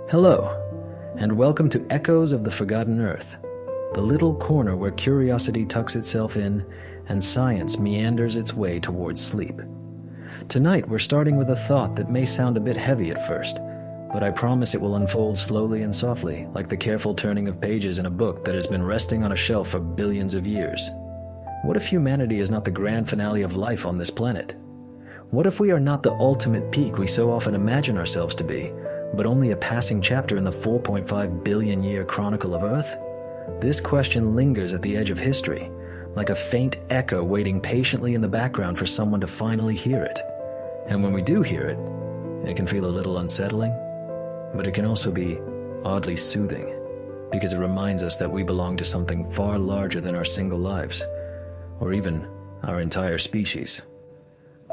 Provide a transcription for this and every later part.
Hello, and welcome to Echoes of the Forgotten Earth, the little corner where curiosity tucks itself in and science meanders its way towards sleep. Tonight we're starting with a thought that may sound a bit heavy at first, but I promise it will unfold slowly and softly, like the careful turning of pages in a book that has been resting on a shelf for billions of years. What if humanity is not the grand finale of life on this planet? What if we are not the ultimate peak we so often imagine ourselves to be, but only a passing chapter in the 4.5 billion year chronicle of Earth? This question lingers at the edge of history, like a faint echo waiting patiently in the background for someone to finally hear it. And when we do hear it, it can feel a little unsettling, but it can also be oddly soothing, because it reminds us that we belong to something far larger than our single lives, or even our entire species.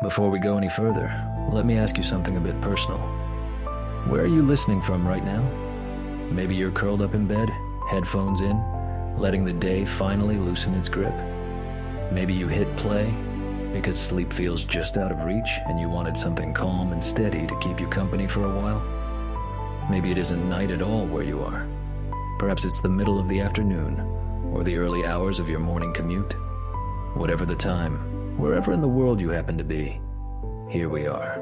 Before we go any further, let me ask you something a bit personal. Where are you listening from right now? Maybe you're curled up in bed, headphones in, letting the day finally loosen its grip. Maybe you hit play because sleep feels just out of reach and you wanted something calm and steady to keep you company for a while. Maybe it isn't night at all where you are. Perhaps it's the middle of the afternoon or the early hours of your morning commute. Whatever the time, wherever in the world you happen to be, here we are,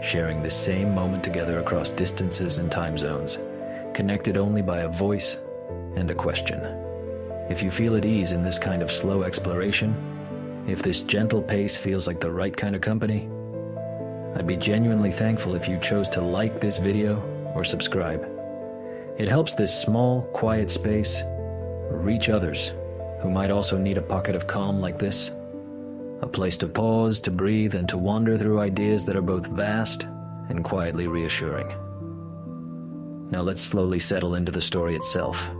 sharing this same moment together across distances and time zones, connected only by a voice and a question. If you feel at ease in this kind of slow exploration, if this gentle pace feels like the right kind of company, I'd be genuinely thankful if you chose to like this video or subscribe. It helps this small, quiet space reach others who might also need a pocket of calm like this. A place to pause, to breathe, and to wander through ideas that are both vast and quietly reassuring. Now let's slowly settle into the story itself.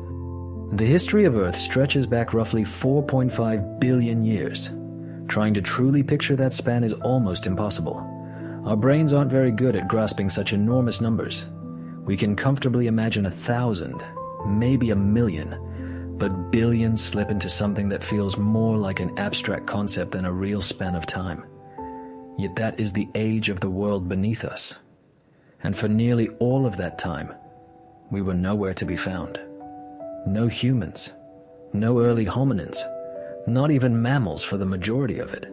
The history of Earth stretches back roughly 4.5 billion years. Trying to truly picture that span is almost impossible. Our brains aren't very good at grasping such enormous numbers. We can comfortably imagine 1,000, maybe 1,000,000, but billions slip into something that feels more like an abstract concept than a real span of time. Yet that is the age of the world beneath us. And for nearly all of that time, we were nowhere to be found. No humans, no early hominins, not even mammals for the majority of it.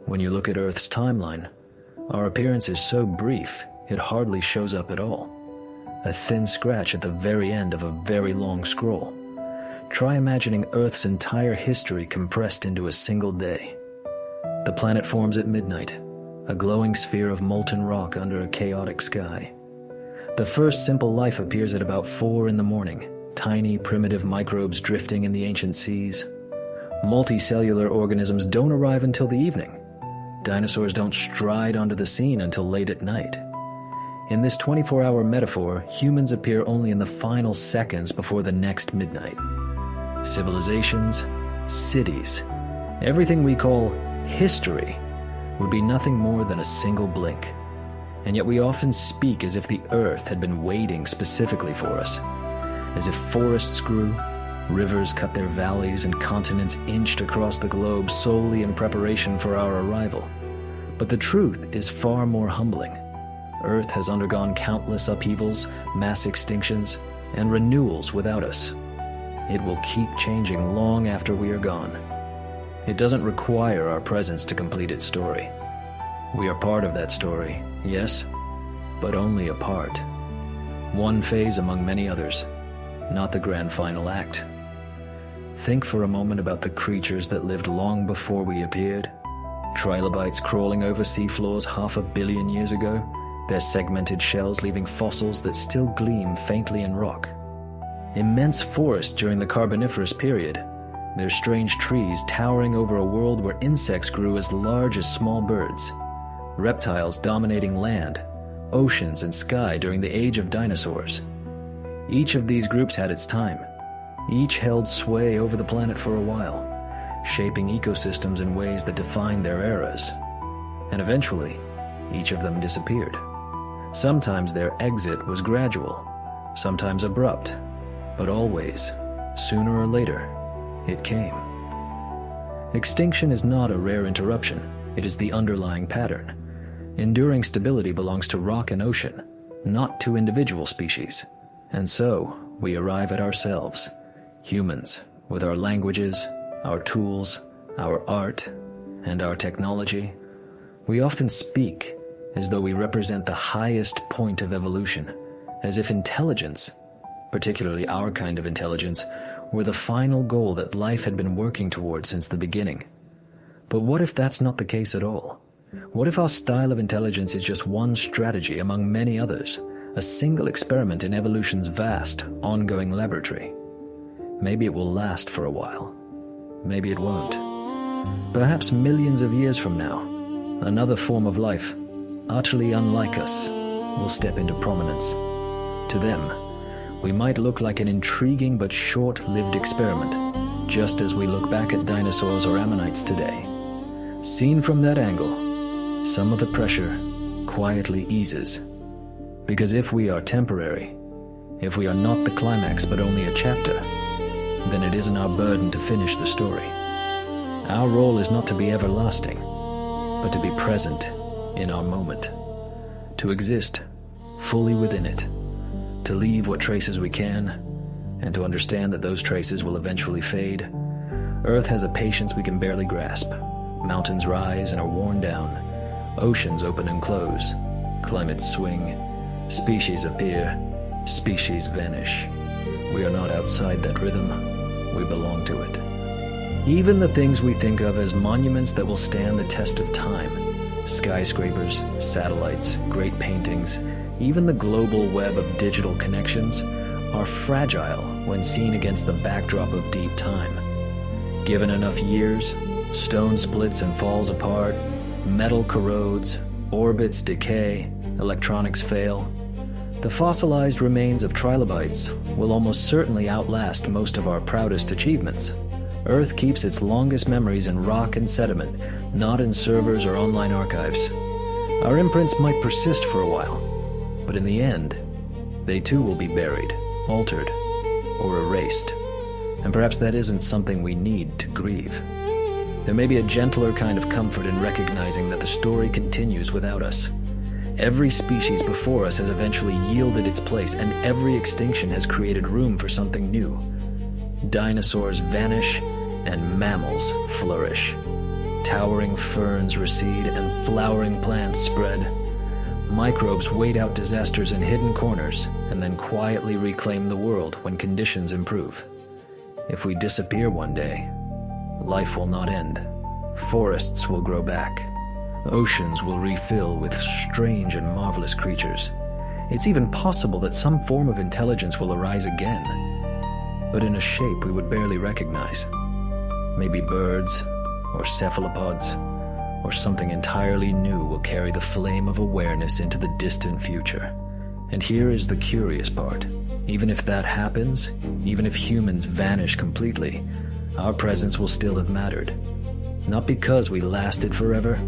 When you look at Earth's timeline, our appearance is so brief it hardly shows up at all. A thin scratch at the very end of a very long scroll. Try imagining Earth's entire history compressed into a single day. The planet forms at midnight, a glowing sphere of molten rock under a chaotic sky. The first simple life appears at about 4 in the morning, tiny primitive microbes drifting in the ancient seas. Multicellular organisms don't arrive until the evening. Dinosaurs don't stride onto the scene until late at night. In this 24-hour metaphor, humans appear only in the final seconds before the next midnight. Civilizations, cities, everything we call history would be nothing more than a single blink. And yet we often speak as if the Earth had been waiting specifically for us. As if forests grew, rivers cut their valleys, and continents inched across the globe solely in preparation for our arrival. But the truth is far more humbling. Earth has undergone countless upheavals, mass extinctions, and renewals without us. It will keep changing long after we are gone. It doesn't require our presence to complete its story. We are part of that story, yes, but only a part. One phase among many others, not the grand final act. Think for a moment about the creatures that lived long before we appeared. Trilobites crawling over seafloors 500 million years ago, their segmented shells leaving fossils that still gleam faintly in rock. Immense forests during the Carboniferous period, their strange trees towering over a world where insects grew as large as small birds. Reptiles dominating land, oceans, and sky during the age of dinosaurs. Each of these groups had its time. Each held sway over the planet for a while, shaping ecosystems in ways that defined their eras. And eventually, each of them disappeared. Sometimes their exit was gradual, sometimes abrupt, but always, sooner or later, it came. Extinction is not a rare interruption, it is the underlying pattern. Enduring stability belongs to rock and ocean, not to individual species. And so, we arrive at ourselves, humans, with our languages, our tools, our art, and our technology. We often speak as though we represent the highest point of evolution, as if intelligence, particularly our kind of intelligence, were the final goal that life had been working toward since the beginning. But what if that's not the case at all? What if our style of intelligence is just one strategy among many others, a single experiment in evolution's vast, ongoing laboratory? Maybe it will last for a while. Maybe it won't. Perhaps millions of years from now, another form of life, utterly unlike us, will step into prominence. To them, we might look like an intriguing but short-lived experiment, just as we look back at dinosaurs or ammonites today. Seen from that angle, some of the pressure quietly eases. Because if we are temporary, if we are not the climax but only a chapter, then it isn't our burden to finish the story. Our role is not to be everlasting, but to be present in our moment, to exist fully within it, to leave what traces we can, and to understand that those traces will eventually fade. Earth has a patience we can barely grasp. Mountains rise and are worn down. Oceans open and close. Climates swing. Species appear. Species vanish. We are not outside that rhythm. We belong to it. Even the things we think of as monuments that will stand the test of time, skyscrapers, satellites, great paintings, even the global web of digital connections, are fragile when seen against the backdrop of deep time. Given enough years, stone splits and falls apart, metal corrodes, orbits decay, electronics fail. The fossilized remains of trilobites will almost certainly outlast most of our proudest achievements. Earth keeps its longest memories in rock and sediment, not in servers or online archives. Our imprints might persist for a while, but in the end, they too will be buried, altered, or erased. And perhaps that isn't something we need to grieve. There may be a gentler kind of comfort in recognizing that the story continues without us. Every species before us has eventually yielded its place, and every extinction has created room for something new. Dinosaurs vanish, and mammals flourish. Towering ferns recede, and flowering plants spread. Microbes wait out disasters in hidden corners, and then quietly reclaim the world when conditions improve. If we disappear one day, life will not end. Forests will grow back. Oceans will refill with strange and marvelous creatures. It's even possible that some form of intelligence will arise again, but in a shape we would barely recognize. Maybe birds, or cephalopods, or something entirely new will carry the flame of awareness into the distant future. And here is the curious part. Even if that happens, even if humans vanish completely, our presence will still have mattered. Not because we lasted forever,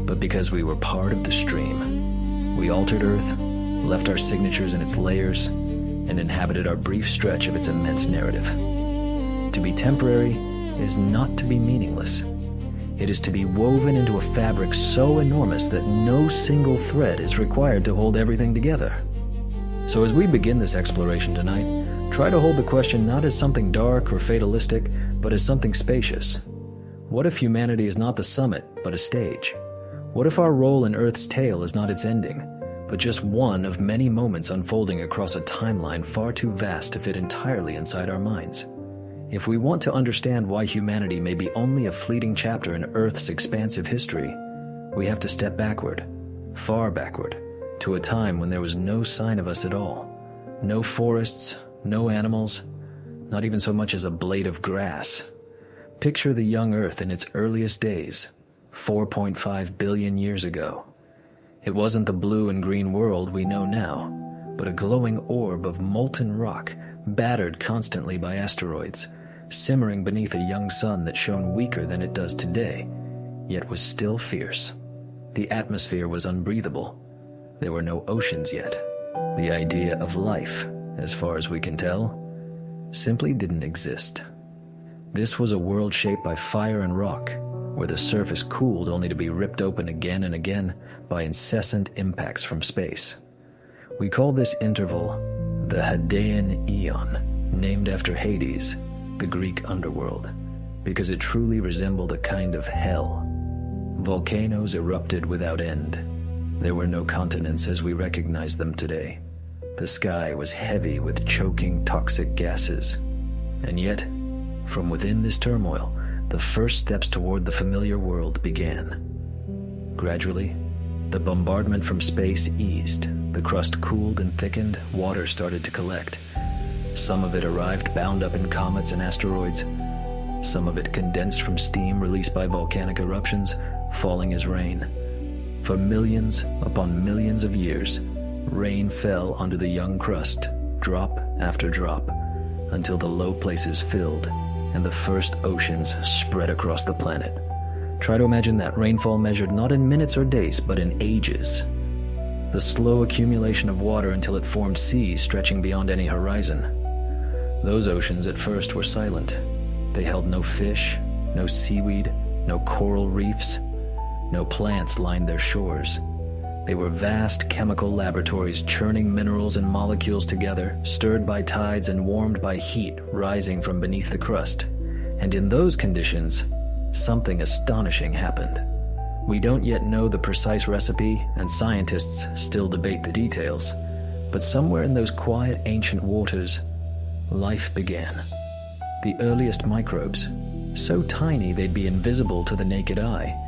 but because we were part of the stream. We altered Earth, left our signatures in its layers, and inhabited our brief stretch of its immense narrative. To be temporary is not to be meaningless. It is to be woven into a fabric so enormous that no single thread is required to hold everything together. So as we begin this exploration tonight, try to hold the question not as something dark or fatalistic, but as something spacious. What if humanity is not the summit, but a stage? What if our role in Earth's tale is not its ending, but just one of many moments unfolding across a timeline far too vast to fit entirely inside our minds? If we want to understand why humanity may be only a fleeting chapter in Earth's expansive history, we have to step backward, far backward, to a time when there was no sign of us at all. No forests, no animals, not even so much as a blade of grass. Picture the young Earth in its earliest days, 4.5 billion years ago. It wasn't the blue and green world we know now, but a glowing orb of molten rock, battered constantly by asteroids, simmering beneath a young sun that shone weaker than it does today, yet was still fierce. The atmosphere was unbreathable. There were no oceans yet. The idea of life, as far as we can tell, simply didn't exist. This was a world shaped by fire and rock, where the surface cooled only to be ripped open again and again by incessant impacts from space. We call this interval the Hadean Eon, named after Hades, the Greek underworld, because it truly resembled a kind of hell. Volcanoes erupted without end. There were no continents as we recognize them today. The sky was heavy with choking toxic gases. And yet, from within this turmoil, the first steps toward the familiar world began. Gradually, the bombardment from space eased. The crust cooled and thickened, water started to collect. Some of it arrived bound up in comets and asteroids. Some of it condensed from steam released by volcanic eruptions, falling as rain. For millions upon millions of years, rain fell onto the young crust, drop after drop, until the low places filled and the first oceans spread across the planet. Try to imagine that rainfall measured not in minutes or days, but in ages. The slow accumulation of water until it formed seas stretching beyond any horizon. Those oceans at first were silent. They held no fish, no seaweed, no coral reefs. No plants lined their shores. They were vast chemical laboratories churning minerals and molecules together, stirred by tides and warmed by heat rising from beneath the crust. And in those conditions, something astonishing happened. We don't yet know the precise recipe, and scientists still debate the details. But somewhere in those quiet ancient waters, life began. The earliest microbes, so tiny they'd be invisible to the naked eye,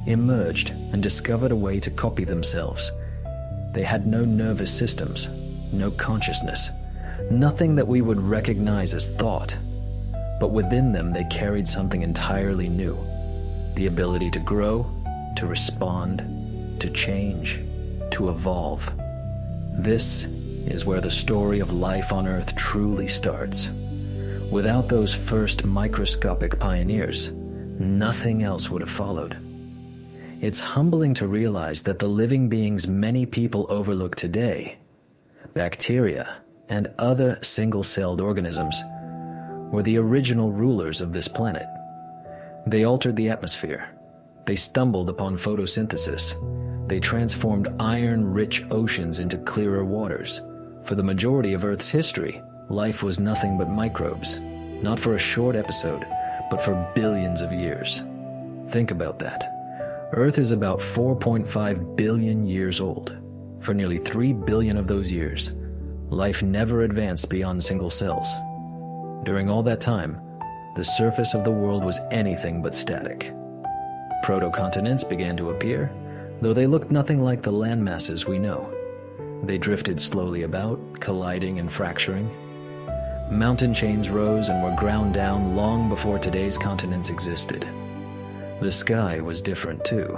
emerged and discovered a way to copy themselves. They had no nervous systems, no consciousness, nothing that we would recognize as thought. But within them they carried something entirely new, the ability to grow, to respond, to change, to evolve. This is where the story of life on Earth truly starts. Without those first microscopic pioneers, nothing else would have followed. It's humbling to realize that the living beings many people overlook today, bacteria and other single-celled organisms, were the original rulers of this planet. They altered the atmosphere. They stumbled upon photosynthesis. They transformed iron-rich oceans into clearer waters. For the majority of Earth's history, life was nothing but microbes, not for a short episode, but for billions of years. Think about that. Earth is about 4.5 billion years old. For nearly 3 billion of those years, life never advanced beyond single cells. During all that time, the surface of the world was anything but static. Protocontinents began to appear, though they looked nothing like the landmasses we know. They drifted slowly about, colliding and fracturing. Mountain chains rose and were ground down long before today's continents existed. The sky was different too.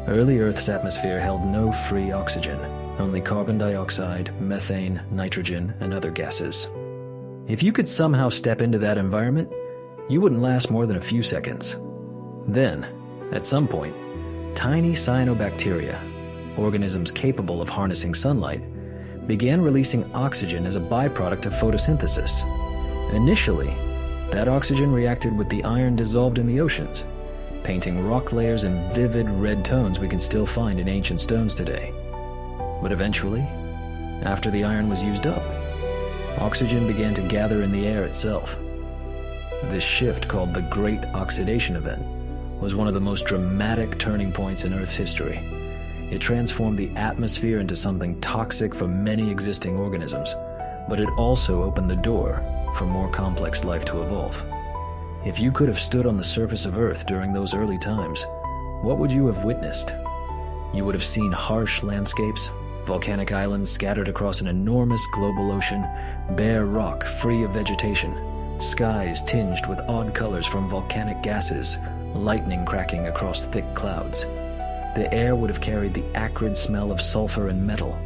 Early Earth's atmosphere held no free oxygen, only carbon dioxide, methane, nitrogen, and other gases. If you could somehow step into that environment, you wouldn't last more than a few seconds. Then, at some point, tiny cyanobacteria, organisms capable of harnessing sunlight, began releasing oxygen as a byproduct of photosynthesis. Initially, that oxygen reacted with the iron dissolved in the oceans, painting rock layers in vivid red tones we can still find in ancient stones today. But eventually, after the iron was used up, oxygen began to gather in the air itself. This shift, called the Great Oxidation Event, was one of the most dramatic turning points in Earth's history. It transformed the atmosphere into something toxic for many existing organisms, but it also opened the door for more complex life to evolve. If you could have stood on the surface of Earth during those early times, what would you have witnessed? You would have seen harsh landscapes, volcanic islands scattered across an enormous global ocean, bare rock free of vegetation, skies tinged with odd colors from volcanic gases, lightning cracking across thick clouds. The air would have carried the acrid smell of sulfur and metal,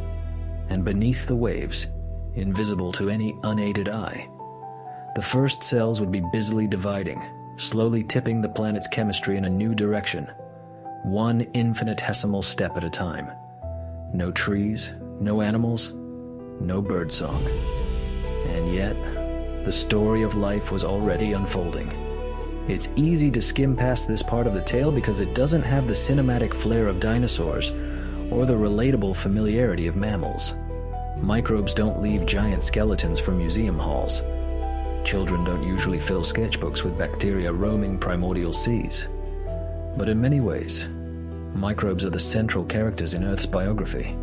and beneath the waves, invisible to any unaided eye, the first cells would be busily dividing, slowly tipping the planet's chemistry in a new direction, one infinitesimal step at a time. No trees, no animals, no birdsong. And yet, the story of life was already unfolding. It's easy to skim past this part of the tale because it doesn't have the cinematic flair of dinosaurs or the relatable familiarity of mammals. Microbes don't leave giant skeletons for museum halls. Children don't usually fill sketchbooks with bacteria roaming primordial seas. But in many ways, microbes are the central characters in Earth's biography.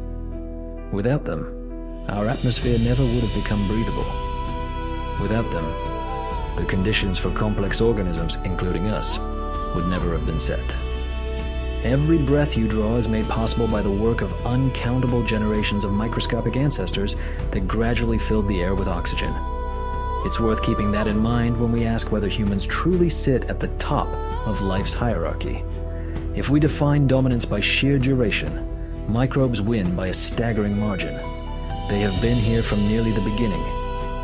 Without them, our atmosphere never would have become breathable. Without them, the conditions for complex organisms, including us, would never have been set. Every breath you draw is made possible by the work of uncountable generations of microscopic ancestors that gradually filled the air with oxygen. It's worth keeping that in mind when we ask whether humans truly sit at the top of life's hierarchy. If we define dominance by sheer duration, microbes win by a staggering margin. They have been here from nearly the beginning,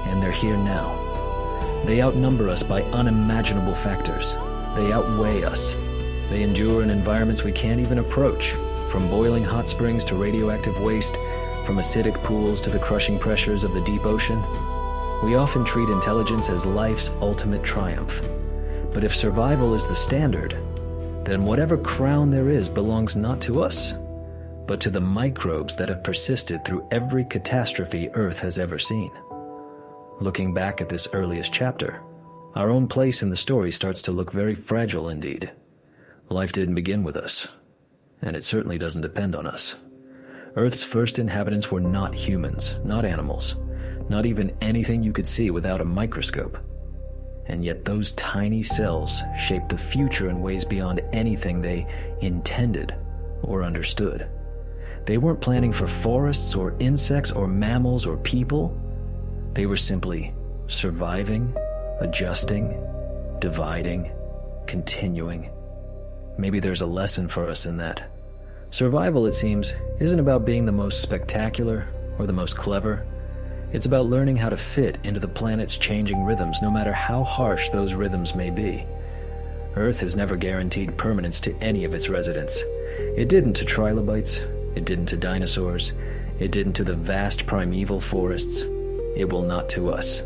and they're here now. They outnumber us by unimaginable factors. They outweigh us. They endure in environments we can't even approach, from boiling hot springs to radioactive waste, from acidic pools to the crushing pressures of the deep ocean. We often treat intelligence as life's ultimate triumph. But if survival is the standard, then whatever crown there is belongs not to us, but to the microbes that have persisted through every catastrophe Earth has ever seen. Looking back at this earliest chapter, our own place in the story starts to look very fragile indeed. Life didn't begin with us, and it certainly doesn't depend on us. Earth's first inhabitants were not humans, not animals, not even anything you could see without a microscope. And yet those tiny cells shaped the future in ways beyond anything they intended or understood. They weren't planning for forests or insects or mammals or people. They were simply surviving, adjusting, dividing, continuing. Maybe there's a lesson for us in that. Survival, it seems, isn't about being the most spectacular or the most clever. It's about learning how to fit into the planet's changing rhythms, no matter how harsh those rhythms may be. Earth has never guaranteed permanence to any of its residents. It didn't to trilobites, it didn't to dinosaurs, it didn't to the vast primeval forests. It will not to us.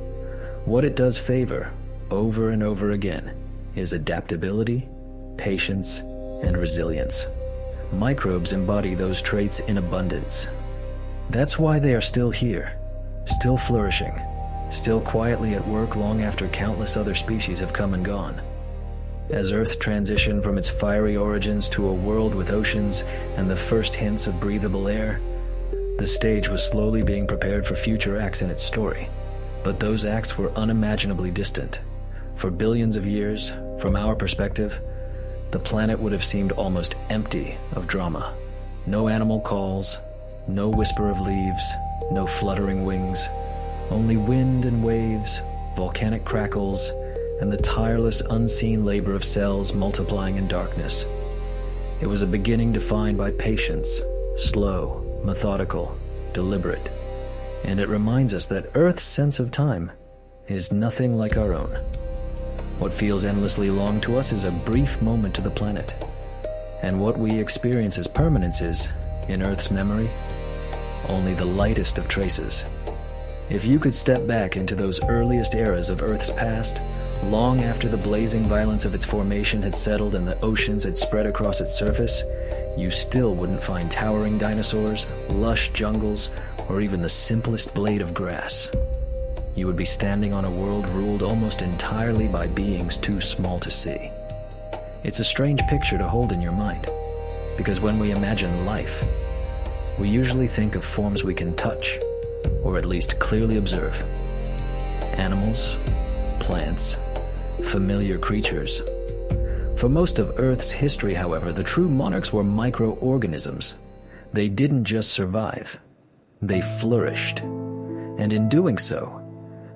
What it does favor, over and over again, is adaptability, patience, and resilience. Microbes embody those traits in abundance. That's why they are still here, still flourishing, still quietly at work long after countless other species have come and gone. As Earth transitioned from its fiery origins to a world with oceans and the first hints of breathable air, the stage was slowly being prepared for future acts in its story. But those acts were unimaginably distant. For billions of years, from our perspective, the planet would have seemed almost empty of drama. No animal calls, no whisper of leaves, no fluttering wings, only wind and waves, volcanic crackles, and the tireless unseen labor of cells multiplying in darkness. It was a beginning defined by patience, slow, methodical, deliberate, and it reminds us that Earth's sense of time is nothing like our own. What feels endlessly long to us is a brief moment to the planet, and what we experience as permanence is, in Earth's memory, only the lightest of traces. If you could step back into those earliest eras of Earth's past, long after the blazing violence of its formation had settled and the oceans had spread across its surface, you still wouldn't find towering dinosaurs, lush jungles, or even the simplest blade of grass. You would be standing on a world ruled almost entirely by beings too small to see. It's a strange picture to hold in your mind, because when we imagine life, we usually think of forms we can touch, or at least clearly observe. Animals, plants, familiar creatures. For most of Earth's history, however, the true monarchs were microorganisms. They didn't just survive, they flourished. And in doing so,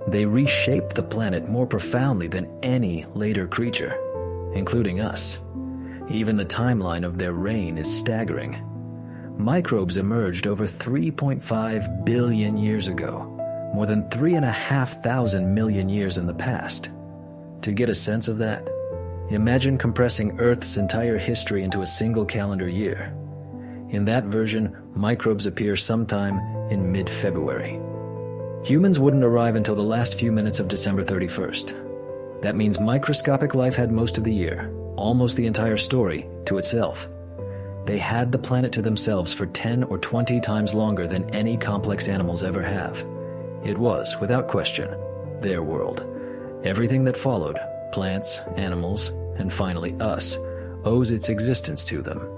they reshaped the planet more profoundly than any later creature, including us. Even the timeline of their reign is staggering. Microbes emerged over 3.5 billion years ago, more than 3,500 million years in the past. To get a sense of that, imagine compressing Earth's entire history into a single calendar year. In that version, microbes appear sometime in mid-February. Humans wouldn't arrive until the last few minutes of December 31st. That means microscopic life had most of the year, almost the entire story, to itself. They had the planet to themselves for 10 or 20 times longer than any complex animals ever have. It was, without question, their world. Everything that followed, plants, animals, and finally us, owes its existence to them.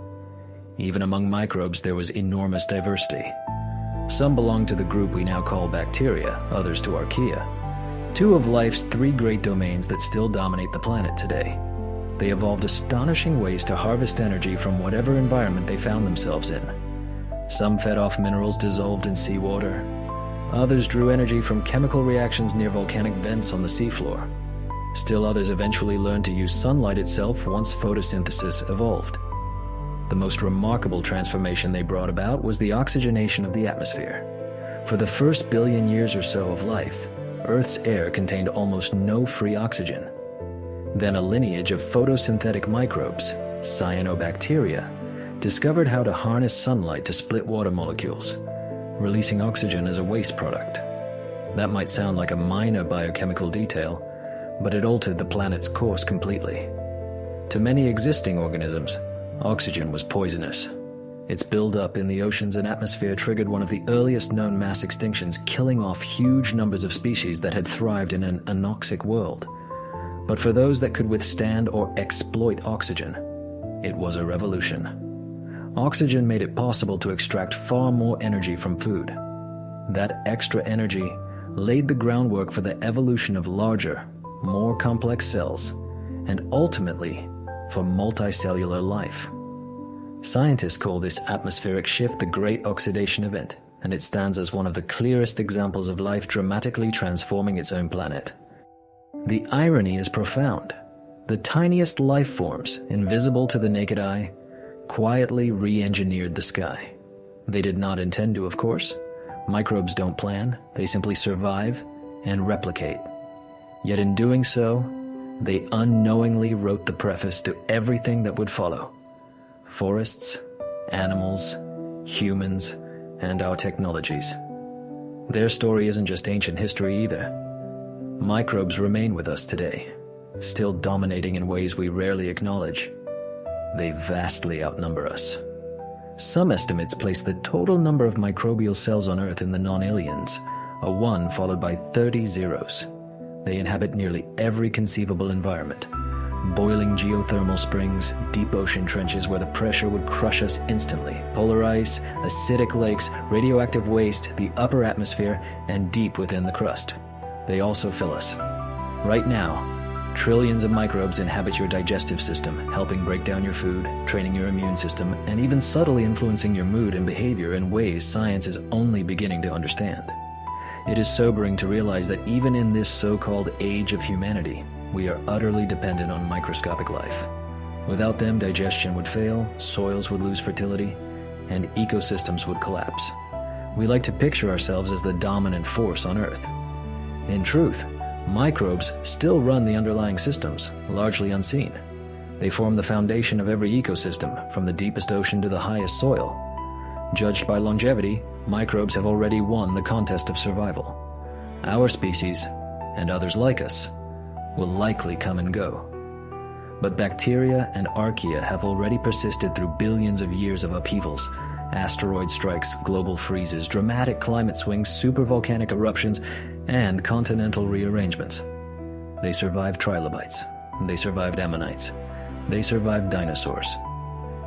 Even among microbes there was enormous diversity. Some belonged to the group we now call bacteria, others to archaea, two of life's three great domains that still dominate the planet today. They evolved astonishing ways to harvest energy from whatever environment they found themselves in. Some fed off minerals dissolved in seawater. Others drew energy from chemical reactions near volcanic vents on the seafloor. Still others eventually learned to use sunlight itself once photosynthesis evolved. The most remarkable transformation they brought about was the oxygenation of the atmosphere. For the first billion years or so of life, Earth's air contained almost no free oxygen. Then a lineage of photosynthetic microbes, cyanobacteria, discovered how to harness sunlight to split water molecules, releasing oxygen as a waste product. That might sound like a minor biochemical detail, but it altered the planet's course completely. To many existing organisms, oxygen was poisonous. Its buildup in the oceans and atmosphere triggered one of the earliest known mass extinctions, killing off huge numbers of species that had thrived in an anoxic world. But for those that could withstand or exploit oxygen, it was a revolution. Oxygen made it possible to extract far more energy from food. That extra energy laid the groundwork for the evolution of larger, more complex cells, and ultimately for multicellular life. Scientists call this atmospheric shift the Great Oxidation Event, and it stands as one of the clearest examples of life dramatically transforming its own planet. The irony is profound. The tiniest life forms, invisible to the naked eye, quietly re-engineered the sky. They did not intend to, of course. Microbes don't plan, they simply survive and replicate. Yet in doing so, they unknowingly wrote the preface to everything that would follow. Forests, animals, humans, and our technologies. Their story isn't just ancient history either. Microbes remain with us today, still dominating in ways we rarely acknowledge. They vastly outnumber us. Some estimates place the total number of microbial cells on Earth in the nonillions, a 1 followed by 30 zeros. They inhabit nearly every conceivable environment. Boiling geothermal springs, deep ocean trenches where the pressure would crush us instantly, polar ice, acidic lakes, radioactive waste, the upper atmosphere, and deep within the crust. They also fill us. Right now, trillions of microbes inhabit your digestive system, helping break down your food, training your immune system, and even subtly influencing your mood and behavior in ways science is only beginning to understand. It is sobering to realize that even in this so-called age of humanity, we are utterly dependent on microscopic life. Without them, digestion would fail, soils would lose fertility, and ecosystems would collapse. We like to picture ourselves as the dominant force on Earth. In truth, microbes still run the underlying systems, largely unseen. They form the foundation of every ecosystem, from the deepest ocean to the highest soil. Judged by longevity, microbes have already won the contest of survival. Our species, and others like us, will likely come and go. But bacteria and archaea have already persisted through billions of years of upheavals, asteroid strikes, global freezes, dramatic climate swings, supervolcanic eruptions, and continental rearrangements. They survived trilobites. They survived ammonites. They survived dinosaurs.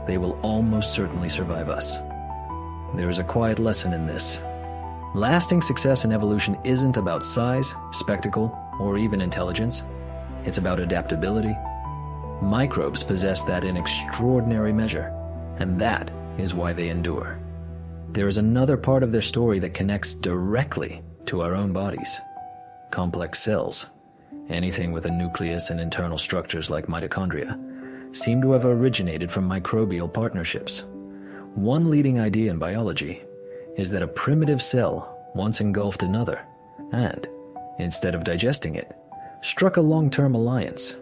They will almost certainly survive us. There is a quiet lesson in this. Lasting success in evolution isn't about size, spectacle, or even intelligence. It's about adaptability. Microbes possess that in extraordinary measure, and that is why they endure. There is another part of their story that connects directly to our own bodies. Complex cells, anything with a nucleus and internal structures like mitochondria, seem to have originated from microbial partnerships. One leading idea in biology is that a primitive cell once engulfed another and, instead of digesting it, struck a long-term alliance.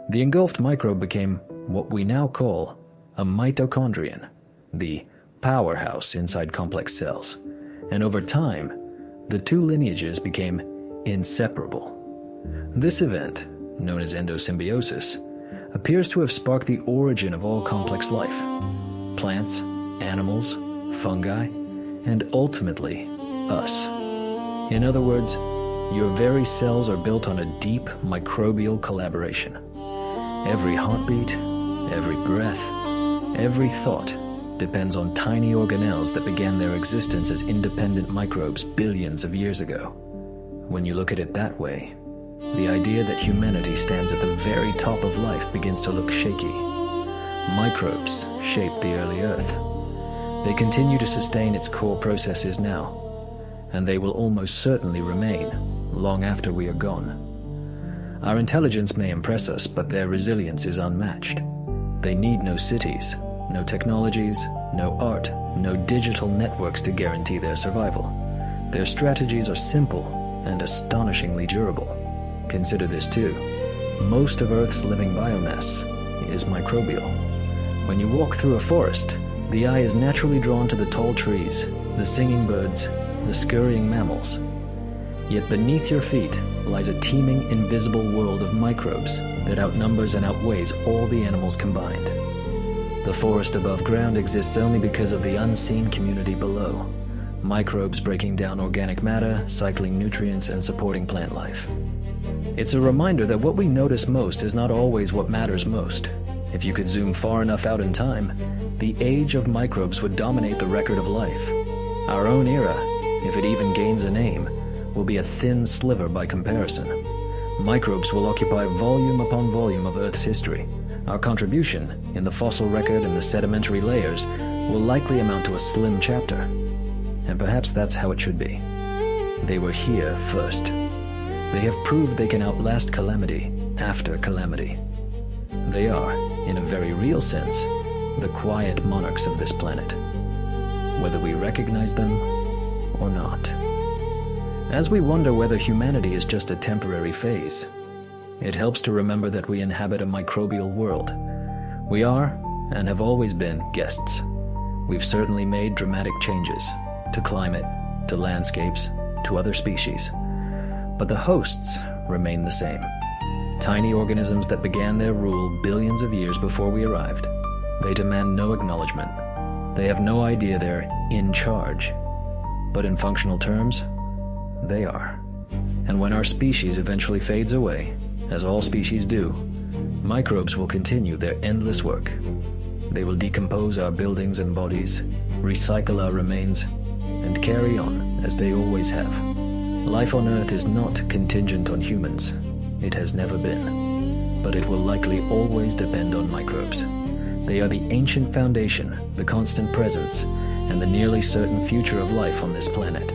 The engulfed microbe became what we now call a mitochondrion, the powerhouse inside complex cells, and over time, the two lineages became inseparable. This event, known as endosymbiosis, appears to have sparked the origin of all complex life. plants, animals, fungi, and ultimately, us. In other words, your very cells are built on a deep microbial collaboration. Every heartbeat, every breath, every thought depends on tiny organelles that began their existence as independent microbes billions of years ago. When you look at it that way, the idea that humanity stands at the very top of life begins to look shaky. Microbes shaped the early Earth. They continue to sustain its core processes now, and they will almost certainly remain long after we are gone. Our intelligence may impress us, but their resilience is unmatched. They need no cities, no technologies, no art, no digital networks to guarantee their survival. Their strategies are simple and astonishingly durable. Consider this too. Most of Earth's living biomass is microbial. When you walk through a forest, the eye is naturally drawn to the tall trees, the singing birds, the scurrying mammals. Yet beneath your feet lies a teeming, invisible world of microbes that outnumbers and outweighs all the animals combined. The forest above ground exists only because of the unseen community below. Microbes breaking down organic matter, cycling nutrients, and supporting plant life. It's a reminder that what we notice most is not always what matters most. If you could zoom far enough out in time, the age of microbes would dominate the record of life. Our own era, if it even gains a name, will be a thin sliver by comparison. Microbes will occupy volume upon volume of Earth's history. Our contribution, in the fossil record and the sedimentary layers, will likely amount to a slim chapter. And perhaps that's how it should be. They were here first. They have proved they can outlast calamity after calamity. They are, in a very real sense, the quiet monarchs of this planet, whether we recognize them or not. As we wonder whether humanity is just a temporary phase, it helps to remember that we inhabit a microbial world. We are, and have always been, guests. We've certainly made dramatic changes to climate, to landscapes, to other species. But the hosts remain the same. Tiny organisms that began their rule billions of years before we arrived. They demand no acknowledgement. They have no idea they're in charge. But in functional terms, they are. And when our species eventually fades away, as all species do, microbes will continue their endless work. They will decompose our buildings and bodies, recycle our remains, and carry on as they always have. Life on Earth is not contingent on humans. It has never been. But it will likely always depend on microbes. They are the ancient foundation, the constant presence, and the nearly certain future of life on this planet.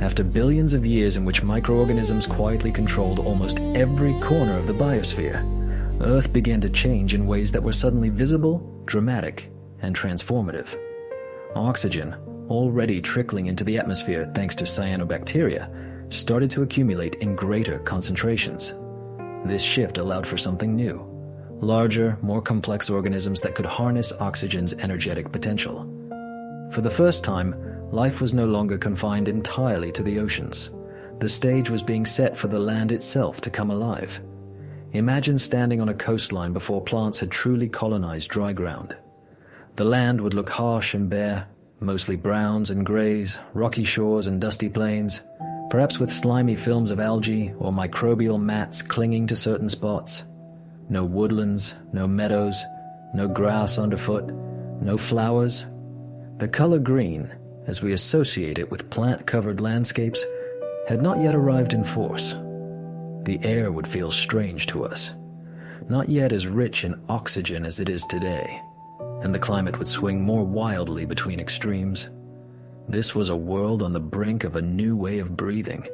After billions of years in which microorganisms quietly controlled almost every corner of the biosphere, Earth began to change in ways that were suddenly visible, dramatic, and transformative. Oxygen, already trickling into the atmosphere thanks to cyanobacteria, started to accumulate in greater concentrations. This shift allowed for something new: larger, more complex organisms that could harness oxygen's energetic potential. For the first time, life was no longer confined entirely to the oceans. The stage was being set for the land itself to come alive. Imagine standing on a coastline before plants had truly colonized dry ground. The land would look harsh and bare, mostly browns and grays, rocky shores and dusty plains, perhaps with slimy films of algae or microbial mats clinging to certain spots. No woodlands, no meadows, no grass underfoot, no flowers. The color green, as we associate it with plant-covered landscapes, had not yet arrived in force. The air would feel strange to us, not yet as rich in oxygen as it is today, and the climate would swing more wildly between extremes. This was a world on the brink of a new way of breathing.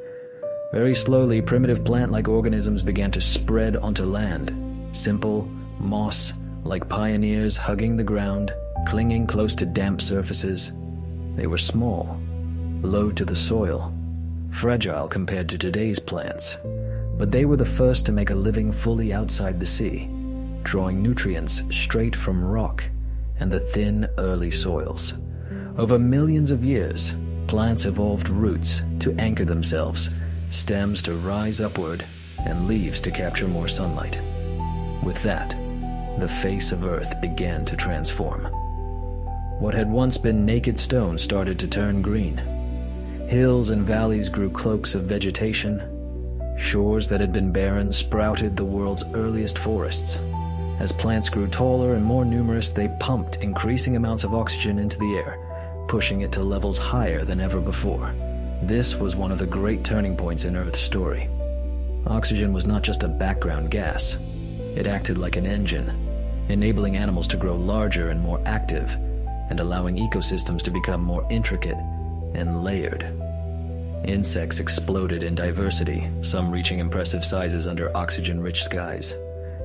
Very slowly, primitive plant-like organisms began to spread onto land, simple, moss-like pioneers hugging the ground, clinging close to damp surfaces. They were small, low to the soil, fragile compared to today's plants, but they were the first to make a living fully outside the sea, drawing nutrients straight from rock and the thin, early soils. Over millions of years, plants evolved roots to anchor themselves, stems to rise upward, and leaves to capture more sunlight. With that, the face of Earth began to transform. What had once been naked stone started to turn green. Hills and valleys grew cloaks of vegetation. Shores that had been barren sprouted the world's earliest forests. As plants grew taller and more numerous, they pumped increasing amounts of oxygen into the air, pushing it to levels higher than ever before. This was one of the great turning points in Earth's story. Oxygen was not just a background gas. It acted like an engine, enabling animals to grow larger and more active, and allowing ecosystems to become more intricate and layered. Insects exploded in diversity, some reaching impressive sizes under oxygen-rich skies.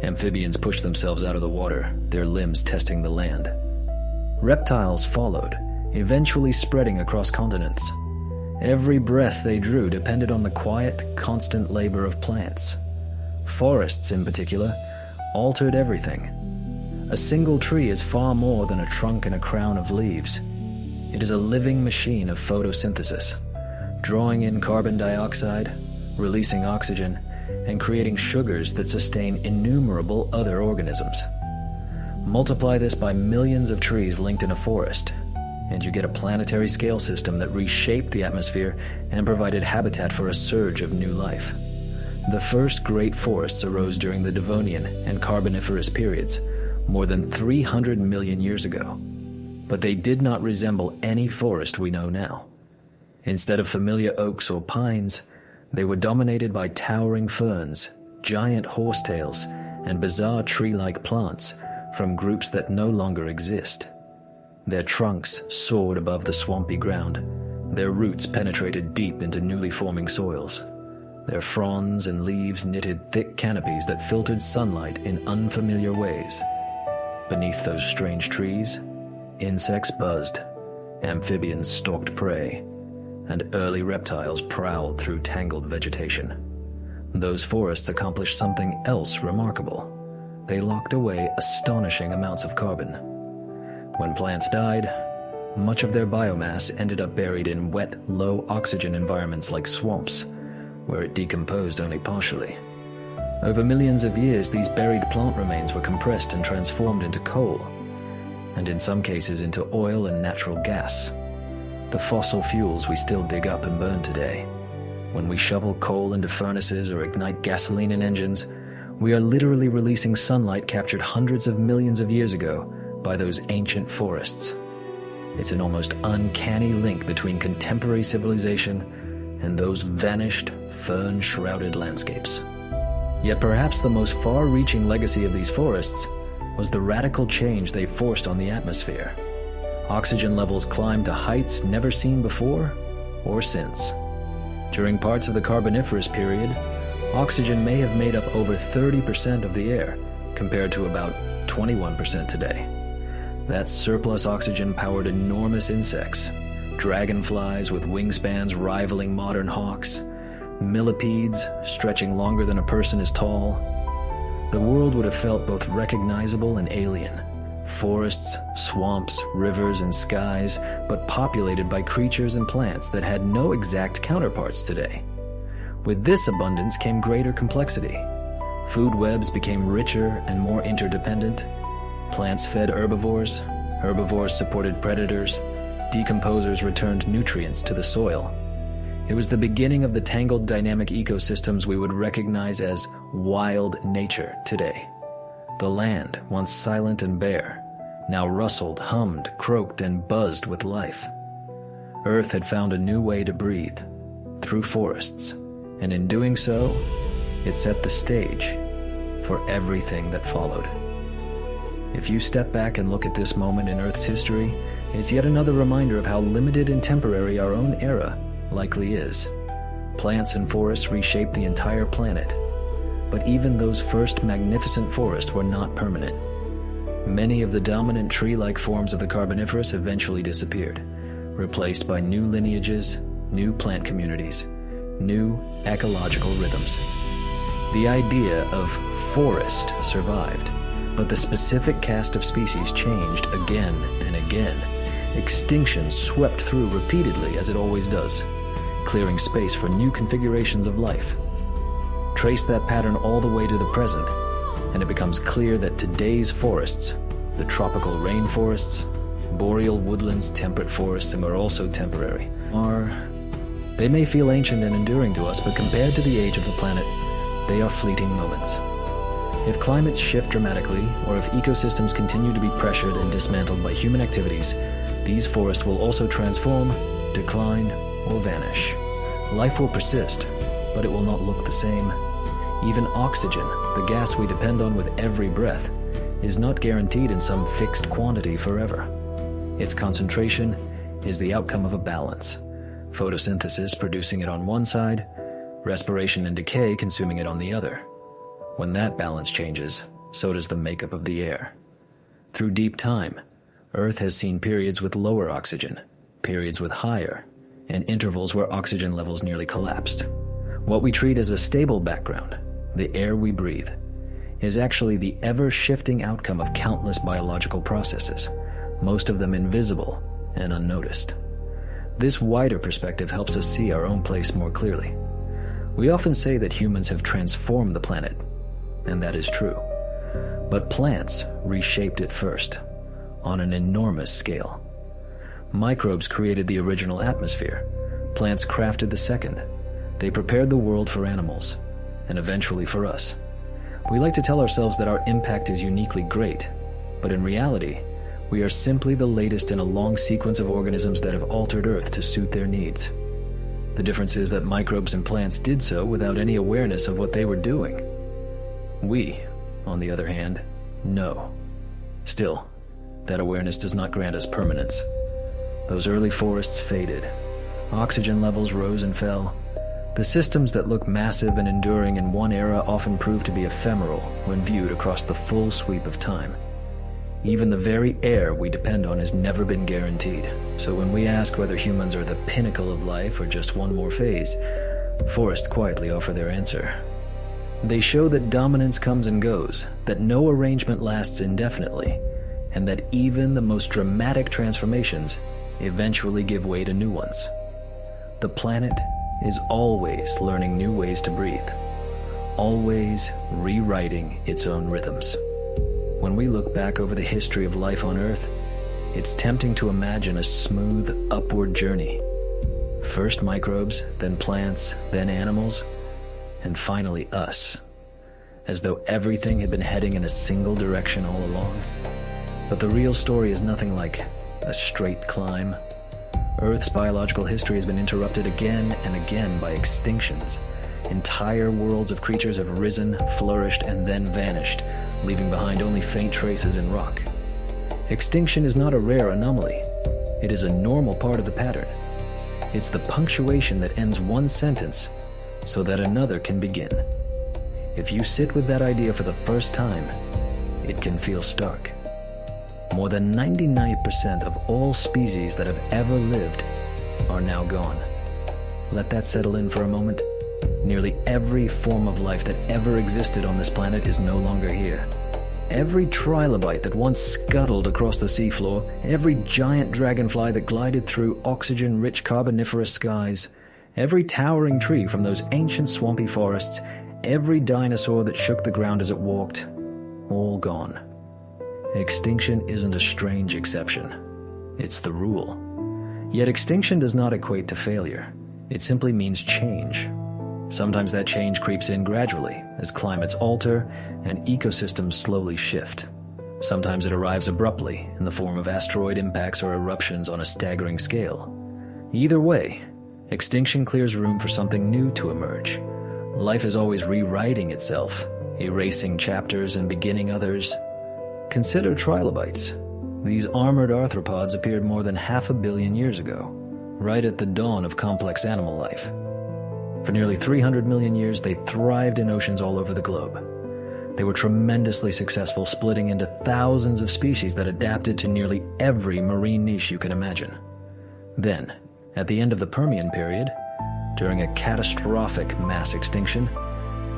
Amphibians pushed themselves out of the water, their limbs testing the land. Reptiles followed, eventually spreading across continents. Every breath they drew depended on the quiet, constant labor of plants. Forests, in particular, altered everything. A single tree is far more than a trunk and a crown of leaves. It is a living machine of photosynthesis, drawing in carbon dioxide, releasing oxygen, and creating sugars that sustain innumerable other organisms. Multiply this by millions of trees linked in a forest, and you get a planetary scale system that reshaped the atmosphere and provided habitat for a surge of new life. The first great forests arose during the Devonian and Carboniferous periods, more than 300 million years ago. But they did not resemble any forest we know now. Instead of familiar oaks or pines, they were dominated by towering ferns, giant horsetails, and bizarre tree-like plants from groups that no longer exist. Their trunks soared above the swampy ground. Their roots penetrated deep into newly forming soils. Their fronds and leaves knitted thick canopies that filtered sunlight in unfamiliar ways. Beneath those strange trees, insects buzzed, amphibians stalked prey, and early reptiles prowled through tangled vegetation. Those forests accomplished something else remarkable. They locked away astonishing amounts of carbon. When plants died, much of their biomass ended up buried in wet, low-oxygen environments like swamps, where it decomposed only partially. Over millions of years, these buried plant remains were compressed and transformed into coal, and in some cases into oil and natural gas, the fossil fuels we still dig up and burn today. When we shovel coal into furnaces or ignite gasoline in engines, we are literally releasing sunlight captured hundreds of millions of years ago by those ancient forests. It's an almost uncanny link between contemporary civilization and those vanished, fern-shrouded landscapes. Yet perhaps the most far-reaching legacy of these forests was the radical change they forced on the atmosphere. Oxygen levels climbed to heights never seen before or since. During parts of the Carboniferous period, oxygen may have made up over 30% of the air, compared to about 21% today. That surplus oxygen powered enormous insects, dragonflies with wingspans rivaling modern hawks, millipedes stretching longer than a person is tall. The world would have felt both recognizable and alien. Forests, swamps, rivers, and skies, but populated by creatures and plants that had no exact counterparts today. With this abundance came greater complexity. Food webs became richer and more interdependent. Plants fed herbivores, herbivores supported predators, decomposers returned nutrients to the soil. It was the beginning of the tangled dynamic ecosystems we would recognize as wild nature today. The land, once silent and bare, now rustled, hummed, croaked, and buzzed with life. Earth had found a new way to breathe, through forests, and in doing so, it set the stage for everything that followed. If you step back and look at this moment in Earth's history, it's yet another reminder of how limited and temporary our own era likely is. Plants and forests reshaped the entire planet, but even those first magnificent forests were not permanent. Many of the dominant tree-like forms of the Carboniferous eventually disappeared, replaced by new lineages, new plant communities, new ecological rhythms. The idea of forest survived, but the specific cast of species changed again and again. Extinction swept through repeatedly, as it always does, clearing space for new configurations of life. Trace that pattern all the way to the present, and it becomes clear that today's forests, the tropical rainforests, boreal woodlands, temperate forests, and are also temporary. They may feel ancient and enduring to us, but compared to the age of the planet, they are fleeting moments. If climates shift dramatically, or if ecosystems continue to be pressured and dismantled by human activities, these forests will also transform, decline, or vanish. Life will persist, but it will not look the same. Even oxygen, the gas we depend on with every breath, is not guaranteed in some fixed quantity forever. Its concentration is the outcome of a balance. Photosynthesis producing it on one side, respiration and decay consuming it on the other. When that balance changes, so does the makeup of the air. Through deep time, Earth has seen periods with lower oxygen, periods with higher, and intervals where oxygen levels nearly collapsed. What we treat as a stable background, the air we breathe, is actually the ever-shifting outcome of countless biological processes, most of them invisible and unnoticed. This wider perspective helps us see our own place more clearly. We often say that humans have transformed the planet, and that is true. But plants reshaped it first, on an enormous scale. Microbes created the original atmosphere. Plants crafted the second. They prepared the world for animals, and eventually for us. We like to tell ourselves that our impact is uniquely great, but in reality, we are simply the latest in a long sequence of organisms that have altered Earth to suit their needs. The difference is that microbes and plants did so without any awareness of what they were doing. We, on the other hand, know. Still, that awareness does not grant us permanence. Those early forests faded. Oxygen levels rose and fell. The systems that look massive and enduring in one era often prove to be ephemeral when viewed across the full sweep of time. Even the very air we depend on has never been guaranteed. So when we ask whether humans are the pinnacle of life or just one more phase, forests quietly offer their answer. They show that dominance comes and goes, that no arrangement lasts indefinitely, and that even the most dramatic transformations eventually give way to new ones. The planet is always learning new ways to breathe, always rewriting its own rhythms. When we look back over the history of life on Earth, it's tempting to imagine a smooth upward journey. First microbes, then plants, then animals, and finally us, as though everything had been heading in a single direction all along. But the real story is nothing like a straight climb. Earth's biological history has been interrupted again and again by extinctions. Entire worlds of creatures have risen, flourished, and then vanished, leaving behind only faint traces in rock. Extinction is not a rare anomaly. It is a normal part of the pattern. It's the punctuation that ends one sentence so that another can begin. If you sit with that idea for the first time, it can feel stark. More than 99% of all species that have ever lived are now gone. Let that settle in for a moment. Nearly every form of life that ever existed on this planet is no longer here. Every trilobite that once scuttled across the seafloor, every giant dragonfly that glided through oxygen-rich carboniferous skies, every towering tree from those ancient swampy forests, every dinosaur that shook the ground as it walked, all gone. Extinction isn't a strange exception. It's the rule. Yet extinction does not equate to failure. It simply means change. Sometimes that change creeps in gradually as climates alter and ecosystems slowly shift. Sometimes it arrives abruptly in the form of asteroid impacts or eruptions on a staggering scale. Either way, extinction clears room for something new to emerge. Life is always rewriting itself, erasing chapters and beginning others. Consider trilobites. These armored arthropods appeared more than 500 million years ago, right at the dawn of complex animal life. For nearly 300 million years, they thrived in oceans all over the globe. They were tremendously successful, splitting into thousands of species that adapted to nearly every marine niche you can imagine. Then, at the end of the Permian period, during a catastrophic mass extinction,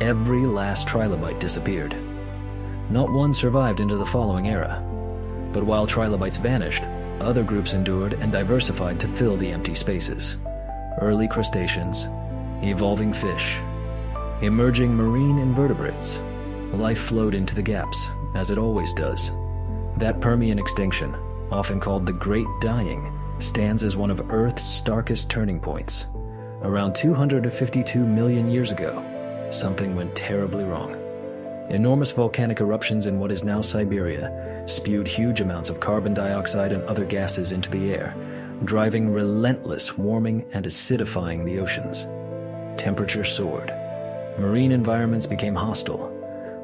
every last trilobite disappeared. Not one survived into the following era. But while trilobites vanished, other groups endured and diversified to fill the empty spaces. Early crustaceans, evolving fish, emerging marine invertebrates. Life flowed into the gaps, as it always does. That Permian extinction, often called the Great Dying, stands as one of Earth's starkest turning points. Around 252 million years ago, something went terribly wrong. Enormous volcanic eruptions in what is now Siberia spewed huge amounts of carbon dioxide and other gases into the air, driving relentless warming and acidifying the oceans. Temperature soared. Marine environments became hostile.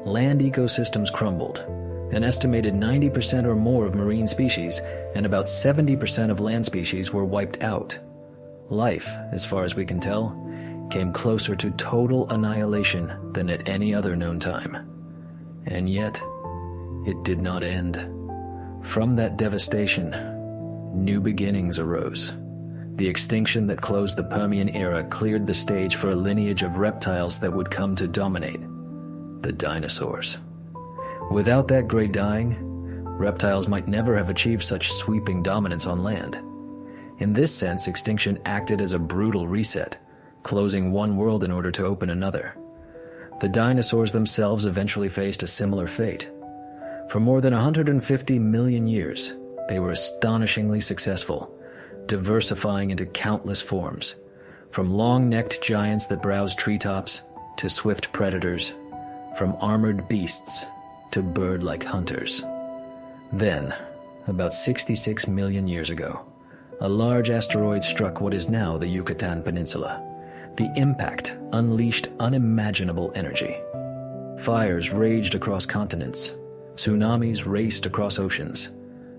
Land ecosystems crumbled. An estimated 90% or more of marine species and about 70% of land species were wiped out. Life, as far as we can tell, came closer to total annihilation than at any other known time. And yet, it did not end. From that devastation, new beginnings arose. The extinction that closed the Permian era cleared the stage for a lineage of reptiles that would come to dominate: the dinosaurs. Without that great dying, reptiles might never have achieved such sweeping dominance on land. In this sense, extinction acted as a brutal reset, closing one world in order to open another. The dinosaurs themselves eventually faced a similar fate. For more than 150 million years, they were astonishingly successful, diversifying into countless forms, from long-necked giants that browsed treetops to swift predators, from armored beasts to bird-like hunters. Then, about 66 million years ago, a large asteroid struck what is now the Yucatan Peninsula. The impact unleashed unimaginable energy. Fires raged across continents. Tsunamis raced across oceans.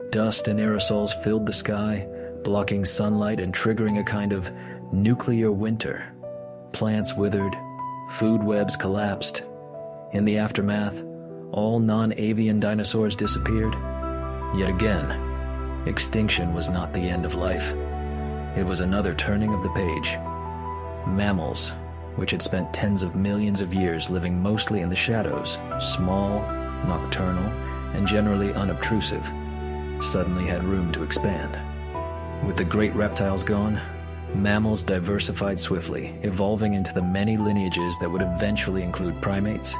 Dust and aerosols filled the sky, blocking sunlight and triggering a kind of nuclear winter. Plants withered. Food webs collapsed. In the aftermath, all non-avian dinosaurs disappeared. Yet again, extinction was not the end of life. It was another turning of the page. Mammals, which had spent tens of millions of years living mostly in the shadows, small, nocturnal, and generally unobtrusive, suddenly had room to expand. With the great reptiles gone, mammals diversified swiftly, evolving into the many lineages that would eventually include primates,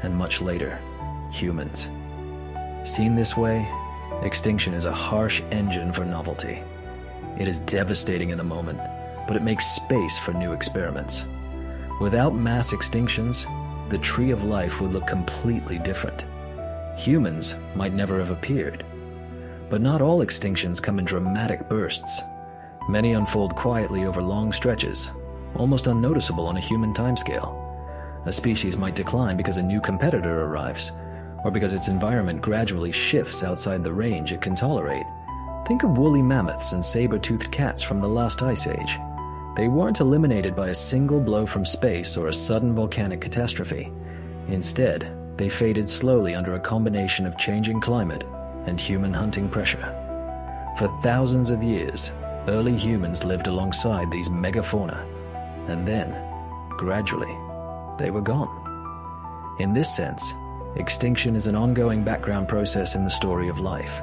and much later, humans. Seen this way, extinction is a harsh engine for novelty. It is devastating in the moment, but it makes space for new experiments. Without mass extinctions, the tree of life would look completely different. Humans might never have appeared. But not all extinctions come in dramatic bursts. Many unfold quietly over long stretches, almost unnoticeable on a human timescale. A species might decline because a new competitor arrives, or because its environment gradually shifts outside the range it can tolerate. Think of woolly mammoths and saber-toothed cats from the last ice age. They weren't eliminated by a single blow from space or a sudden volcanic catastrophe. Instead, they faded slowly under a combination of changing climate and human hunting pressure. For thousands of years, early humans lived alongside these megafauna, and then, gradually, they were gone. In this sense, extinction is an ongoing background process in the story of life.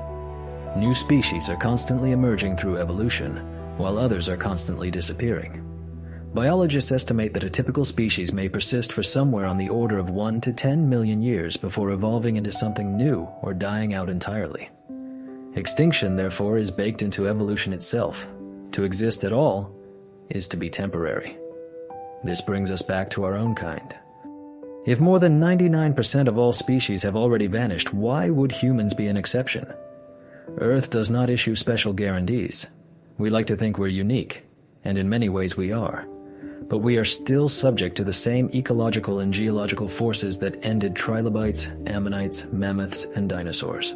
New species are constantly emerging through evolution, while others are constantly disappearing. Biologists estimate that a typical species may persist for somewhere on the order of 1 to 10 million years before evolving into something new or dying out entirely. Extinction, therefore, is baked into evolution itself. To exist at all is to be temporary. This brings us back to our own kind. If more than 99% of all species have already vanished, why would humans be an exception? Earth does not issue special guarantees. We like to think we're unique, and in many ways we are. But we are still subject to the same ecological and geological forces that ended trilobites, ammonites, mammoths, and dinosaurs.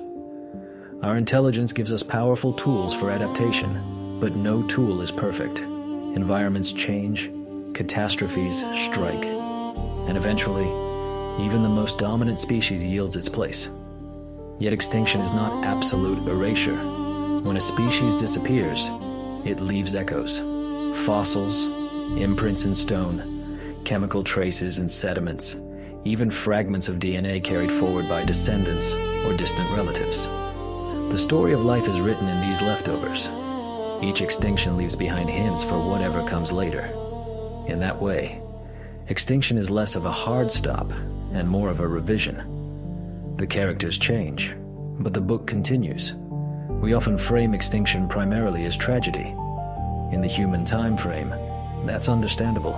Our intelligence gives us powerful tools for adaptation, but no tool is perfect. Environments change, catastrophes strike, and eventually, even the most dominant species yields its place. Yet extinction is not absolute erasure. When a species disappears, it leaves echoes, fossils, imprints in stone, chemical traces and sediments, even fragments of DNA carried forward by descendants or distant relatives. The story of life is written in these leftovers. Each extinction leaves behind hints for whatever comes later. In that way, extinction is less of a hard stop and more of a revision. The characters change, but the book continues. We often frame extinction primarily as tragedy. In the human time frame, that's understandable.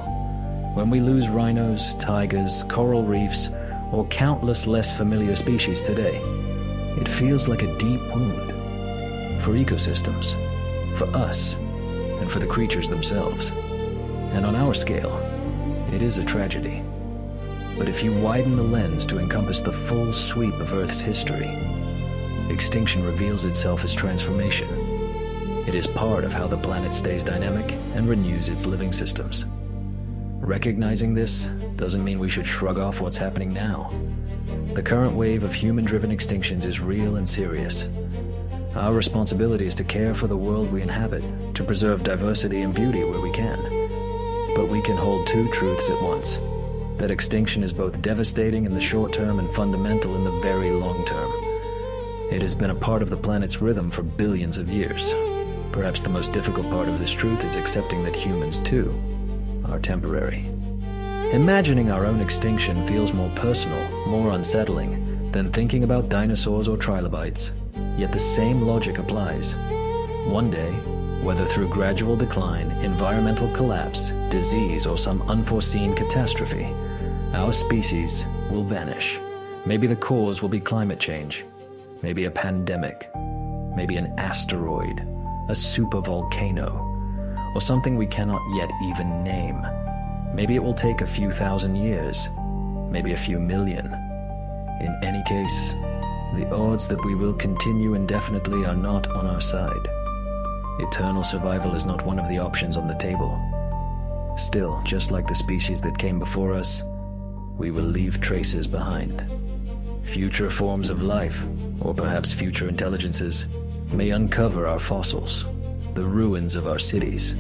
When we lose rhinos, tigers, coral reefs, or countless less familiar species today, it feels like a deep wound. For ecosystems, for us, and for the creatures themselves. And on our scale, it is a tragedy. But if you widen the lens to encompass the full sweep of Earth's history, extinction reveals itself as transformation. It is part of how the planet stays dynamic and renews its living systems. Recognizing this doesn't mean we should shrug off what's happening now. The current wave of human-driven extinctions is real and serious. Our responsibility is to care for the world we inhabit, to preserve diversity and beauty where we can. But we can hold two truths at once: that extinction is both devastating in the short term and fundamental in the very long term. It has been a part of the planet's rhythm for billions of years. Perhaps the most difficult part of this truth is accepting that humans, too, are temporary. Imagining our own extinction feels more personal, more unsettling, than thinking about dinosaurs or trilobites. Yet the same logic applies. One day, whether through gradual decline, environmental collapse, disease, or some unforeseen catastrophe, our species will vanish. Maybe the cause will be climate change, maybe a pandemic, maybe an asteroid, a supervolcano, or something we cannot yet even name. Maybe it will take a few thousand years, maybe a few million. In any case, the odds that we will continue indefinitely are not on our side. Eternal survival is not one of the options on the table. Still, just like the species that came before us, we will leave traces behind. Future forms of life, or perhaps future intelligences, may uncover our fossils, the ruins of our cities,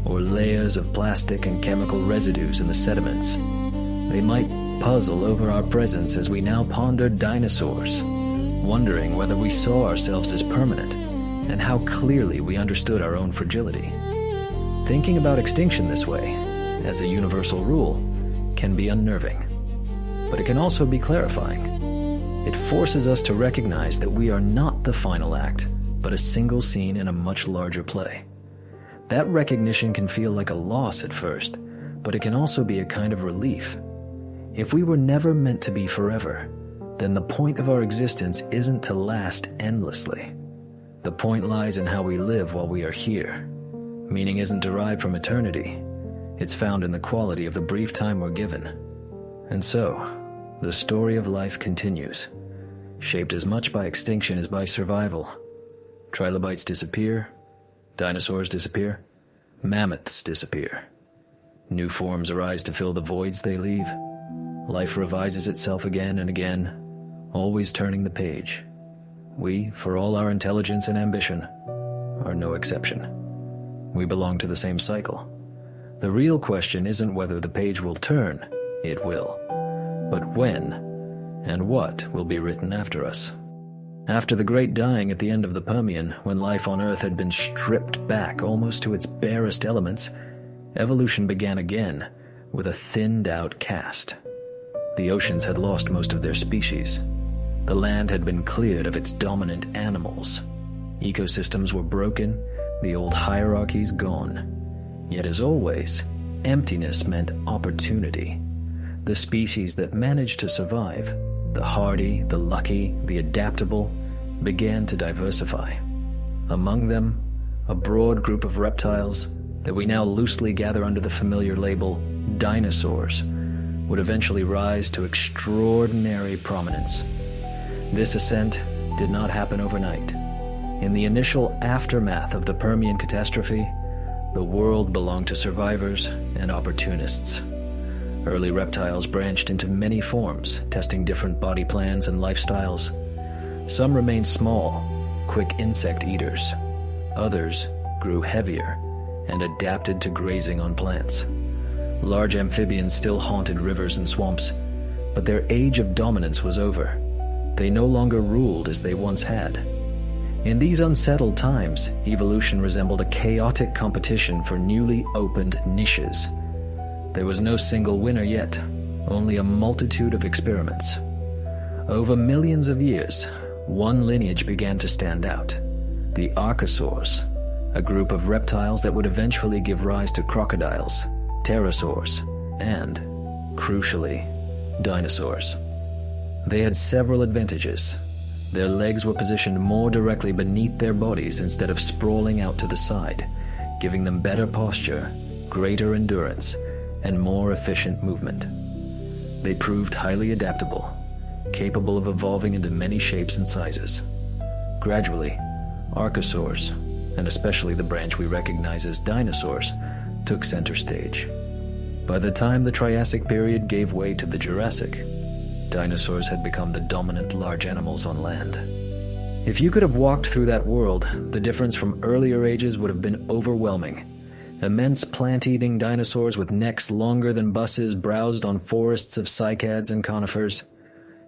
or layers of plastic and chemical residues in the sediments. They might puzzle over our presence as we now ponder dinosaurs, wondering whether we saw ourselves as permanent and how clearly we understood our own fragility. Thinking about extinction this way, as a universal rule, can be unnerving, but it can also be clarifying. It forces us to recognize that we are not the final act, but a single scene in a much larger play. That recognition can feel like a loss at first, but it can also be a kind of relief. If we were never meant to be forever, then the point of our existence isn't to last endlessly. The point lies in how we live while we are here. Meaning isn't derived from eternity. It's found in the quality of the brief time we're given. And so, the story of life continues, shaped as much by extinction as by survival. Trilobites disappear, dinosaurs disappear, mammoths disappear. New forms arise to fill the voids they leave. Life revises itself again and again, always turning the page. We, for all our intelligence and ambition, are no exception. We belong to the same cycle. The real question isn't whether the page will turn, it will, but when and what will be written after us. After the great dying at the end of the Permian, when life on Earth had been stripped back almost to its barest elements, evolution began again with a thinned-out cast. The oceans had lost most of their species. The land had been cleared of its dominant animals. Ecosystems were broken, the old hierarchies gone. Yet as always, emptiness meant opportunity. The species that managed to survive, the hardy, the lucky, the adaptable, began to diversify. Among them, a broad group of reptiles that we now loosely gather under the familiar label dinosaurs would eventually rise to extraordinary prominence. This ascent did not happen overnight. In the initial aftermath of the Permian catastrophe, the world belonged to survivors and opportunists. Early reptiles branched into many forms, testing different body plans and lifestyles. Some remained small, quick insect eaters. Others grew heavier and adapted to grazing on plants. Large amphibians still haunted rivers and swamps, but their age of dominance was over. They no longer ruled as they once had. In these unsettled times, evolution resembled a chaotic competition for newly opened niches. There was no single winner yet, only a multitude of experiments. Over millions of years, one lineage began to stand out. the archosaurs, a group of reptiles that would eventually give rise to crocodiles, pterosaurs, and, crucially, dinosaurs. They had several advantages. Their legs were positioned more directly beneath their bodies instead of sprawling out to the side, giving them better posture, greater endurance, and more efficient movement. They proved highly adaptable, capable of evolving into many shapes and sizes. Gradually, archosaurs, and especially the branch we recognize as dinosaurs, took center stage. By the time the Triassic period gave way to the Jurassic, dinosaurs had become the dominant large animals on land. If you could have walked through that world, the difference from earlier ages would have been overwhelming. Immense plant-eating dinosaurs with necks longer than buses browsed on forests of cycads and conifers.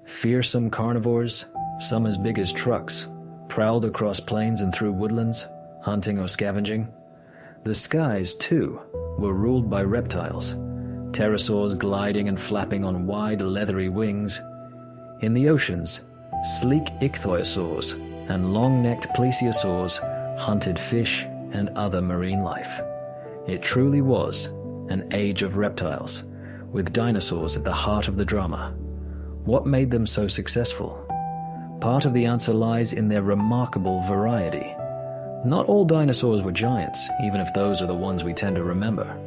Fearsome carnivores, some as big as trucks, prowled across plains and through woodlands, hunting or scavenging. The skies, too, were ruled by reptiles, pterosaurs gliding and flapping on wide, leathery wings. In the oceans, sleek ichthyosaurs and long-necked plesiosaurs hunted fish and other marine life. It truly was an age of reptiles, with dinosaurs at the heart of the drama. What made them so successful? Part of the answer lies in their remarkable variety. Not all dinosaurs were giants, even if those are the ones we tend to remember.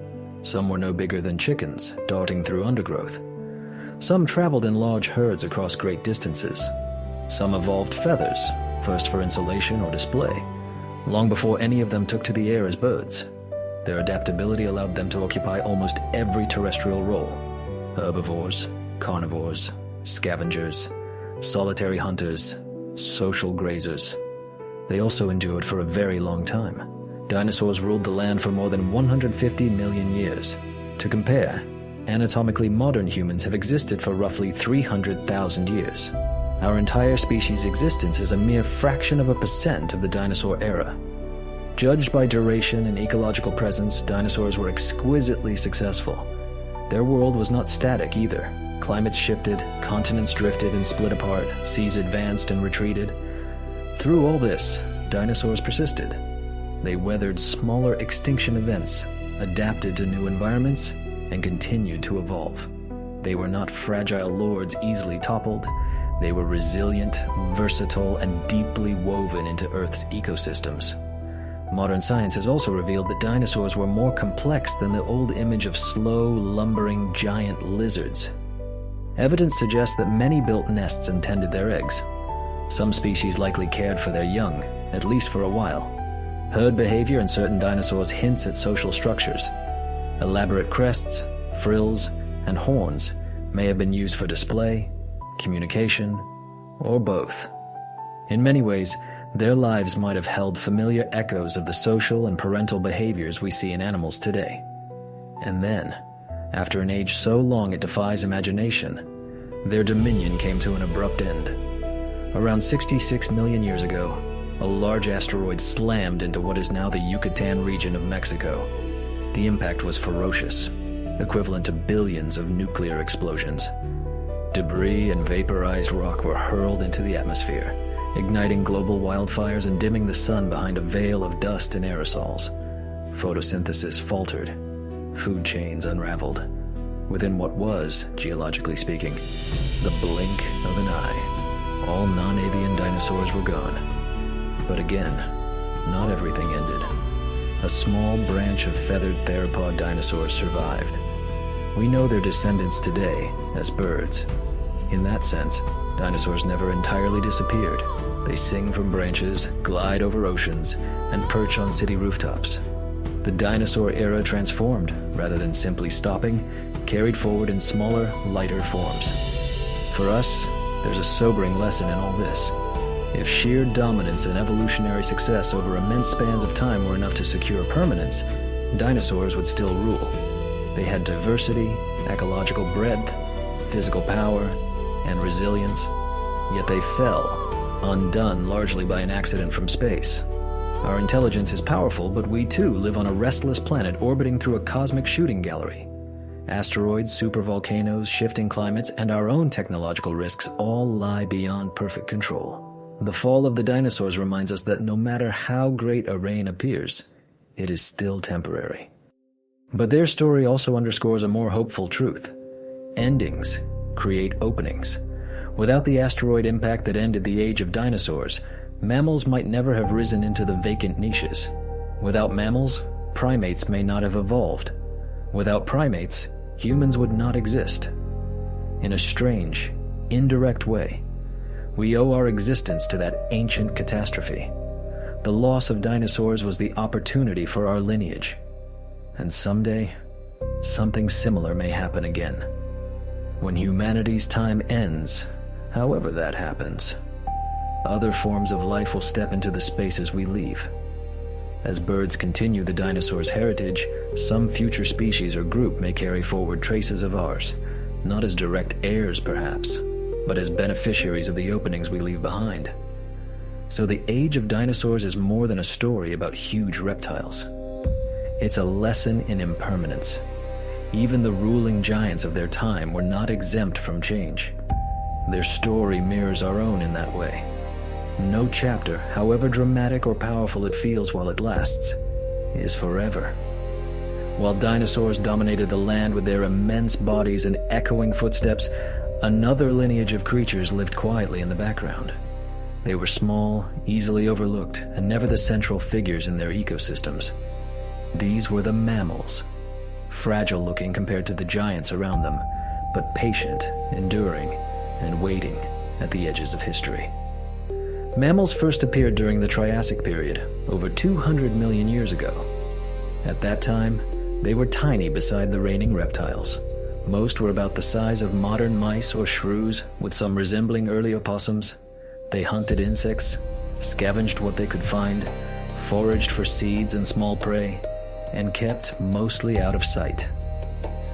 Some were no bigger than chickens, darting through undergrowth. Some traveled in large herds across great distances. Some evolved feathers, first for insulation or display, long before any of them took to the air as birds. Their adaptability allowed them to occupy almost every terrestrial role: herbivores, carnivores, scavengers, solitary hunters, social grazers. They also endured for a very long time. Dinosaurs ruled the land for more than 150 million years. To compare, anatomically modern humans have existed for roughly 300,000 years. Our entire species' existence is a mere fraction of a percent of the dinosaur era. Judged by duration and ecological presence, dinosaurs were exquisitely successful. Their world was not static either. Climates shifted, continents drifted and split apart, seas advanced and retreated. Through all this, dinosaurs persisted. They weathered smaller extinction events, adapted to new environments, and continued to evolve. They were not fragile lords easily toppled. They were resilient, versatile, and deeply woven into Earth's ecosystems. Modern science has also revealed that dinosaurs were more complex than the old image of slow, lumbering giant lizards. Evidence suggests that many built nests and tended their eggs. Some species likely cared for their young, at least for a while. Herd behavior in certain dinosaurs hints at social structures. Elaborate crests, frills, and horns may have been used for display, communication, or both. In many ways, their lives might have held familiar echoes of the social and parental behaviors we see in animals today. And then, after an age so long it defies imagination, their dominion came to an abrupt end. Around 66 million years ago, a large asteroid slammed into what is now the Yucatan region of Mexico. The impact was ferocious, equivalent to billions of nuclear explosions. Debris and vaporized rock were hurled into the atmosphere, igniting global wildfires and dimming the sun behind a veil of dust and aerosols. Photosynthesis faltered. Food chains unraveled. Within what was, geologically speaking, the blink of an eye, all non-avian dinosaurs were gone. But again, not everything ended. A small branch of feathered theropod dinosaurs survived. We know their descendants today as birds. In that sense, dinosaurs never entirely disappeared. They sing from branches, glide over oceans, and perch on city rooftops. The dinosaur era transformed, rather than simply stopping, carried forward in smaller, lighter forms. For us, there's a sobering lesson in all this. If sheer dominance and evolutionary success over immense spans of time were enough to secure permanence, dinosaurs would still rule. They had diversity, ecological breadth, physical power, and resilience, yet they fell, undone largely by an accident from space. Our intelligence is powerful, but we too live on a restless planet orbiting through a cosmic shooting gallery. Asteroids, supervolcanoes, shifting climates, and our own technological risks all lie beyond perfect control. The fall of the dinosaurs reminds us that no matter how great a reign appears, it is still temporary. But their story also underscores a more hopeful truth. Endings create openings. Without the asteroid impact that ended the age of dinosaurs, mammals might never have risen into the vacant niches. Without mammals, primates may not have evolved. Without primates, humans would not exist. In a strange, indirect way, we owe our existence to that ancient catastrophe. The loss of dinosaurs was the opportunity for our lineage. And someday, something similar may happen again. When humanity's time ends, however that happens, other forms of life will step into the spaces we leave. As birds continue the dinosaurs' heritage, some future species or group may carry forward traces of ours, not as direct heirs perhaps, but as beneficiaries of the openings we leave behind. So the age of dinosaurs is more than a story about huge reptiles. It's a lesson in impermanence. Even the ruling giants of their time were not exempt from change. Their story mirrors our own in that way. No chapter, however dramatic or powerful it feels while it lasts, is forever. While dinosaurs dominated the land with their immense bodies and echoing footsteps, another lineage of creatures lived quietly in the background. They were small, easily overlooked, and never the central figures in their ecosystems. These were the mammals, fragile-looking compared to the giants around them, but patient, enduring, and waiting at the edges of history. Mammals first appeared during the Triassic period, over 200 million years ago. At that time, they were tiny beside the reigning reptiles. Most were about the size of modern mice or shrews, with some resembling early opossums. They hunted insects, scavenged what they could find, foraged for seeds and small prey, and kept mostly out of sight.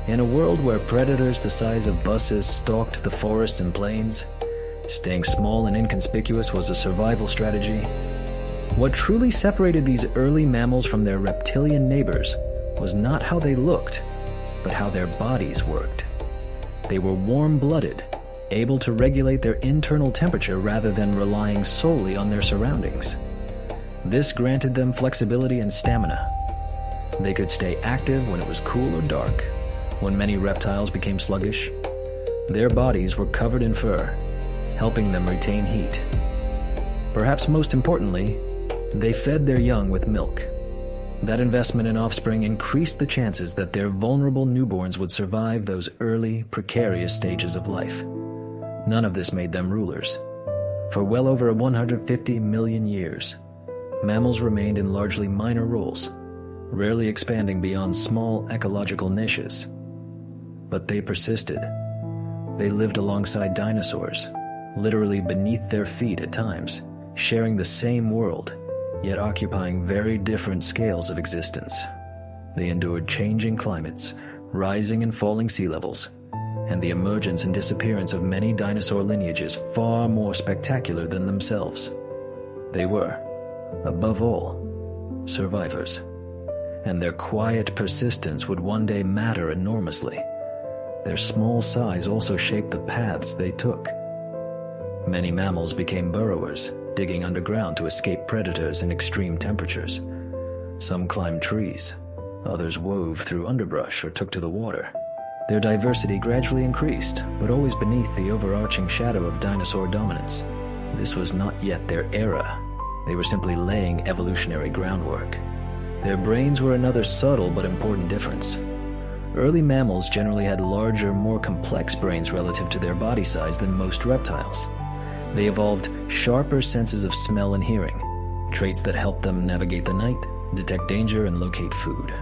In a world where predators the size of buses stalked the forests and plains, staying small and inconspicuous was a survival strategy. What truly separated these early mammals from their reptilian neighbors was not how they looked, but how their bodies worked. They were warm-blooded, able to regulate their internal temperature rather than relying solely on their surroundings. This granted them flexibility and stamina. They could stay active when it was cool or dark. When many reptiles became sluggish, their bodies were covered in fur, helping them retain heat. Perhaps most importantly, they fed their young with milk. That investment in offspring increased the chances that their vulnerable newborns would survive those early, precarious stages of life. None of this made them rulers. For well over 150 million years, mammals remained in largely minor roles, rarely expanding beyond small ecological niches. But they persisted. They lived alongside dinosaurs, literally beneath their feet at times, sharing the same world, yet occupying very different scales of existence. They endured changing climates, rising and falling sea levels, and the emergence and disappearance of many dinosaur lineages far more spectacular than themselves. They were, above all, survivors, and their quiet persistence would one day matter enormously. Their small size also shaped the paths they took. Many mammals became burrowers, digging underground to escape predators in extreme temperatures. Some climbed trees, others wove through underbrush or took to the water. Their diversity gradually increased, but always beneath the overarching shadow of dinosaur dominance. This was not yet their era. They were simply laying evolutionary groundwork. Their brains were another subtle but important difference. Early mammals generally had larger, more complex brains relative to their body size than most reptiles. They evolved sharper senses of smell and hearing, traits that helped them navigate the night, detect danger, and locate food.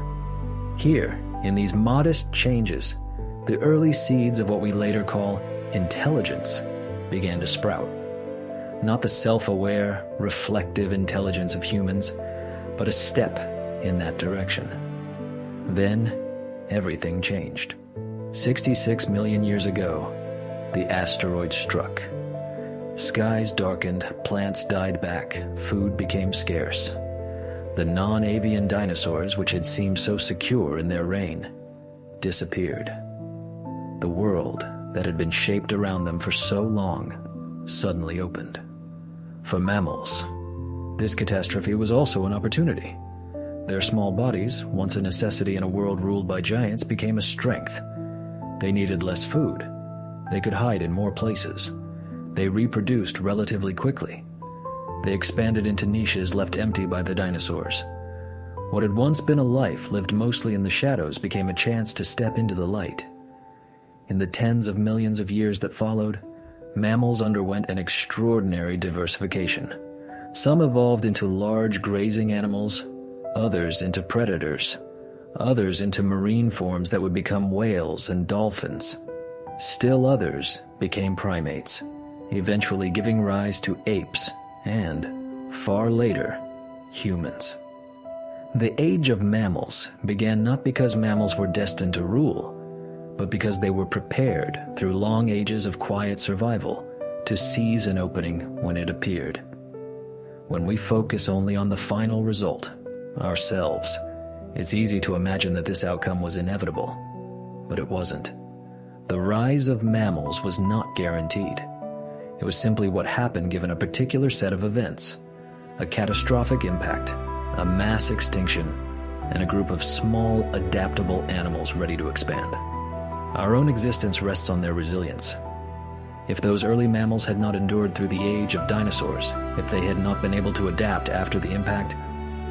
Here, in these modest changes, the early seeds of what we later call intelligence began to sprout. Not the self-aware, reflective intelligence of humans, but a step in that direction. Then, everything changed. 66 million years ago, the asteroid struck. Skies darkened, plants died back, food became scarce. The non-avian dinosaurs, which had seemed so secure in their reign, disappeared. The world that had been shaped around them for so long suddenly opened. For mammals, this catastrophe was also an opportunity. Their small bodies, once a necessity in a world ruled by giants, became a strength. They needed less food. They could hide in more places. They reproduced relatively quickly. They expanded into niches left empty by the dinosaurs. What had once been a life lived mostly in the shadows became a chance to step into the light. In the tens of millions of years that followed, mammals underwent an extraordinary diversification. Some evolved into large grazing animals, others into predators, others into marine forms that would become whales and dolphins. Still others became primates, eventually giving rise to apes and, far later, humans. The age of mammals began not because mammals were destined to rule, but because they were prepared through long ages of quiet survival to seize an opening when it appeared. When we focus only on the final result, ourselves, it's easy to imagine that this outcome was inevitable, but it wasn't. The rise of mammals was not guaranteed. It was simply what happened given a particular set of events: a catastrophic impact, a mass extinction, and a group of small, adaptable animals ready to expand. Our own existence rests on their resilience. If those early mammals had not endured through the age of dinosaurs, if they had not been able to adapt after the impact,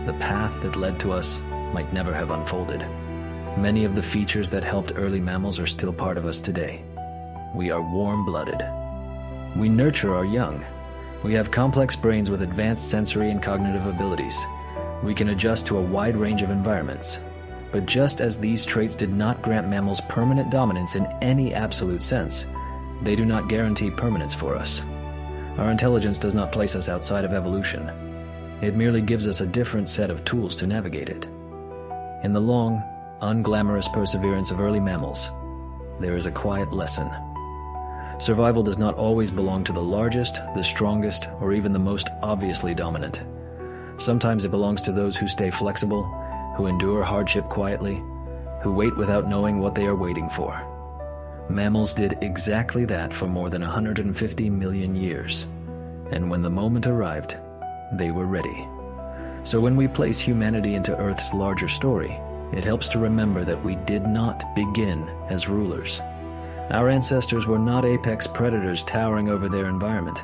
the path that led to us might never have unfolded. Many of the features that helped early mammals are still part of us today. We are warm-blooded. We nurture our young. We have complex brains with advanced sensory and cognitive abilities. We can adjust to a wide range of environments. But just as these traits did not grant mammals permanent dominance in any absolute sense, they do not guarantee permanence for us. Our intelligence does not place us outside of evolution. It merely gives us a different set of tools to navigate it. In the long, unglamorous perseverance of early mammals, there is a quiet lesson. Survival does not always belong to the largest, the strongest, or even the most obviously dominant. Sometimes it belongs to those who stay flexible, who endure hardship quietly, who wait without knowing what they are waiting for. Mammals did exactly that for more than 150 million years, and when the moment arrived, they were ready. So when we place humanity into Earth's larger story, it helps to remember that we did not begin as rulers. Our ancestors were not apex predators towering over their environment.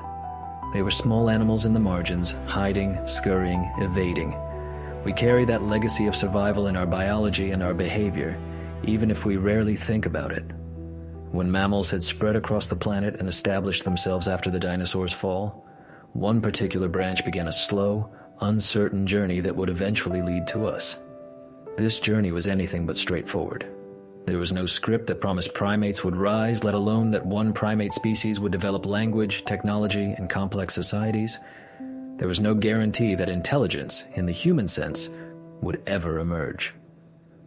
They were small animals in the margins, hiding, scurrying, evading. We carry that legacy of survival in our biology and our behavior, even if we rarely think about it. When mammals had spread across the planet and established themselves after the dinosaurs' fall, one particular branch began a slow, uncertain journey that would eventually lead to us. This journey was anything but straightforward. There was no script that promised primates would rise, let alone that one primate species would develop language, technology, and complex societies. There was no guarantee that intelligence, in the human sense, would ever emerge.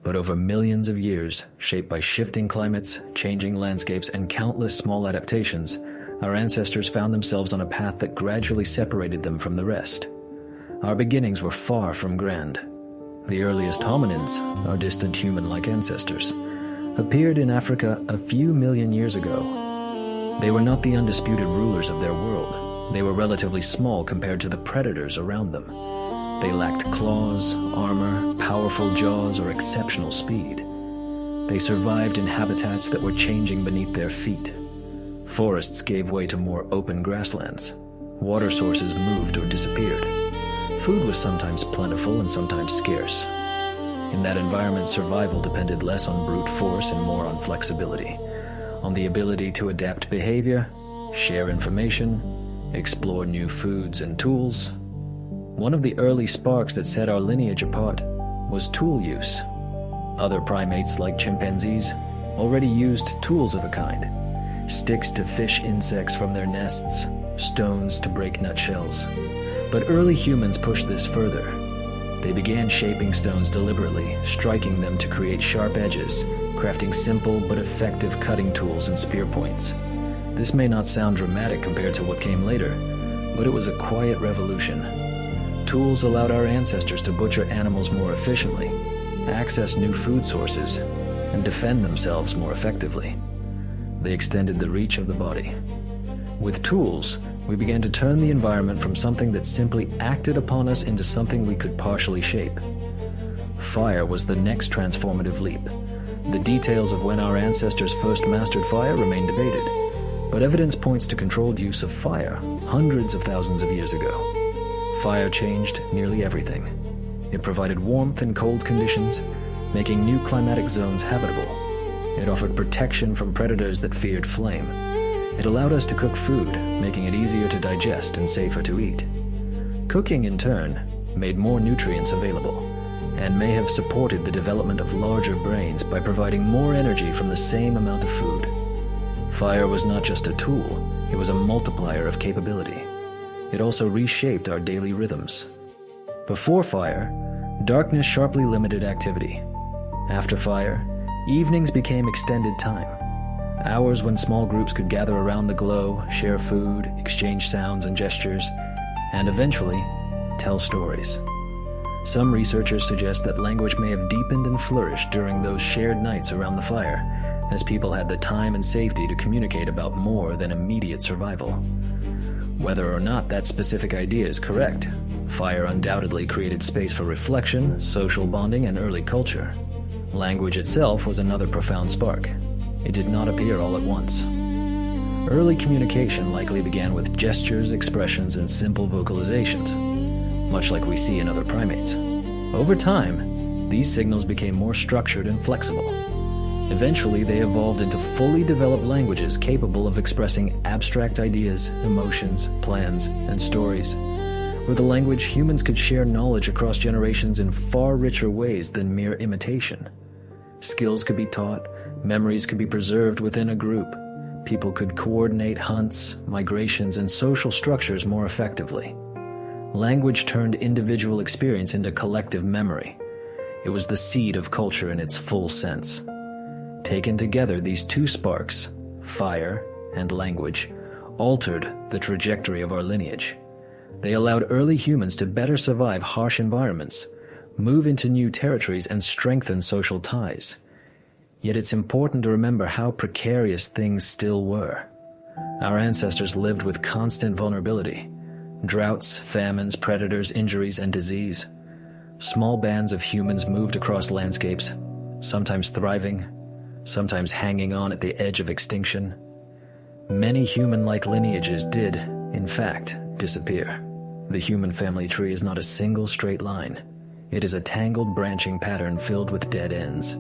But over millions of years, shaped by shifting climates, changing landscapes, and countless small adaptations, our ancestors found themselves on a path that gradually separated them from the rest. Our beginnings were far from grand. The earliest hominins, our distant human-like ancestors, appeared in Africa a few million years ago. They were not the undisputed rulers of their world. They were relatively small compared to the predators around them. They lacked claws, armor, powerful jaws, or exceptional speed. They survived in habitats that were changing beneath their feet. Forests gave way to more open grasslands. Water sources moved or disappeared. Food was sometimes plentiful and sometimes scarce. In that environment, survival depended less on brute force and more on flexibility, on the ability to adapt behavior, share information, explore new foods and tools. One of the early sparks that set our lineage apart was tool use. Other primates, like chimpanzees, already used tools of a kind: sticks to fish insects from their nests, stones to break nutshells. But early humans pushed this further. They began shaping stones deliberately, striking them to create sharp edges, crafting simple but effective cutting tools and spear points. This may not sound dramatic compared to what came later, but it was a quiet revolution. Tools allowed our ancestors to butcher animals more efficiently, access new food sources, and defend themselves more effectively. They extended the reach of the body. With tools, we began to turn the environment from something that simply acted upon us into something we could partially shape. Fire was the next transformative leap. The details of when our ancestors first mastered fire remain debated, but evidence points to controlled use of fire hundreds of thousands of years ago. Fire changed nearly everything. It provided warmth in cold conditions, making new climatic zones habitable. It offered protection from predators that feared flame. It allowed us to cook food, making it easier to digest and safer to eat. Cooking, in turn, made more nutrients available, and may have supported the development of larger brains by providing more energy from the same amount of food. Fire was not just a tool, it was a multiplier of capability. It also reshaped our daily rhythms. Before fire, darkness sharply limited activity. After fire, evenings became extended time. Hours when small groups could gather around the glow, share food, exchange sounds and gestures, and eventually, tell stories. Some researchers suggest that language may have deepened and flourished during those shared nights around the fire, as people had the time and safety to communicate about more than immediate survival. Whether or not that specific idea is correct, fire undoubtedly created space for reflection, social bonding, and early culture. Language itself was another profound spark. It did not appear all at once. Early communication likely began with gestures, expressions, and simple vocalizations, much like we see in other primates. Over time, these signals became more structured and flexible. Eventually, they evolved into fully developed languages capable of expressing abstract ideas, emotions, plans, and stories. With a language, humans could share knowledge across generations in far richer ways than mere imitation. Skills could be taught, memories could be preserved within a group. People could coordinate hunts, migrations, and social structures more effectively. Language turned individual experience into collective memory. It was the seed of culture in its full sense. Taken together, these two sparks, fire and language, altered the trajectory of our lineage. They allowed early humans to better survive harsh environments, move into new territories, and strengthen social ties. Yet it's important to remember how precarious things still were. Our ancestors lived with constant vulnerability. Droughts, famines, predators, injuries, and disease. Small bands of humans moved across landscapes, sometimes thriving, sometimes hanging on at the edge of extinction. Many human-like lineages did, in fact, disappear. The human family tree is not a single straight line. It is a tangled branching pattern filled with dead ends.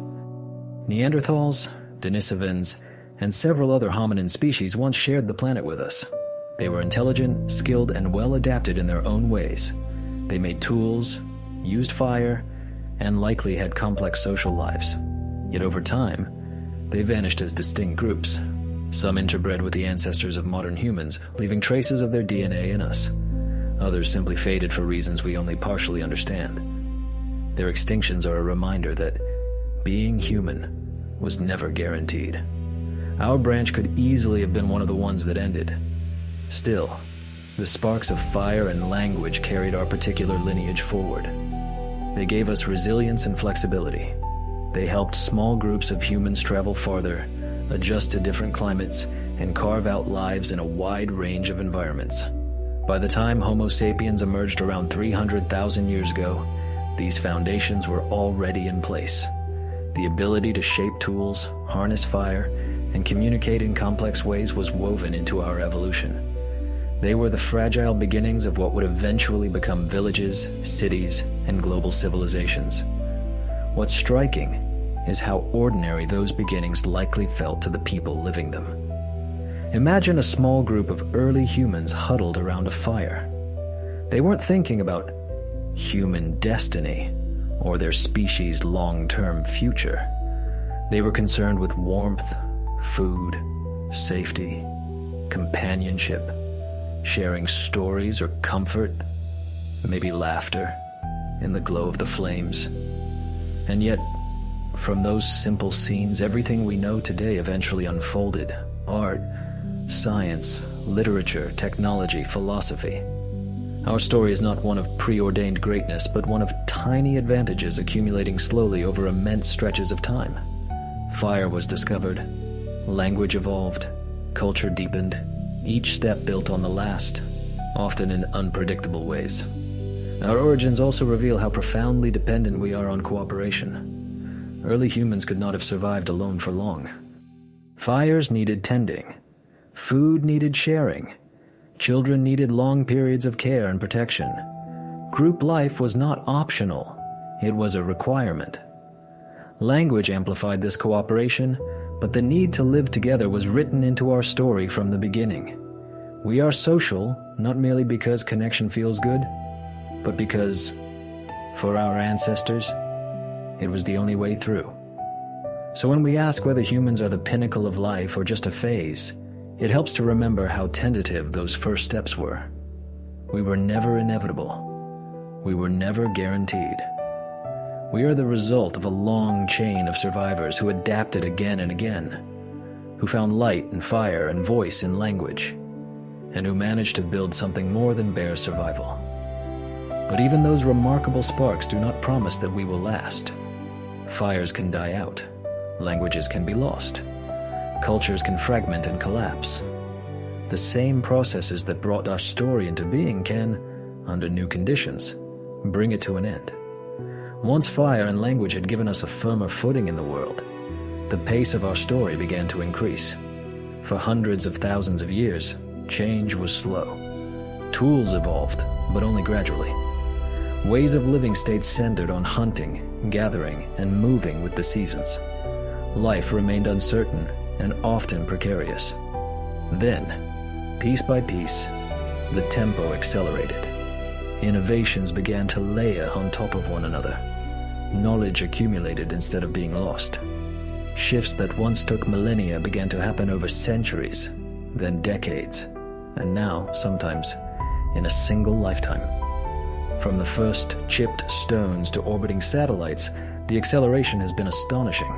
Neanderthals, Denisovans, and several other hominin species once shared the planet with us. They were intelligent, skilled, and well adapted in their own ways. They made tools, used fire, and likely had complex social lives. Yet over time, they vanished as distinct groups. Some interbred with the ancestors of modern humans, leaving traces of their DNA in us. Others simply faded for reasons we only partially understand. Their extinctions are a reminder that being human was never guaranteed. Our branch could easily have been one of the ones that ended. Still, the sparks of fire and language carried our particular lineage forward. They gave us resilience and flexibility. They helped small groups of humans travel farther, adjust to different climates, and carve out lives in a wide range of environments. By the time Homo sapiens emerged around 300,000 years ago, these foundations were already in place. The ability to shape tools, harness fire, and communicate in complex ways was woven into our evolution. They were the fragile beginnings of what would eventually become villages, cities, and global civilizations. What's striking is how ordinary those beginnings likely felt to the people living them. Imagine a small group of early humans huddled around a fire. They weren't thinking about human destiny or their species' long-term future. They were concerned with warmth, food, safety, companionship, sharing stories or comfort, maybe laughter, in the glow of the flames. And yet, from those simple scenes, everything we know today eventually unfolded. Art, science, literature, technology, philosophy. Our story is not one of preordained greatness, but one of tiny advantages accumulating slowly over immense stretches of time. Fire was discovered, language evolved, culture deepened, each step built on the last, often in unpredictable ways. Our origins also reveal how profoundly dependent we are on cooperation. Early humans could not have survived alone for long. Fires needed tending. Food needed sharing. Children needed long periods of care and protection. Group life was not optional. It was a requirement. Language amplified this cooperation, but the need to live together was written into our story from the beginning. We are social, not merely because connection feels good, but because, for our ancestors, it was the only way through. So when we ask whether humans are the pinnacle of life or just a phase, it helps to remember how tentative those first steps were. We were never inevitable. We were never guaranteed. We are the result of a long chain of survivors who adapted again and again, who found light and fire and voice in language, and who managed to build something more than bare survival. But even those remarkable sparks do not promise that we will last. Fires can die out. Languages can be lost. Cultures can fragment and collapse. The same processes that brought our story into being can, under new conditions, bring it to an end. Once fire and language had given us a firmer footing in the world, the pace of our story began to increase. For hundreds of thousands of years, change was slow. Tools evolved, but only gradually. Ways of living stayed centered on hunting, gathering, and moving with the seasons. Life remained uncertain and often precarious. Then, piece by piece, the tempo accelerated. Innovations began to layer on top of one another. Knowledge accumulated instead of being lost. Shifts that once took millennia began to happen over centuries, then decades, and now, sometimes, in a single lifetime. From the first chipped stones to orbiting satellites, the acceleration has been astonishing.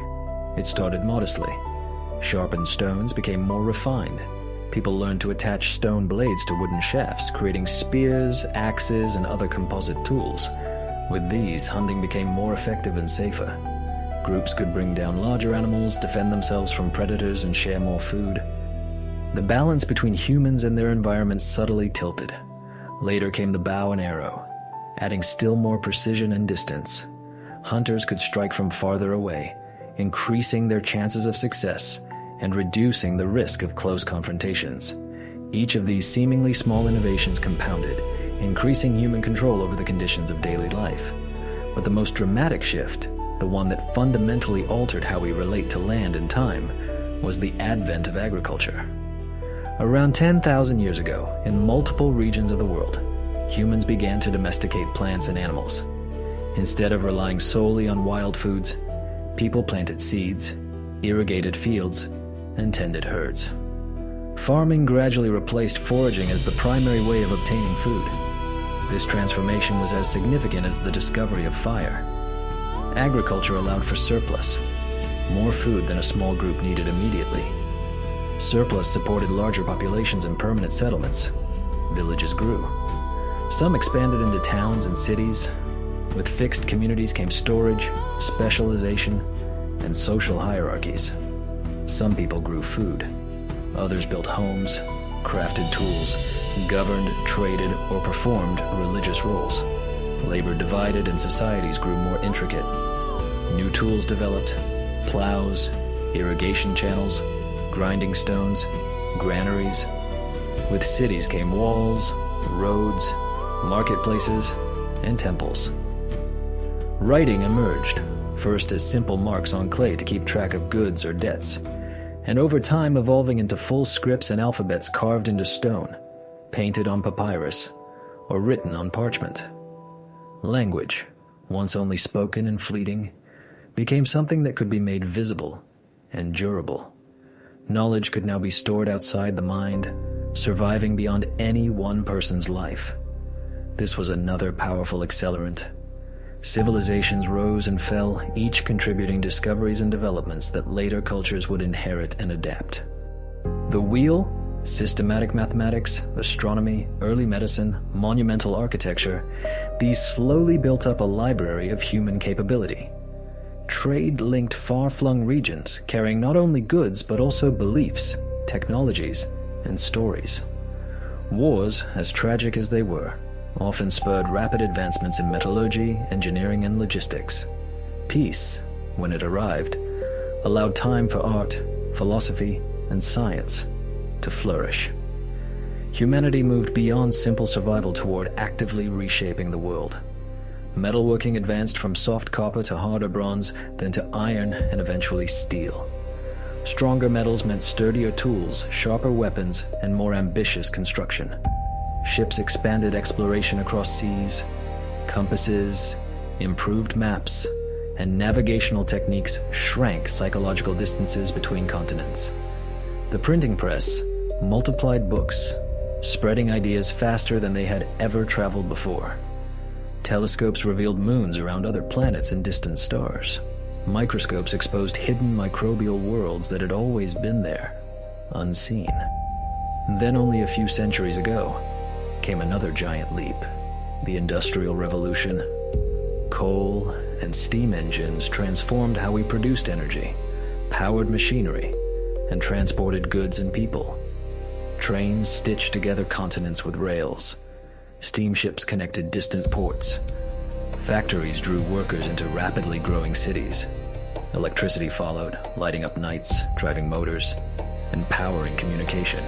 It started modestly. Sharpened stones became more refined. People learned to attach stone blades to wooden shafts, creating spears, axes, and other composite tools. With these, hunting became more effective and safer. Groups could bring down larger animals, defend themselves from predators, and share more food. The balance between humans and their environment subtly tilted. Later came the bow and arrow, adding still more precision and distance. Hunters could strike from farther away, increasing their chances of success and reducing the risk of close confrontations. Each of these seemingly small innovations compounded, increasing human control over the conditions of daily life. But the most dramatic shift, the one that fundamentally altered how we relate to land and time, was the advent of agriculture. Around 10,000 years ago, in multiple regions of the world, humans began to domesticate plants and animals. Instead of relying solely on wild foods, people planted seeds, irrigated fields, and tended herds. Farming gradually replaced foraging as the primary way of obtaining food. This transformation was as significant as the discovery of fire. Agriculture allowed for surplus, more food than a small group needed immediately. Surplus supported larger populations and permanent settlements. Villages grew. Some expanded into towns and cities. With fixed communities came storage, specialization, and social hierarchies. Some people grew food. Others built homes, crafted tools, governed, traded, or performed religious roles. Labor divided and societies grew more intricate. New tools developed: plows, irrigation channels, grinding stones, granaries. With cities came walls, roads, marketplaces, and temples. Writing emerged, first as simple marks on clay to keep track of goods or debts, and over time evolving into full scripts and alphabets carved into stone, painted on papyrus, or written on parchment. Language, once only spoken and fleeting, became something that could be made visible and durable. Knowledge could now be stored outside the mind, surviving beyond any one person's life. This was another powerful accelerant. Civilizations rose and fell, each contributing discoveries and developments that later cultures would inherit and adapt. The wheel, systematic mathematics, astronomy, early medicine, monumental architecture, these slowly built up a library of human capability. Trade linked far-flung regions, carrying not only goods but also beliefs, technologies, and stories. Wars, as tragic as they were, often spurred rapid advancements in metallurgy, engineering, and logistics. Peace, when it arrived, allowed time for art, philosophy, and science to flourish. Humanity moved beyond simple survival toward actively reshaping the world. Metalworking advanced from soft copper to harder bronze, then to iron and eventually steel. Stronger metals meant sturdier tools, sharper weapons, and more ambitious construction. Ships expanded exploration across seas. Compasses, improved maps, and navigational techniques shrank psychological distances between continents. The printing press multiplied books, spreading ideas faster than they had ever traveled before. Telescopes revealed moons around other planets and distant stars. Microscopes exposed hidden microbial worlds that had always been there, unseen. Then only a few centuries ago came another giant leap, the Industrial Revolution. Coal and steam engines transformed how we produced energy, powered machinery, and transported goods and people. Trains stitched together continents with rails. Steamships connected distant ports. Factories drew workers into rapidly growing cities. Electricity followed, lighting up nights, driving motors, and powering communication.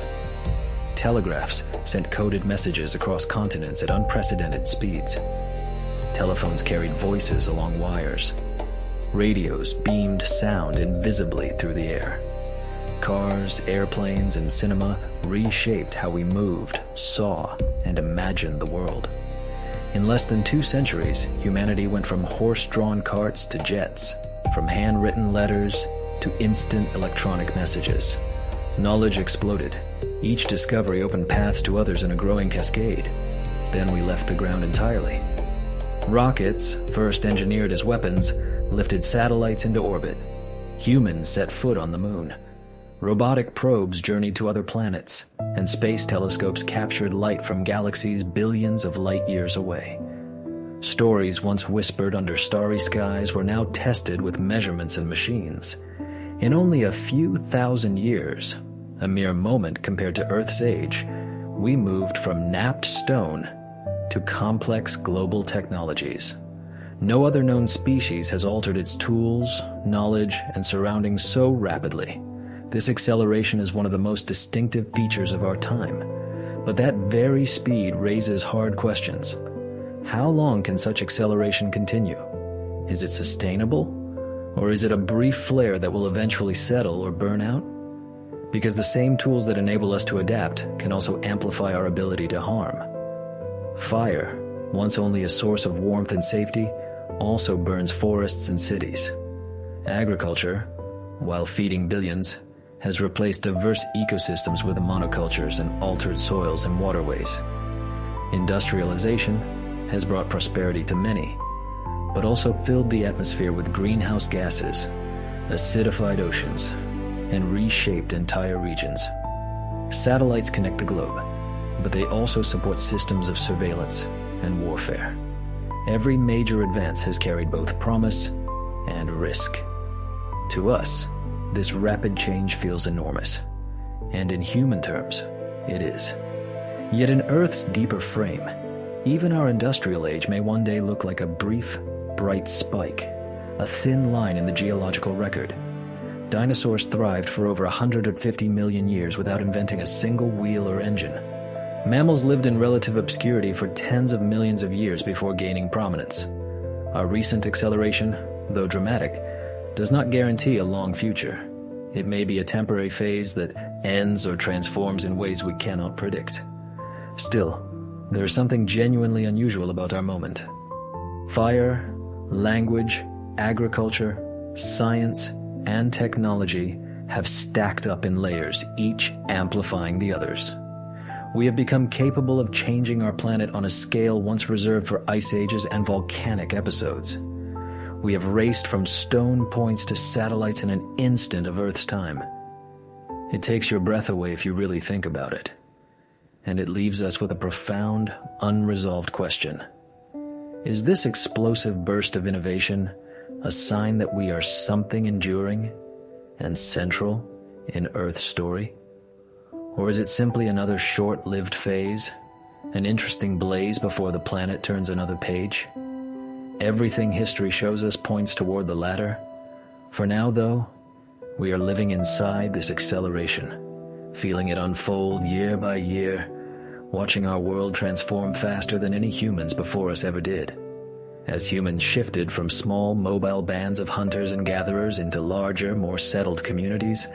Telegraphs sent coded messages across continents at unprecedented speeds. Telephones carried voices along wires. Radios beamed sound invisibly through the air. Cars, airplanes, and cinema reshaped how we moved, saw, and imagined the world. In less than 2 centuries, humanity went from horse-drawn carts to jets, from handwritten letters to instant electronic messages. Knowledge exploded. Each discovery opened paths to others in a growing cascade. Then we left the ground entirely. Rockets, first engineered as weapons, lifted satellites into orbit. Humans set foot on the moon. Robotic probes journeyed to other planets, and space telescopes captured light from galaxies billions of light years away. Stories once whispered under starry skies were now tested with measurements and machines. In only a few thousand years, a mere moment compared to Earth's age, we moved from napped stone to complex global technologies. No other known species has altered its tools, knowledge, and surroundings so rapidly. This acceleration is one of the most distinctive features of our time. But that very speed raises hard questions. How long can such acceleration continue? Is it sustainable? Or is it a brief flare that will eventually settle or burn out? Because the same tools that enable us to adapt can also amplify our ability to harm. Fire, once only a source of warmth and safety, also burns forests and cities. Agriculture, while feeding billions, has replaced diverse ecosystems with monocultures and altered soils and waterways. Industrialization has brought prosperity to many, but also filled the atmosphere with greenhouse gases, acidified oceans, and reshaped entire regions. Satellites connect the globe, but they also support systems of surveillance and warfare. Every major advance has carried both promise and risk. To us, this rapid change feels enormous, and in human terms, it is. Yet in Earth's deeper frame, even our industrial age may one day look like a brief, bright spike, a thin line in the geological record. Dinosaurs thrived for over 150 million years without inventing a single wheel or engine. Mammals lived in relative obscurity for tens of millions of years before gaining prominence. Our recent acceleration, though dramatic, does not guarantee a long future. It may be a temporary phase that ends or transforms in ways we cannot predict. Still, there is something genuinely unusual about our moment. Fire, language, agriculture, science, and technology have stacked up in layers, each amplifying the others. We have become capable of changing our planet on a scale once reserved for ice ages and volcanic episodes. We have raced from stone points to satellites in an instant of Earth's time. It takes your breath away if you really think about it. And it leaves us with a profound, unresolved question. Is this explosive burst of innovation a sign that we are something enduring and central in Earth's story? Or is it simply another short-lived phase? An interesting blaze before the planet turns another page? Everything history shows us points toward the latter. For now, though, we are living inside this acceleration, feeling it unfold year by year, watching our world transform faster than any humans before us ever did. As humans shifted from small, mobile bands of hunters and gatherers into larger, more settled communities,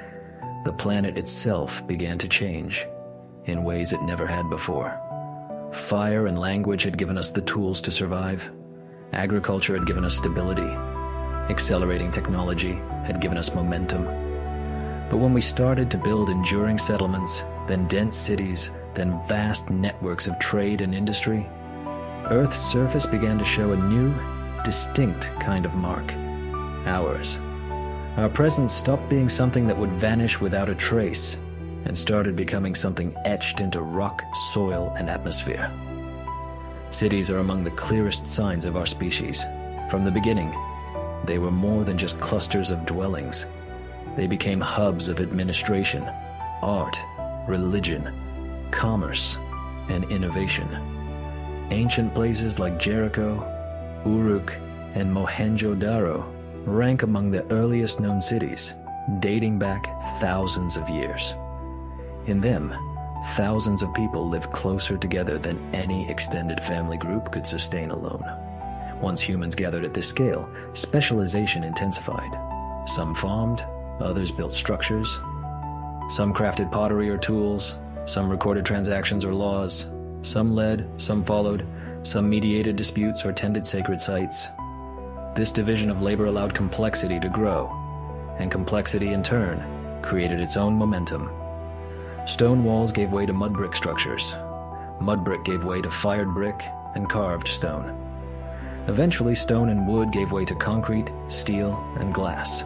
the planet itself began to change in ways it never had before. Fire and language had given us the tools to survive. Agriculture had given us stability. Accelerating technology had given us momentum. But when we started to build enduring settlements, then dense cities, then vast networks of trade and industry, Earth's surface began to show a new, distinct kind of mark. Ours. Our presence stopped being something that would vanish without a trace and started becoming something etched into rock, soil, and atmosphere. Cities are among the clearest signs of our species. From the beginning, they were more than just clusters of dwellings. They became hubs of administration, art, religion, commerce, and innovation. Ancient places like Jericho, Uruk, and Mohenjo-Daro rank among the earliest known cities, dating back thousands of years. In them, thousands of people lived closer together than any extended family group could sustain alone. Once humans gathered at this scale, specialization intensified. Some farmed, others built structures. Some crafted pottery or tools, some recorded transactions or laws. Some led, some followed, some mediated disputes or tended sacred sites. This division of labor allowed complexity to grow, and complexity in turn created its own momentum. Stone walls gave way to mud brick structures. Mud brick gave way to fired brick and carved stone. Eventually, stone and wood gave way to concrete, steel, and glass.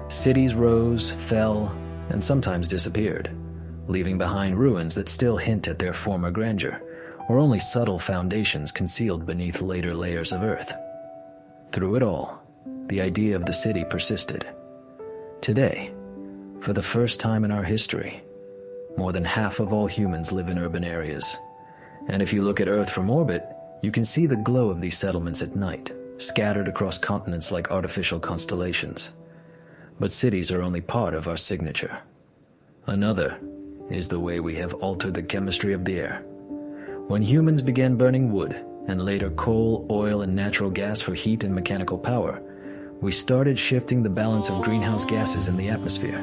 Cities rose, fell, and sometimes disappeared, leaving behind ruins that still hint at their former grandeur, or only subtle foundations concealed beneath later layers of earth. Through it all, the idea of the city persisted. Today, for the first time in our history, more than half of all humans live in urban areas. And if you look at Earth from orbit, you can see the glow of these settlements at night, scattered across continents like artificial constellations. But cities are only part of our signature. Another is the way we have altered the chemistry of the air. When humans began burning wood, and later coal, oil, and natural gas for heat and mechanical power, we started shifting the balance of greenhouse gases in the atmosphere.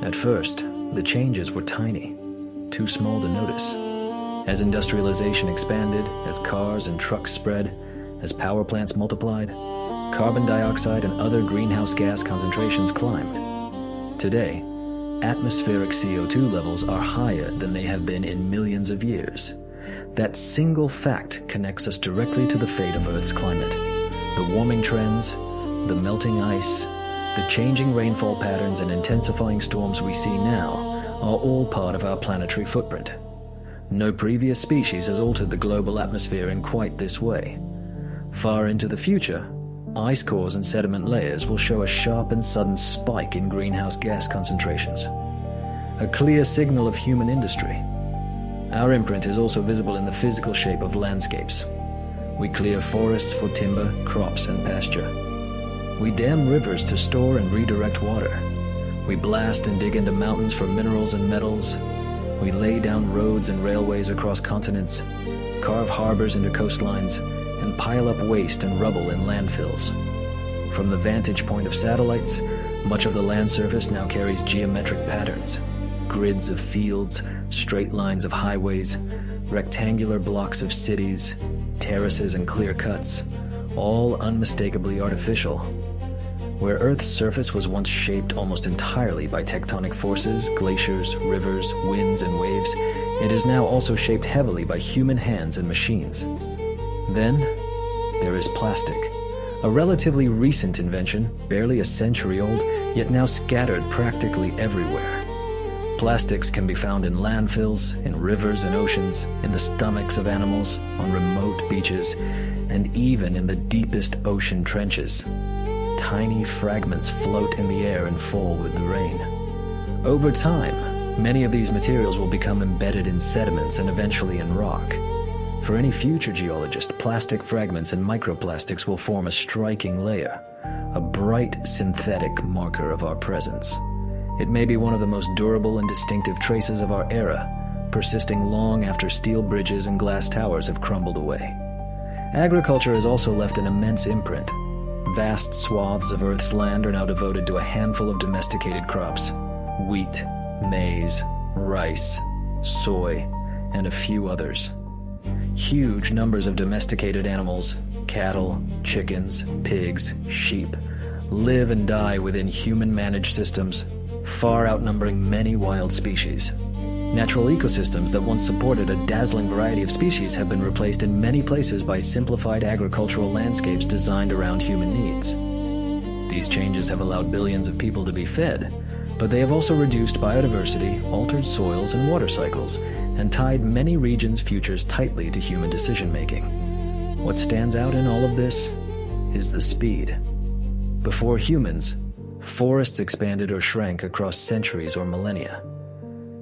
At first, the changes were tiny, too small to notice. As industrialization expanded, as cars and trucks spread, as power plants multiplied, carbon dioxide and other greenhouse gas concentrations climbed. Today, atmospheric CO2 levels are higher than they have been in millions of years. That single fact connects us directly to the fate of Earth's climate. The warming trends, the melting ice, the changing rainfall patterns and intensifying storms we see now are all part of our planetary footprint. No previous species has altered the global atmosphere in quite this way. Far into the future, ice cores and sediment layers will show a sharp and sudden spike in greenhouse gas concentrations. A clear signal of human industry. Our imprint is also visible in the physical shape of landscapes. We clear forests for timber, crops, and pasture. We dam rivers to store and redirect water. We blast and dig into mountains for minerals and metals. We lay down roads and railways across continents, carve harbors into coastlines, and pile up waste and rubble in landfills. From the vantage point of satellites, much of the land surface now carries geometric patterns. Grids of fields, straight lines of highways, rectangular blocks of cities, terraces and clear cuts, all unmistakably artificial. Where Earth's surface was once shaped almost entirely by tectonic forces, glaciers, rivers, winds, and waves, it is now also shaped heavily by human hands and machines. Then, there is plastic, a relatively recent invention, barely a century old, yet now scattered practically everywhere. Plastics can be found in landfills, in rivers and oceans, in the stomachs of animals, on remote beaches, and even in the deepest ocean trenches. Tiny fragments float in the air and fall with the rain. Over time, Many of these materials will become embedded in sediments and eventually in rock. For any future geologist, plastic fragments and microplastics will form a striking layer, a bright synthetic marker of our presence. It may be one of the most durable and distinctive traces of our era, persisting long after steel bridges and glass towers have crumbled away. Agriculture has also left an immense imprint. Vast swaths of Earth's land are now devoted to a handful of domesticated crops: wheat, maize, rice, soy, and a few others. Huge numbers of domesticated animals, cattle, chickens, pigs, sheep, live and die within human-managed systems, far outnumbering many wild species. Natural ecosystems that once supported a dazzling variety of species have been replaced in many places by simplified agricultural landscapes designed around human needs. These changes have allowed billions of people to be fed, but they have also reduced biodiversity, altered soils and water cycles, and tied many regions' futures tightly to human decision-making. What stands out in all of this is the speed. Before humans, forests expanded or shrank across centuries or millennia.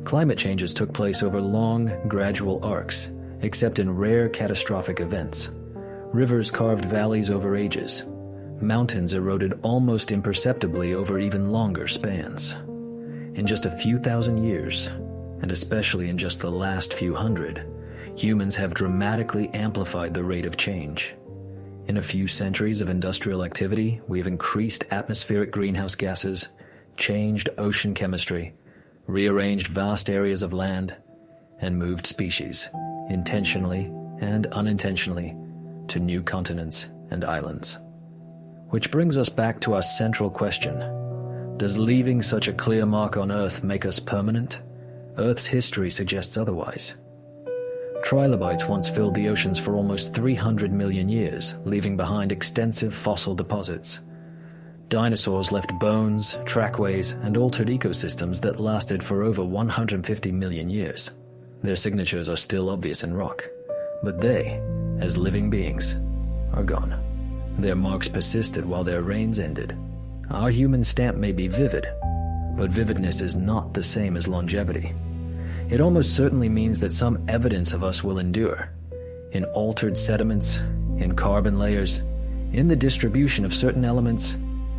Climate changes took place over long, gradual arcs, except in rare catastrophic events. Rivers carved valleys over ages. Mountains eroded almost imperceptibly over even longer spans. In just a few thousand years, and especially in just the last few hundred, humans have dramatically amplified the rate of change. In a few centuries of industrial activity, we have increased atmospheric greenhouse gases, changed ocean chemistry, rearranged vast areas of land, and moved species, intentionally and unintentionally, to new continents and islands. Which brings us back to our central question. Does leaving such a clear mark on Earth make us permanent? Earth's history suggests otherwise. Trilobites once filled the oceans for almost 300 million years, leaving behind extensive fossil deposits. Dinosaurs left bones, trackways, and altered ecosystems that lasted for over 150 million years. Their signatures are still obvious in rock, but they, as living beings, are gone. Their marks persisted while their reigns ended. Our human stamp may be vivid, but vividness is not the same as longevity. It almost certainly means that some evidence of us will endure, in altered sediments, in carbon layers, in the distribution of certain elements,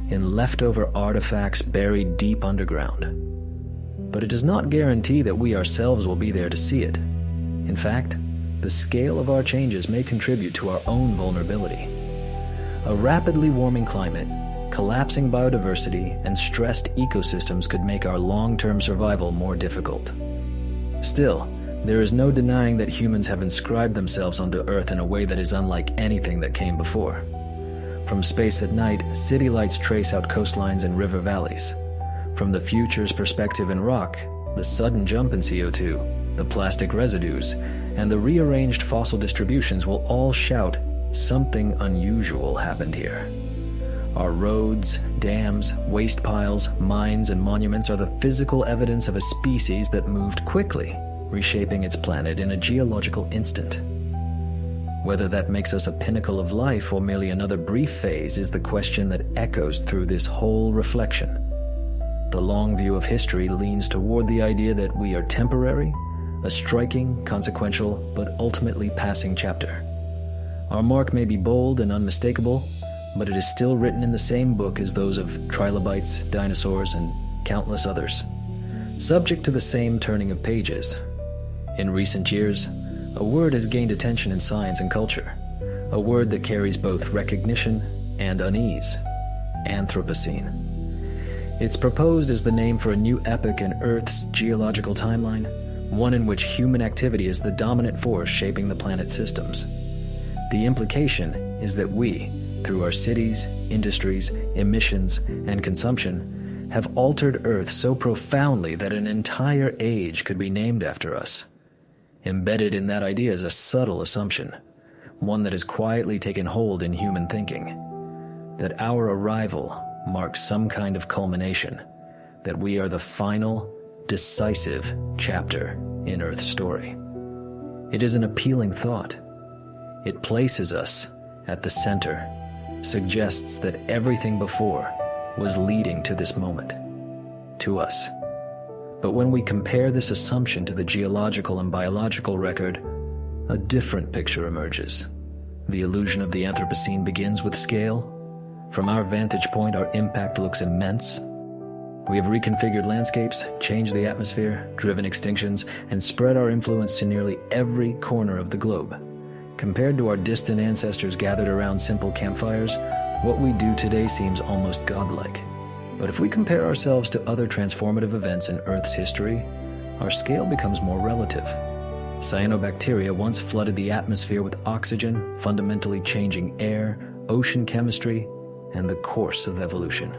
in leftover artifacts buried deep underground. But it does not guarantee that we ourselves will be there to see it. In fact, the scale of our changes may contribute to our own vulnerability. A rapidly warming climate, collapsing biodiversity, and stressed ecosystems could make our long-term survival more difficult. Still, there is no denying that humans have inscribed themselves onto Earth in a way that is unlike anything that came before. From space at night, city lights trace out coastlines and river valleys. From the future's perspective in rock, the sudden jump in CO2, the plastic residues, and the rearranged fossil distributions will all shout, "Something unusual happened here." Our roads, dams, waste piles, mines, and monuments are the physical evidence of a species that moved quickly, reshaping its planet in a geological instant. Whether that makes us a pinnacle of life or merely another brief phase is the question that echoes through this whole reflection. The long view of history leans toward the idea that we are temporary, a striking, consequential, but ultimately passing chapter. Our mark may be bold and unmistakable, but it is still written in the same book as those of trilobites, dinosaurs, and countless others, subject to the same turning of pages. In recent years, a word has gained attention in science and culture, a word that carries both recognition and unease: Anthropocene. It's proposed as the name for a new epoch in Earth's geological timeline, one in which human activity is the dominant force shaping the planet's systems. The implication is that we, through our cities, industries, emissions, and consumption, have altered Earth so profoundly that an entire age could be named after us. Embedded in that idea is a subtle assumption, one that has quietly taken hold in human thinking, that our arrival marks some kind of culmination, that we are the final, decisive chapter in Earth's story. It is an appealing thought. It places us at the center, suggests that everything before was leading to this moment, to us. But when we compare this assumption to the geological and biological record, a different picture emerges. The illusion of the Anthropocene begins with scale. From our vantage point, our impact looks immense. We have reconfigured landscapes, changed the atmosphere, driven extinctions, and spread our influence to nearly every corner of the globe. Compared to our distant ancestors gathered around simple campfires, what we do today seems almost godlike. But if we compare ourselves to other transformative events in Earth's history, our scale becomes more relative. Cyanobacteria once flooded the atmosphere with oxygen, fundamentally changing air, ocean chemistry, and the course of evolution.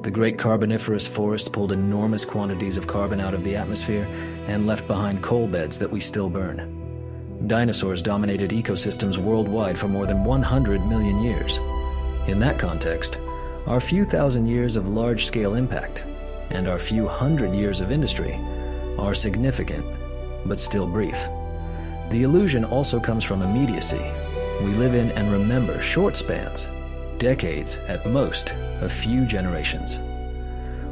The great Carboniferous forests pulled enormous quantities of carbon out of the atmosphere and left behind coal beds that we still burn. Dinosaurs dominated ecosystems worldwide for more than 100 million years. In that context, our few thousand years of large-scale impact and our few hundred years of industry are significant, but still brief. The illusion also comes from immediacy. We live in and remember short spans, decades at most, a few generations.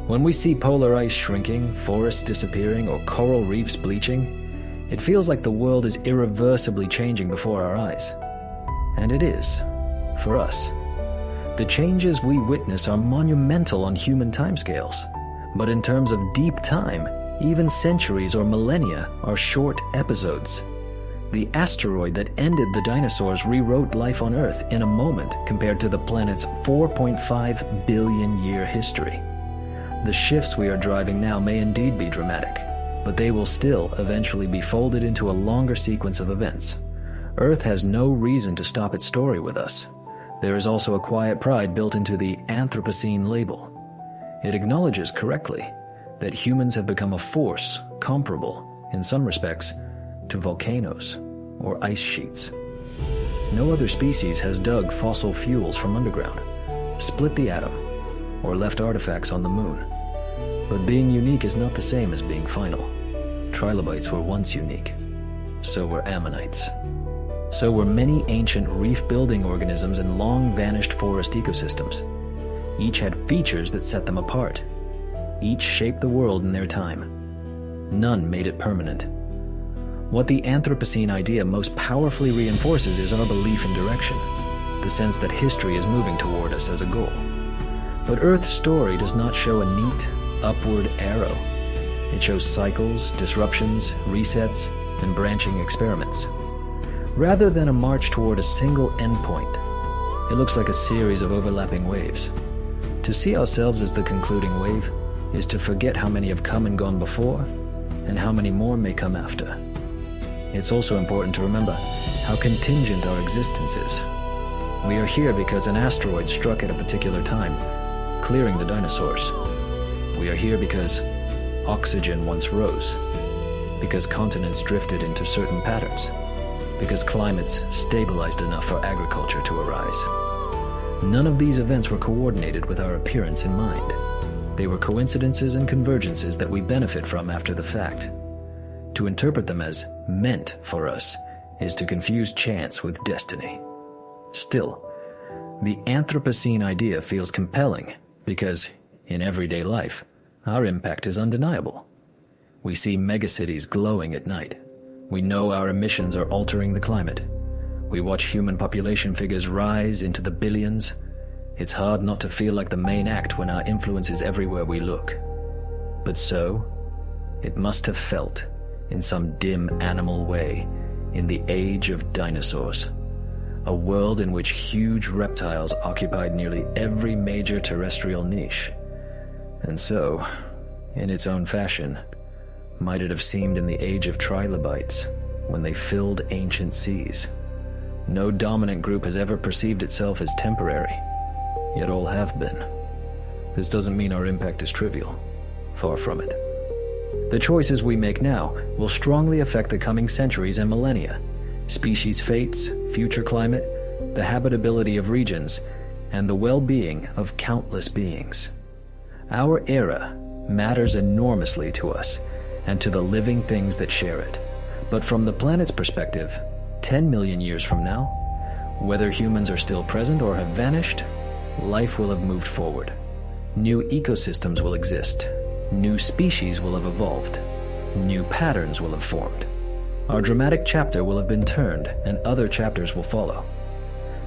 When we see polar ice shrinking, forests disappearing, or coral reefs bleaching, it feels like the world is irreversibly changing before our eyes. And it is, for us. The changes we witness are monumental on human timescales, but in terms of deep time, even centuries or millennia are short episodes. The asteroid that ended the dinosaurs rewrote life on Earth in a moment compared to the planet's 4.5 billion year history. The shifts we are driving now may indeed be dramatic, but they will still eventually be folded into a longer sequence of events. Earth has no reason to stop its story with us. There is also a quiet pride built into the Anthropocene label. It acknowledges correctly that humans have become a force comparable, in some respects, to volcanoes or ice sheets. No other species has dug fossil fuels from underground, split the atom, or left artifacts on the moon. But being unique is not the same as being final. Trilobites were once unique. So were ammonites. So were many ancient reef-building organisms in long-vanished forest ecosystems. Each had features that set them apart. Each shaped the world in their time. None made it permanent. What the Anthropocene idea most powerfully reinforces is our belief in direction, the sense that history is moving toward us as a goal. But Earth's story does not show a neat, upward arrow. It shows cycles, disruptions, resets, and branching experiments. Rather than a march toward a single endpoint, it looks like a series of overlapping waves. To see ourselves as the concluding wave is to forget how many have come and gone before, and how many more may come after. It's also important to remember how contingent our existence is. We are here because an asteroid struck at a particular time, clearing the dinosaurs. We are here because oxygen once rose, because continents drifted into certain patterns, because climates stabilized enough for agriculture to arise. None of these events were coordinated with our appearance in mind. They were coincidences and convergences that we benefit from after the fact. To interpret them as meant for us is to confuse chance with destiny. Still, the Anthropocene idea feels compelling because, in everyday life, our impact is undeniable. We see megacities glowing at night. We know our emissions are altering the climate. We watch human population figures rise into the billions. It's hard not to feel like the main act when our influence is everywhere we look. But so, it must have felt, in some dim animal way, in the age of dinosaurs. A world in which huge reptiles occupied nearly every major terrestrial niche. And so, in its own fashion, might it have seemed in the age of trilobites, when they filled ancient seas. No dominant group has ever perceived itself as temporary, yet all have been. This doesn't mean our impact is trivial. Far from it. The choices we make now will strongly affect the coming centuries and millennia, species fates, future climate, the habitability of regions, and the well-being of countless beings. Our era matters enormously to us and to the living things that share it. But from the planet's perspective, 10 million years from now, whether humans are still present or have vanished, life will have moved forward. New ecosystems will exist. New species will have evolved. New patterns will have formed. Our dramatic chapter will have been turned, and other chapters will follow.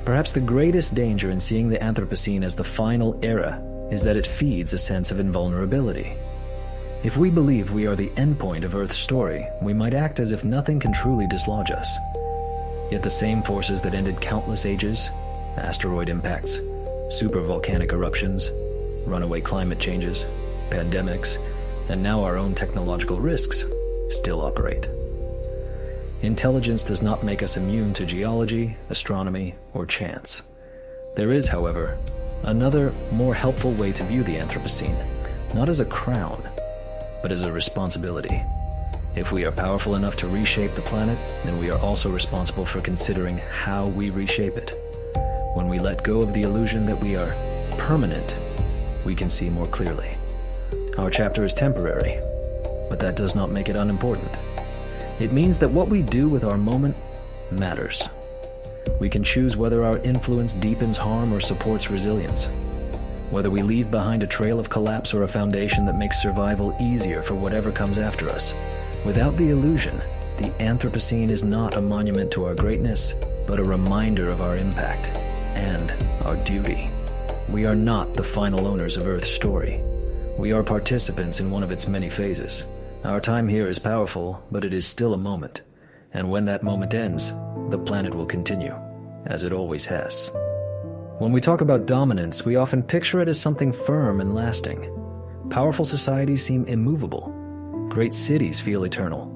Perhaps the greatest danger in seeing the Anthropocene as the final era is that it feeds a sense of invulnerability. If we believe we are the endpoint of Earth's story, we might act as if nothing can truly dislodge us. Yet the same forces that ended countless ages, asteroid impacts, supervolcanic eruptions, runaway climate changes, pandemics, and now our own technological risks, still operate. Intelligence does not make us immune to geology, astronomy, or chance. There is, however, another, more helpful way to view the Anthropocene, not as a crown, but as a responsibility. If we are powerful enough to reshape the planet, then we are also responsible for considering how we reshape it. When we let go of the illusion that we are permanent, we can see more clearly. Our chapter is temporary, but that does not make it unimportant. It means that what we do with our moment matters. We can choose whether our influence deepens harm or supports resilience, whether we leave behind a trail of collapse or a foundation that makes survival easier for whatever comes after us. Without the illusion, the Anthropocene is not a monument to our greatness, but a reminder of our impact and our duty. We are not the final owners of Earth's story. We are participants in one of its many phases. Our time here is powerful, but it is still a moment. And when that moment ends, the planet will continue, as it always has. When we talk about dominance, we often picture it as something firm and lasting. Powerful societies seem immovable. Great cities feel eternal.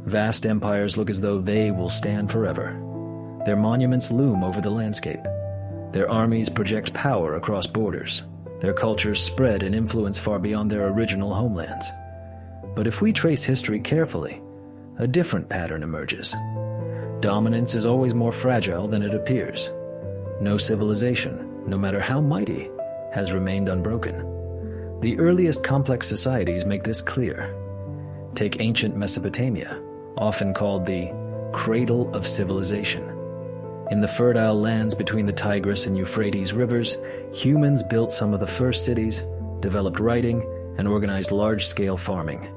Vast empires look as though they will stand forever. Their monuments loom over the landscape. Their armies project power across borders. Their cultures spread and influence far beyond their original homelands. But if we trace history carefully, a different pattern emerges. Dominance is always more fragile than it appears. No civilization, no matter how mighty, has remained unbroken. The earliest complex societies make this clear. Take ancient Mesopotamia, often called the cradle of civilization. In the fertile lands between the Tigris and Euphrates rivers, humans built some of the first cities, developed writing, and organized large-scale farming.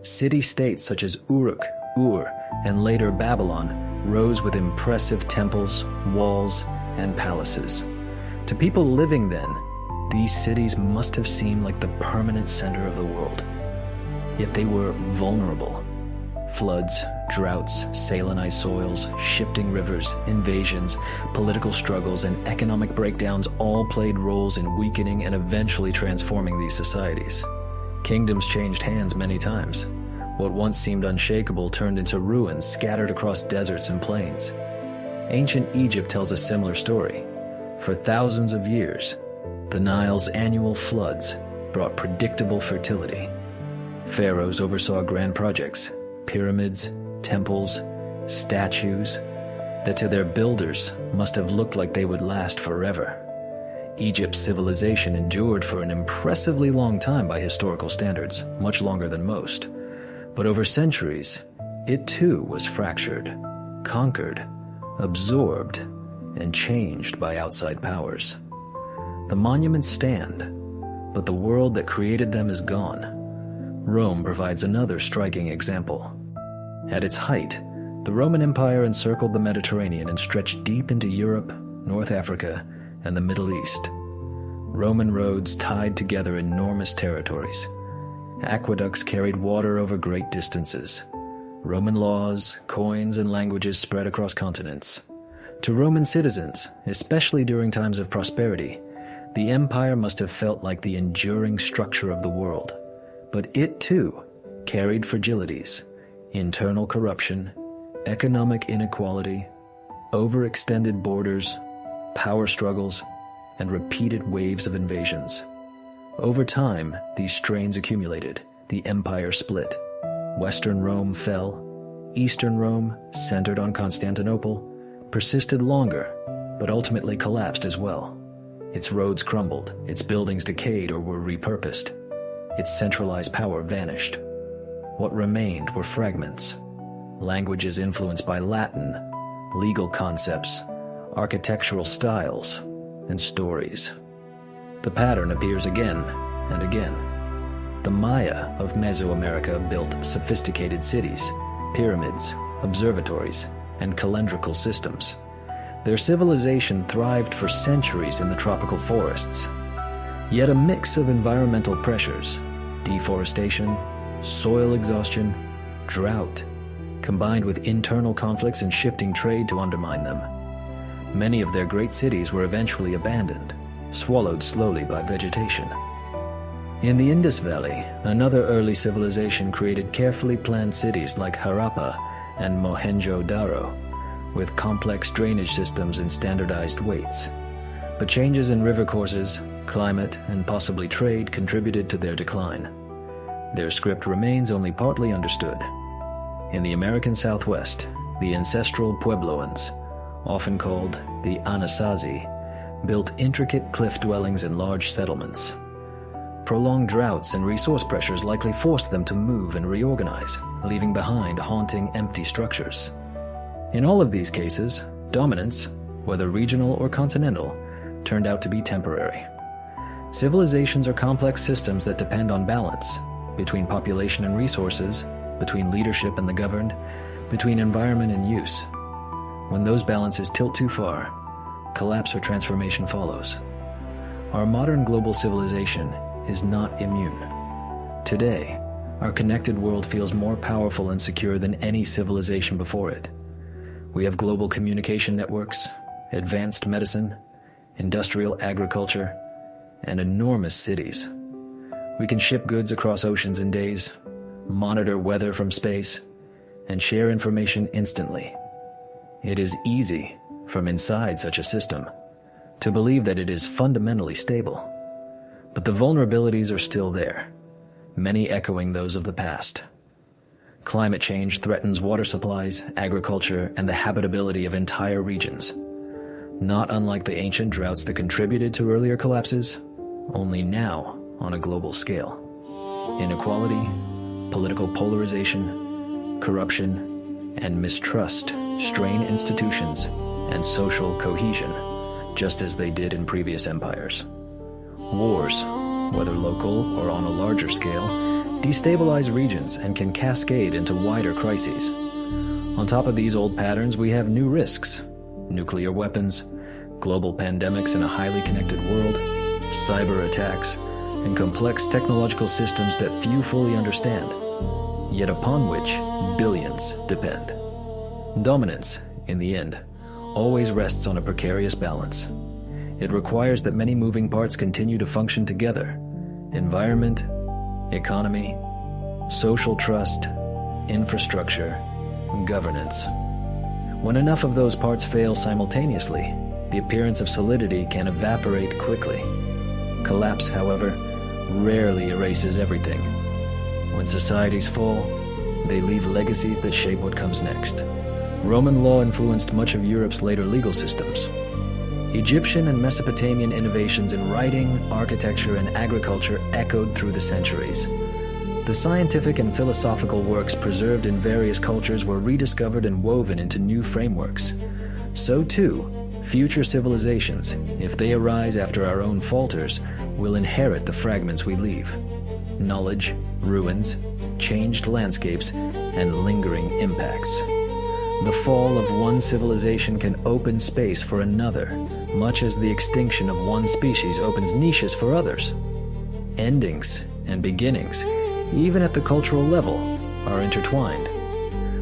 City-states such as Uruk, Ur, and later Babylon rose with impressive temples, walls, and palaces. To people living then, these cities must have seemed like the permanent center of the world. Yet they were vulnerable. Floods, droughts, salinized soils, shifting rivers, invasions, political struggles, and economic breakdowns all played roles in weakening and eventually transforming these societies. Kingdoms changed hands many times. What once seemed unshakable turned into ruins scattered across deserts and plains. Ancient Egypt tells a similar story. For thousands of years, the Nile's annual floods brought predictable fertility. Pharaohs oversaw grand projects, pyramids, temples, statues, that to their builders must have looked like they would last forever. Egypt's civilization endured for an impressively long time by historical standards, much longer than most. But over centuries, it too was fractured, conquered, absorbed, and changed by outside powers. The monuments stand, but the world that created them is gone. Rome provides another striking example. At its height, the Roman Empire encircled the Mediterranean and stretched deep into Europe, North Africa, and the Middle East. Roman roads tied together enormous territories. Aqueducts carried water over great distances. Roman laws, coins, and languages spread across continents. To Roman citizens, especially during times of prosperity, the empire must have felt like the enduring structure of the world. But it too carried fragilities, internal corruption, economic inequality, overextended borders, power struggles, and repeated waves of invasions. Over time, these strains accumulated. The empire split. Western Rome fell. Eastern Rome, centered on Constantinople, persisted longer, but ultimately collapsed as well. Its roads crumbled, its buildings decayed or were repurposed. Its centralized power vanished. What remained were fragments. Languages influenced by Latin, legal concepts, architectural styles, and stories. The pattern appears again and again. The Maya of Mesoamerica built sophisticated cities, pyramids, observatories, and calendrical systems. Their civilization thrived for centuries in the tropical forests. Yet a mix of environmental pressures, deforestation, soil exhaustion, drought, combined with internal conflicts and shifting trade to undermine them. Many of their great cities were eventually abandoned, swallowed slowly by vegetation. In the Indus Valley, another early civilization created carefully planned cities like Harappa and Mohenjo-Daro, with complex drainage systems and standardized weights. But changes in river courses, climate, and possibly trade contributed to their decline. Their script remains only partly understood. In the American Southwest, the ancestral Puebloans, often called the Anasazi, built intricate cliff dwellings and large settlements. Prolonged droughts and resource pressures likely forced them to move and reorganize, leaving behind haunting empty structures. In all of these cases, dominance, whether regional or continental, turned out to be temporary. Civilizations are complex systems that depend on balance between population and resources, between leadership and the governed, between environment and use. When those balances tilt too far, collapse or transformation follows. Our modern global civilization is not immune. Today, our connected world feels more powerful and secure than any civilization before it. We have global communication networks, advanced medicine, industrial agriculture, and enormous cities. We can ship goods across oceans in days, monitor weather from space, and share information instantly. It is easy, from inside such a system, to believe that it is fundamentally stable. But the vulnerabilities are still there, many echoing those of the past. Climate change threatens water supplies, agriculture, and the habitability of entire regions. Not unlike the ancient droughts that contributed to earlier collapses, only now on a global scale. Inequality, political polarization, corruption, and mistrust strain institutions and social cohesion, just as they did in previous empires. Wars, whether local or on a larger scale, destabilize regions and can cascade into wider crises. On top of these old patterns, we have new risks: nuclear weapons, global pandemics in a highly connected world, cyber attacks, and complex technological systems that few fully understand, yet upon which billions depend. Dominance, in the end, always rests on a precarious balance. It requires that many moving parts continue to function together: environment, economy, social trust, infrastructure, governance. When enough of those parts fail simultaneously, the appearance of solidity can evaporate quickly. Collapse, however, rarely erases everything. When societies fall, they leave legacies that shape what comes next. Roman law influenced much of Europe's later legal systems. Egyptian and Mesopotamian innovations in writing, architecture, and agriculture echoed through the centuries. The scientific and philosophical works preserved in various cultures were rediscovered and woven into new frameworks. So too, future civilizations, if they arise after our own falters, will inherit the fragments we leave: knowledge, ruins, changed landscapes, and lingering impacts. The fall of one civilization can open space for another, much as the extinction of one species opens niches for others. Endings and beginnings, even at the cultural level, are intertwined.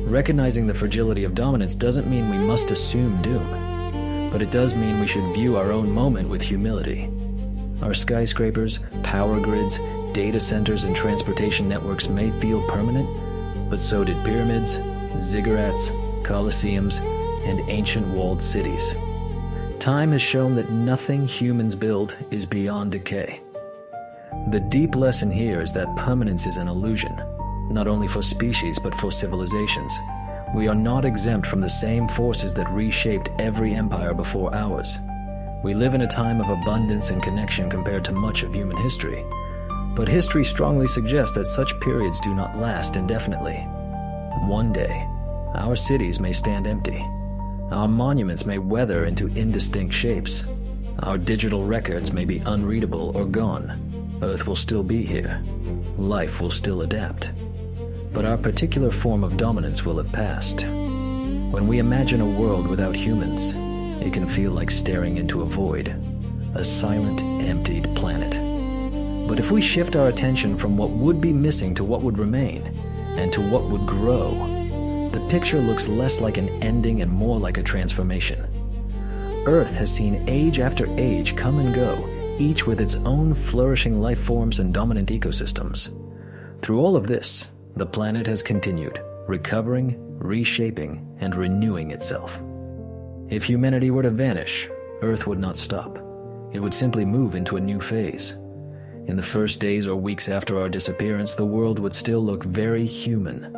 Recognizing the fragility of dominance doesn't mean we must assume doom, but it does mean we should view our own moment with humility. Our skyscrapers, power grids, data centers, and transportation networks may feel permanent, but so did pyramids, ziggurats, colosseums, and ancient walled cities. Time has shown that nothing humans build is beyond decay. The deep lesson here is that permanence is an illusion, not only for species but for civilizations. We are not exempt from the same forces that reshaped every empire before ours. We live in a time of abundance and connection compared to much of human history, but history strongly suggests that such periods do not last indefinitely. One day, our cities may stand empty. Our monuments may weather into indistinct shapes. Our digital records may be unreadable or gone. Earth will still be here, life will still adapt. But our particular form of dominance will have passed. When we imagine a world without humans, it can feel like staring into a void, a silent, emptied planet. But if we shift our attention from what would be missing to what would remain, and to what would grow, the picture looks less like an ending and more like a transformation. Earth has seen age after age come and go, each with its own flourishing life forms and dominant ecosystems. Through all of this, the planet has continued, recovering, reshaping, and renewing itself. If humanity were to vanish, Earth would not stop. It would simply move into a new phase. In the first days or weeks after our disappearance, the world would still look very human.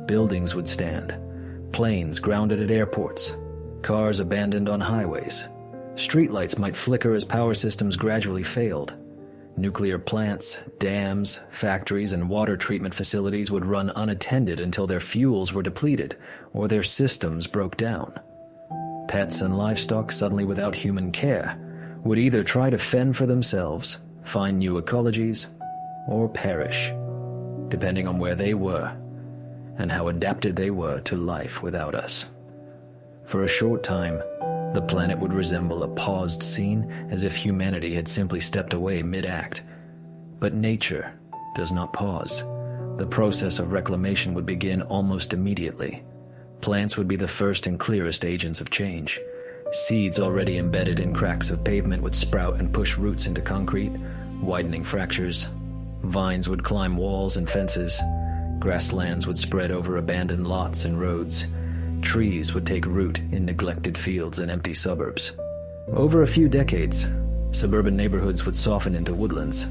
Buildings would stand, planes grounded at airports, cars abandoned on highways. Streetlights might flicker as power systems gradually failed. Nuclear plants, dams, factories, and water treatment facilities would run unattended until their fuels were depleted or their systems broke down. Pets and livestock, suddenly without human care, would either try to fend for themselves, find new ecologies, or perish, depending on where they were and how adapted they were to life without us. For a short time, the planet would resemble a paused scene, as if humanity had simply stepped away mid-act. But nature does not pause. The process of reclamation would begin almost immediately. Plants would be the first and clearest agents of change. Seeds already embedded in cracks of pavement would sprout and push roots into concrete, widening fractures. Vines would climb walls and fences. Grasslands would spread over abandoned lots and roads. Trees would take root in neglected fields and empty suburbs. Over a few decades, suburban neighborhoods would soften into woodlands.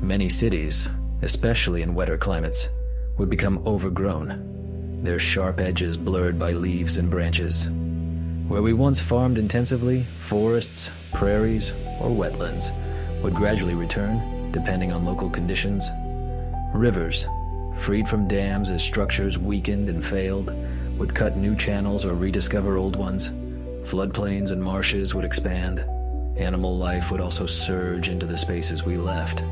Many cities, especially in wetter climates, would become overgrown, their sharp edges blurred by leaves and branches. Where we once farmed intensively, forests, prairies, or wetlands would gradually return, depending on local conditions. Rivers, freed from dams as structures weakened and failed, would cut new channels or rediscover old ones. Floodplains and marshes would expand. Animal life would also surge into the spaces we left.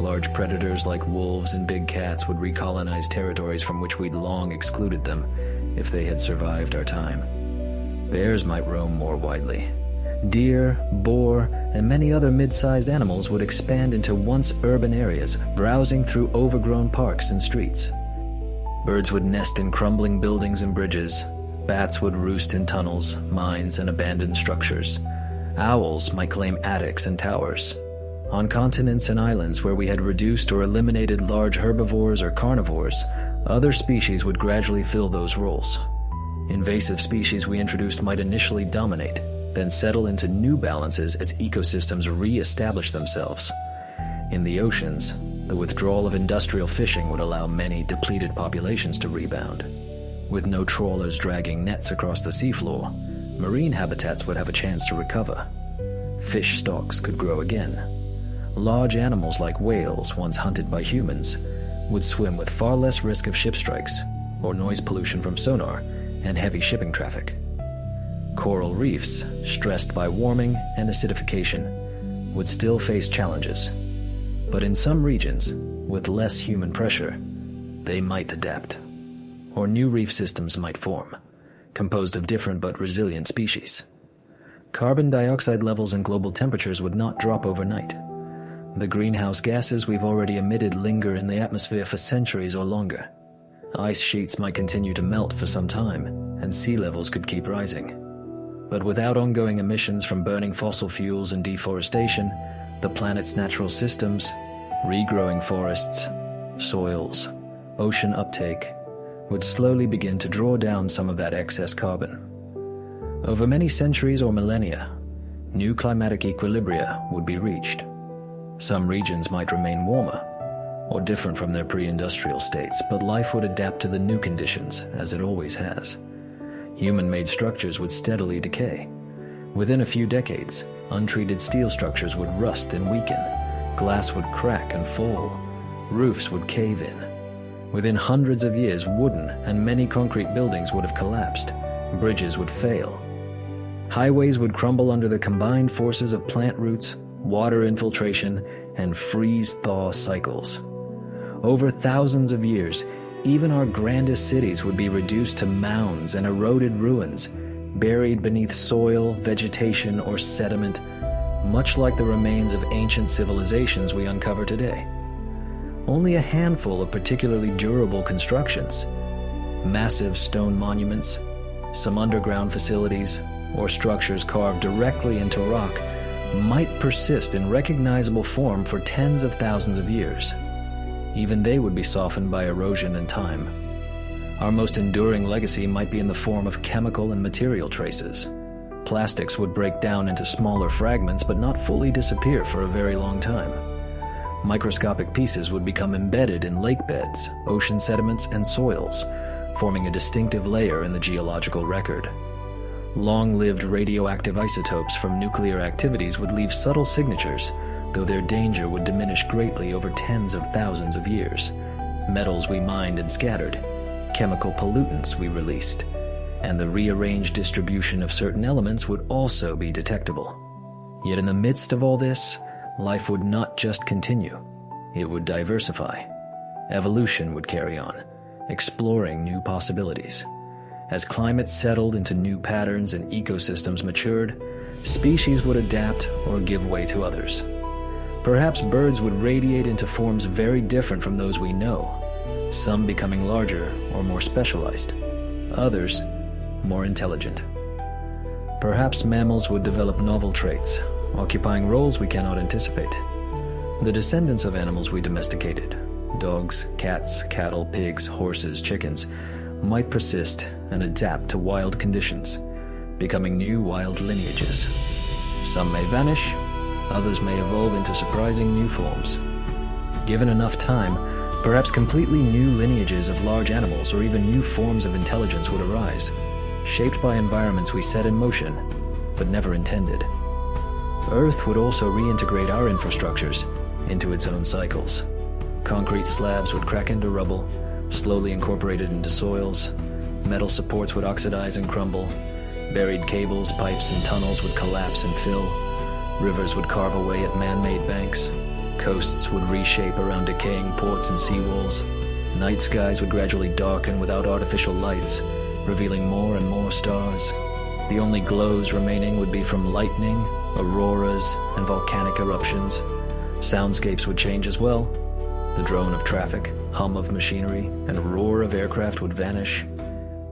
Large predators like wolves and big cats would recolonize territories from which we'd long excluded them if they had survived our time. Bears might roam more widely. Deer, boar, and many other mid-sized animals would expand into once urban areas, browsing through overgrown parks and streets. Birds would nest in crumbling buildings and bridges. Bats would roost in tunnels, mines, and abandoned structures. Owls might claim attics and towers. On continents and islands where we had reduced or eliminated large herbivores or carnivores, other species would gradually fill those roles. Invasive species we introduced might initially dominate, then settle into new balances as ecosystems re-establish themselves. In the oceans, the withdrawal of industrial fishing would allow many depleted populations to rebound. With no trawlers dragging nets across the seafloor, marine habitats would have a chance to recover. Fish stocks could grow again. Large animals like whales, once hunted by humans, would swim with far less risk of ship strikes or noise pollution from sonar and heavy shipping traffic. Coral reefs, stressed by warming and acidification, would still face challenges. But in some regions, with less human pressure, they might adapt. Or new reef systems might form, composed of different but resilient species. Carbon dioxide levels and global temperatures would not drop overnight. The greenhouse gases we've already emitted linger in the atmosphere for centuries or longer. Ice sheets might continue to melt for some time, and sea levels could keep rising. But without ongoing emissions from burning fossil fuels and deforestation, the planet's natural systems, regrowing forests, soils, ocean uptake, would slowly begin to draw down some of that excess carbon. Over many centuries or millennia, new climatic equilibria would be reached. Some regions might remain warmer, or different from their pre-industrial states, but life would adapt to the new conditions, as it always has. Human-made structures would steadily decay. Within a few decades, untreated steel structures would rust and weaken. Glass would crack and fall. Roofs would cave in. Within hundreds of years, wooden and many concrete buildings would have collapsed. Bridges would fail. Highways would crumble under the combined forces of plant roots, water infiltration, and freeze-thaw cycles. Over thousands of years, even our grandest cities would be reduced to mounds and eroded ruins, buried beneath soil, vegetation, or sediment, much like the remains of ancient civilizations we uncover today. Only a handful of particularly durable constructions, massive stone monuments, some underground facilities, or structures carved directly into rock might persist in recognizable form for tens of thousands of years. Even they would be softened by erosion and time. Our most enduring legacy might be in the form of chemical and material traces. Plastics would break down into smaller fragments but not fully disappear for a very long time. Microscopic pieces would become embedded in lake beds, ocean sediments, and soils, forming a distinctive layer in the geological record. Long-lived radioactive isotopes from nuclear activities would leave subtle signatures, though their danger would diminish greatly over tens of thousands of years. Metals we mined and scattered, chemical pollutants we released, and the rearranged distribution of certain elements would also be detectable. Yet in the midst of all this, life would not just continue, it would diversify. Evolution would carry on, exploring new possibilities. As climates settled into new patterns and ecosystems matured, species would adapt or give way to others. Perhaps birds would radiate into forms very different from those we know, some becoming larger or more specialized, others more intelligent. Perhaps mammals would develop novel traits, occupying roles we cannot anticipate. The descendants of animals we domesticated, dogs, cats, cattle, pigs, horses, chickens, might persist and adapt to wild conditions, becoming new wild lineages. Some may vanish, others may evolve into surprising new forms. Given enough time, perhaps completely new lineages of large animals or even new forms of intelligence would arise, shaped by environments we set in motion, but never intended. Earth would also reintegrate our infrastructures into its own cycles. Concrete slabs would crack into rubble, slowly incorporated into soils. Metal supports would oxidize and crumble. Buried cables, pipes, and tunnels would collapse and fill. Rivers would carve away at man-made banks. Coasts would reshape around decaying ports and seawalls. Night skies would gradually darken without artificial lights, revealing more and more stars. The only glows remaining would be from lightning, auroras, and volcanic eruptions. Soundscapes would change as well. The drone of traffic, hum of machinery, and roar of aircraft would vanish.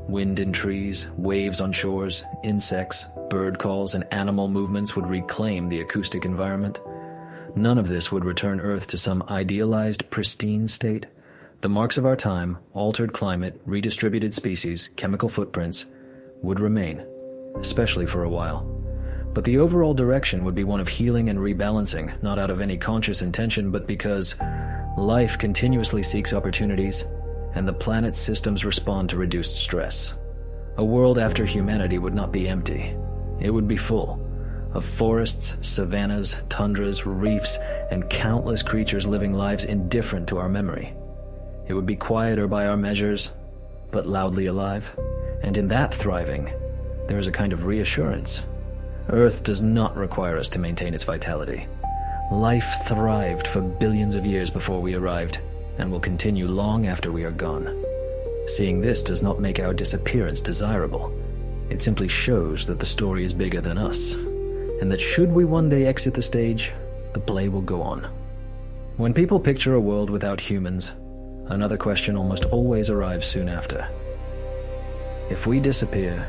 Wind in trees, waves on shores, insects, bird calls, and animal movements would reclaim the acoustic environment. None of this would return Earth to some idealized, pristine state. The marks of our time, altered climate, redistributed species, chemical footprints, would remain, especially for a while. But the overall direction would be one of healing and rebalancing, not out of any conscious intention, but because life continuously seeks opportunities, and the planet's systems respond to reduced stress. A world after humanity would not be empty. It would be full of forests, savannas, tundras, reefs, and countless creatures living lives indifferent to our memory. It would be quieter by our measures, but loudly alive. And in that thriving, there is a kind of reassurance. Earth does not require us to maintain its vitality. Life thrived for billions of years before we arrived, and will continue long after we are gone. Seeing this does not make our disappearance desirable. It simply shows that the story is bigger than us, and that should we one day exit the stage, the play will go on. When people picture a world without humans, another question almost always arrives soon after. If we disappear,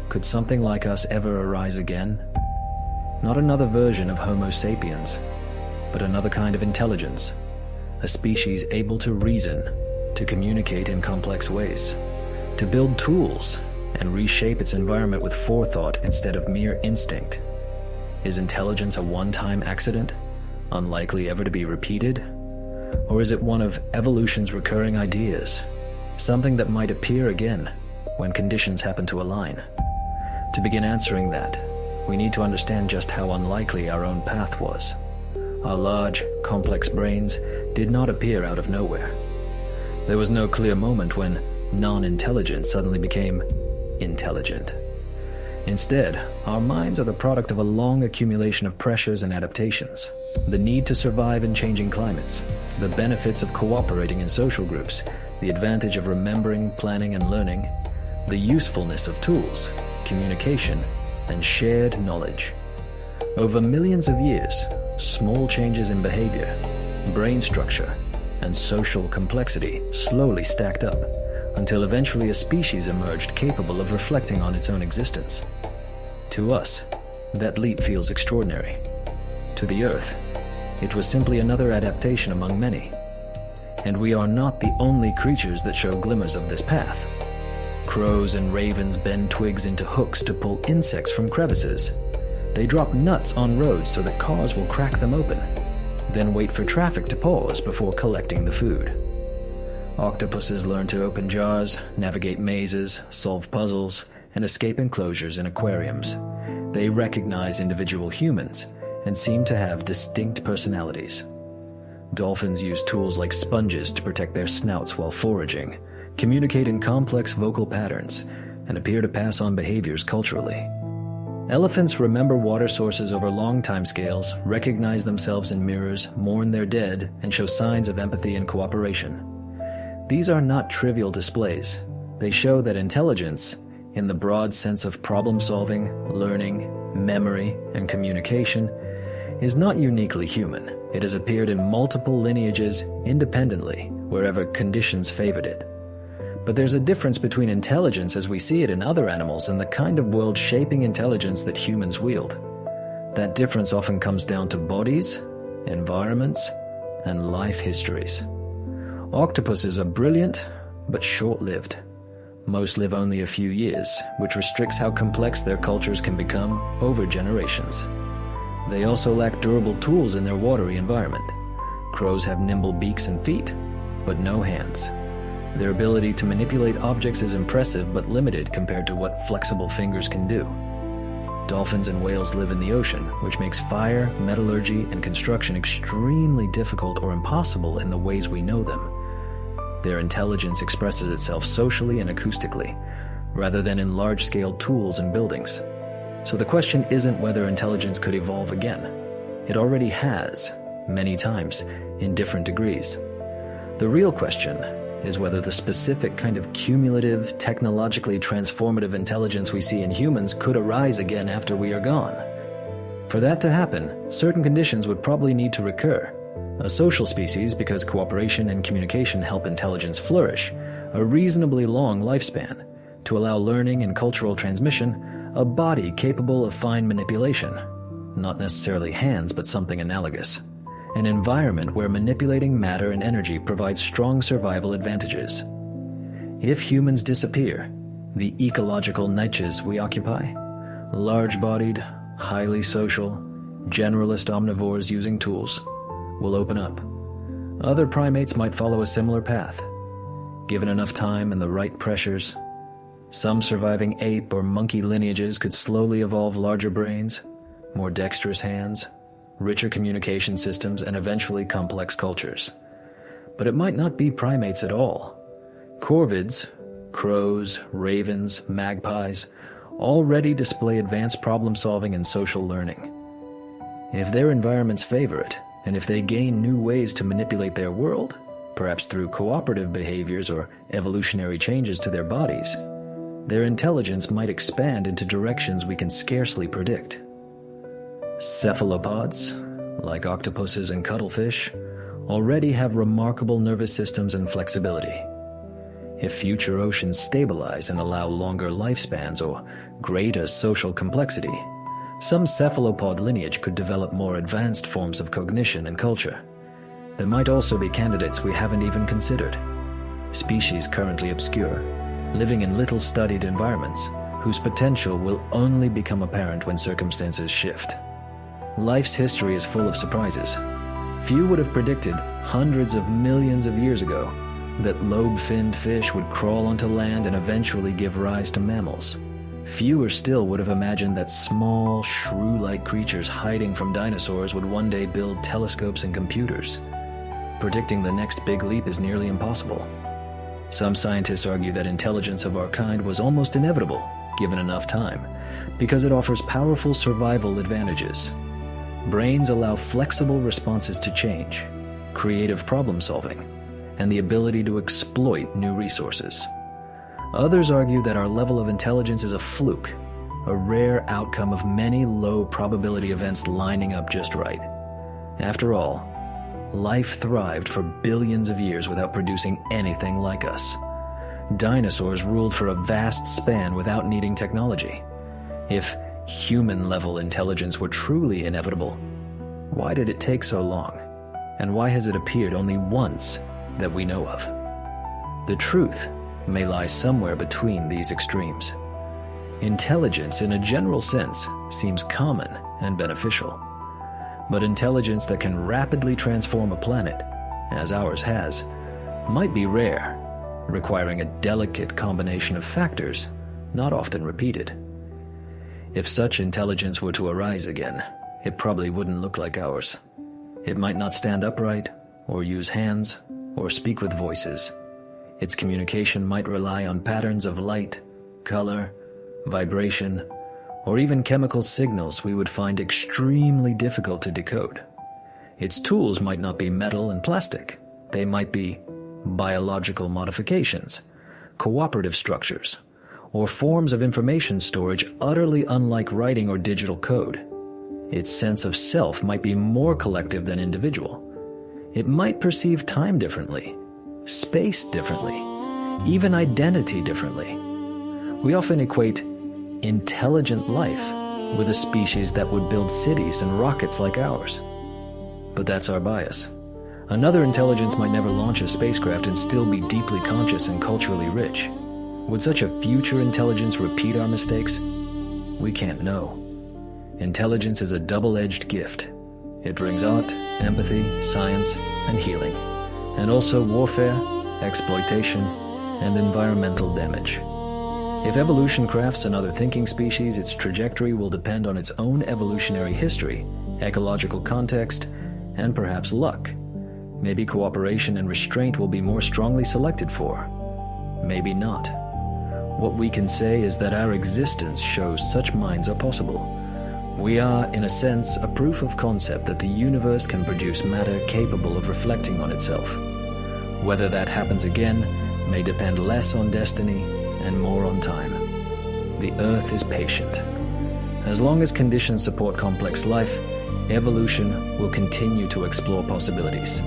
could something like us ever arise again? Not another version of Homo sapiens, but another kind of intelligence, a species able to reason, to communicate in complex ways, to build tools and reshape its environment with forethought instead of mere instinct. Is intelligence a one-time accident, unlikely ever to be repeated? Or is it one of evolution's recurring ideas, something that might appear again when conditions happen to align? To begin answering that, we need to understand just how unlikely our own path was. Our large, complex brains did not appear out of nowhere. There was no clear moment when non-intelligent suddenly became intelligent. Instead, our minds are the product of a long accumulation of pressures and adaptations. The need to survive in changing climates, the benefits of cooperating in social groups, the advantage of remembering, planning, and learning, the usefulness of tools, communication, and shared knowledge. Over millions of years, small changes in behavior, brain structure, and social complexity slowly stacked up, until eventually a species emerged capable of reflecting on its own existence. To us, that leap feels extraordinary. To the Earth, it was simply another adaptation among many. And we are not the only creatures that show glimmers of this path. Crows and ravens bend twigs into hooks to pull insects from crevices. They drop nuts on roads so that cars will crack them open, then wait for traffic to pause before collecting the food. Octopuses learn to open jars, navigate mazes, solve puzzles, and escape enclosures in aquariums. They recognize individual humans and seem to have distinct personalities. Dolphins use tools like sponges to protect their snouts while foraging, communicate in complex vocal patterns, and appear to pass on behaviors culturally. Elephants remember water sources over long timescales, recognize themselves in mirrors, mourn their dead, and show signs of empathy and cooperation. These are not trivial displays. They show that intelligence, in the broad sense of problem-solving, learning, memory, and communication, is not uniquely human. It has appeared in multiple lineages independently, wherever conditions favored it. But there's a difference between intelligence as we see it in other animals and the kind of world-shaping intelligence that humans wield. That difference often comes down to bodies, environments, and life histories. Octopuses are brilliant, but short-lived. Most live only a few years, which restricts how complex their cultures can become over generations. They also lack durable tools in their watery environment. Crows have nimble beaks and feet, but no hands. Their ability to manipulate objects is impressive but limited compared to what flexible fingers can do. Dolphins and whales live in the ocean, which makes fire, metallurgy, and construction extremely difficult or impossible in the ways we know them. Their intelligence expresses itself socially and acoustically, rather than in large-scale tools and buildings. So the question isn't whether intelligence could evolve again. It already has, many times, in different degrees. The real question is whether the specific kind of cumulative, technologically transformative intelligence we see in humans could arise again after we are gone. For that to happen, certain conditions would probably need to recur. A social species, because cooperation and communication help intelligence flourish, a reasonably long lifespan, to allow learning and cultural transmission, a body capable of fine manipulation, not necessarily hands but something analogous, an environment where manipulating matter and energy provides strong survival advantages. If humans disappear, the ecological niches we occupy, large-bodied, highly social, generalist omnivores using tools, will open up. Other primates might follow a similar path. Given enough time and the right pressures, some surviving ape or monkey lineages could slowly evolve larger brains, more dexterous hands, richer communication systems, and eventually complex cultures. But it might not be primates at all. Corvids, crows, ravens, magpies, already display advanced problem-solving and social learning. If their environments favor it, and if they gain new ways to manipulate their world, perhaps through cooperative behaviors or evolutionary changes to their bodies, their intelligence might expand into directions we can scarcely predict. Cephalopods, like octopuses and cuttlefish, already have remarkable nervous systems and flexibility. If future oceans stabilize and allow longer lifespans or greater social complexity, some cephalopod lineage could develop more advanced forms of cognition and culture. There might also be candidates we haven't even considered. Species currently obscure, living in little studied environments, whose potential will only become apparent when circumstances shift. Life's history is full of surprises. Few would have predicted, hundreds of millions of years ago, that lobe-finned fish would crawl onto land and eventually give rise to mammals. Fewer still would have imagined that small, shrew-like creatures hiding from dinosaurs would one day build telescopes and computers. Predicting the next big leap is nearly impossible. Some scientists argue that intelligence of our kind was almost inevitable, given enough time, because it offers powerful survival advantages. Brains allow flexible responses to change, creative problem solving, and the ability to exploit new resources. Others argue that our level of intelligence is a fluke, a rare outcome of many low-probability events lining up just right. After all, life thrived for billions of years without producing anything like us. Dinosaurs ruled for a vast span without needing technology. If human-level intelligence were truly inevitable, why did it take so long? And why has it appeared only once that we know of? The truth may lie somewhere between these extremes. Intelligence, in a general sense, seems common and beneficial. But intelligence that can rapidly transform a planet, as ours has, might be rare, requiring a delicate combination of factors not often repeated. If such intelligence were to arise again, it probably wouldn't look like ours. It might not stand upright, or use hands, or speak with voices. Its communication might rely on patterns of light, color, vibration, or even chemical signals we would find extremely difficult to decode. Its tools might not be metal and plastic. They might be biological modifications, cooperative structures, or forms of information storage utterly unlike writing or digital code. Its sense of self might be more collective than individual. It might perceive time differently, space differently, even identity differently. We often equate intelligent life with a species that would build cities and rockets like ours. But that's our bias. Another intelligence might never launch a spacecraft and still be deeply conscious and culturally rich. Would such a future intelligence repeat our mistakes? We can't know. Intelligence is a double-edged gift. It brings art, empathy, science, and healing, and also warfare, exploitation, and environmental damage. If evolution crafts another thinking species, its trajectory will depend on its own evolutionary history, ecological context, and perhaps luck. Maybe cooperation and restraint will be more strongly selected for. Maybe not. What we can say is that our existence shows such minds are possible. We are, in a sense, a proof of concept that the universe can produce matter capable of reflecting on itself. Whether that happens again may depend less on destiny and more on time. The Earth is patient. As long as conditions support complex life, evolution will continue to explore possibilities.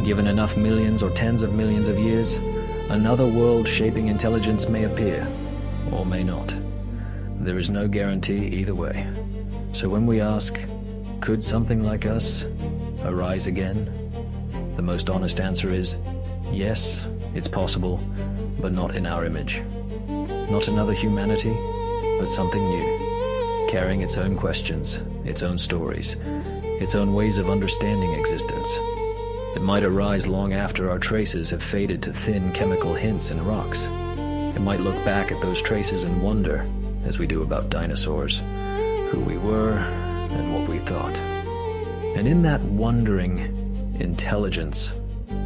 Given enough millions or tens of millions of years, another world-shaping intelligence may appear, or may not. There is no guarantee either way. So when we ask, could something like us arise again? The most honest answer is, yes, it's possible, but not in our image. Not another humanity, but something new, carrying its own questions, its own stories, its own ways of understanding existence. It might arise long after our traces have faded to thin chemical hints in rocks. It might look back at those traces and wonder, as we do about dinosaurs, who we were and what we thought. And in that wondering, intelligence,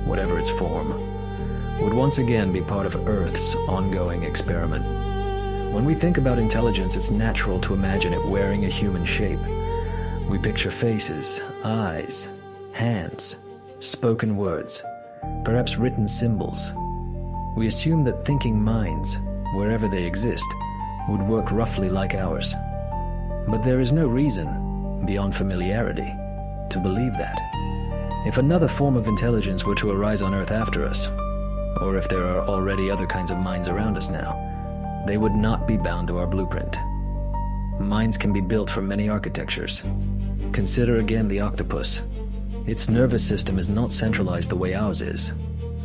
whatever its form, would once again be part of Earth's ongoing experiment. When we think about intelligence, it's natural to imagine it wearing a human shape. We picture faces, eyes, hands, spoken words, perhaps written symbols. We assume that thinking minds, wherever they exist, would work roughly like ours. But there is no reason, beyond familiarity, to believe that. If another form of intelligence were to arise on Earth after us, or if there are already other kinds of minds around us now, they would not be bound to our blueprint. Minds can be built from many architectures. Consider again the octopus. Its nervous system is not centralized the way ours is.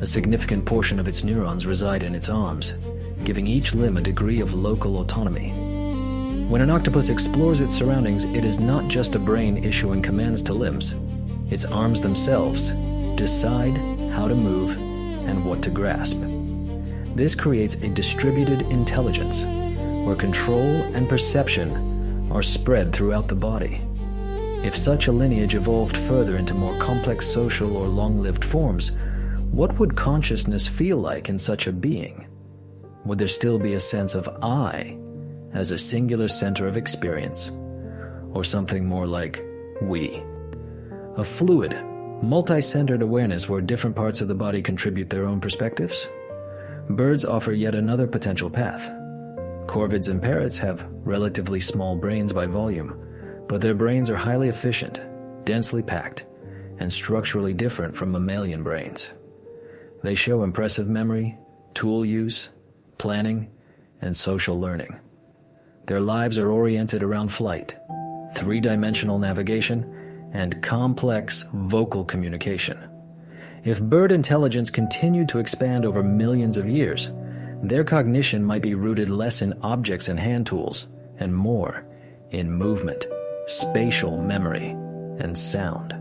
A significant portion of its neurons reside in its arms, giving each limb a degree of local autonomy. When an octopus explores its surroundings, it is not just a brain issuing commands to limbs. Its arms themselves decide how to move and what to grasp. This creates a distributed intelligence, where control and perception are spread throughout the body. If such a lineage evolved further into more complex social or long-lived forms, what would consciousness feel like in such a being? Would there still be a sense of I as a singular center of experience, or something more like we. A fluid, multi-centered awareness where different parts of the body contribute their own perspectives? Birds offer yet another potential path. Corvids and parrots have relatively small brains by volume, but their brains are highly efficient, densely packed, and structurally different from mammalian brains. They show impressive memory, tool use, planning, and social learning. Their lives are oriented around flight, three-dimensional navigation, and complex vocal communication. If bird intelligence continued to expand over millions of years, their cognition might be rooted less in objects and hand tools, and more in movement, spatial memory, and sound.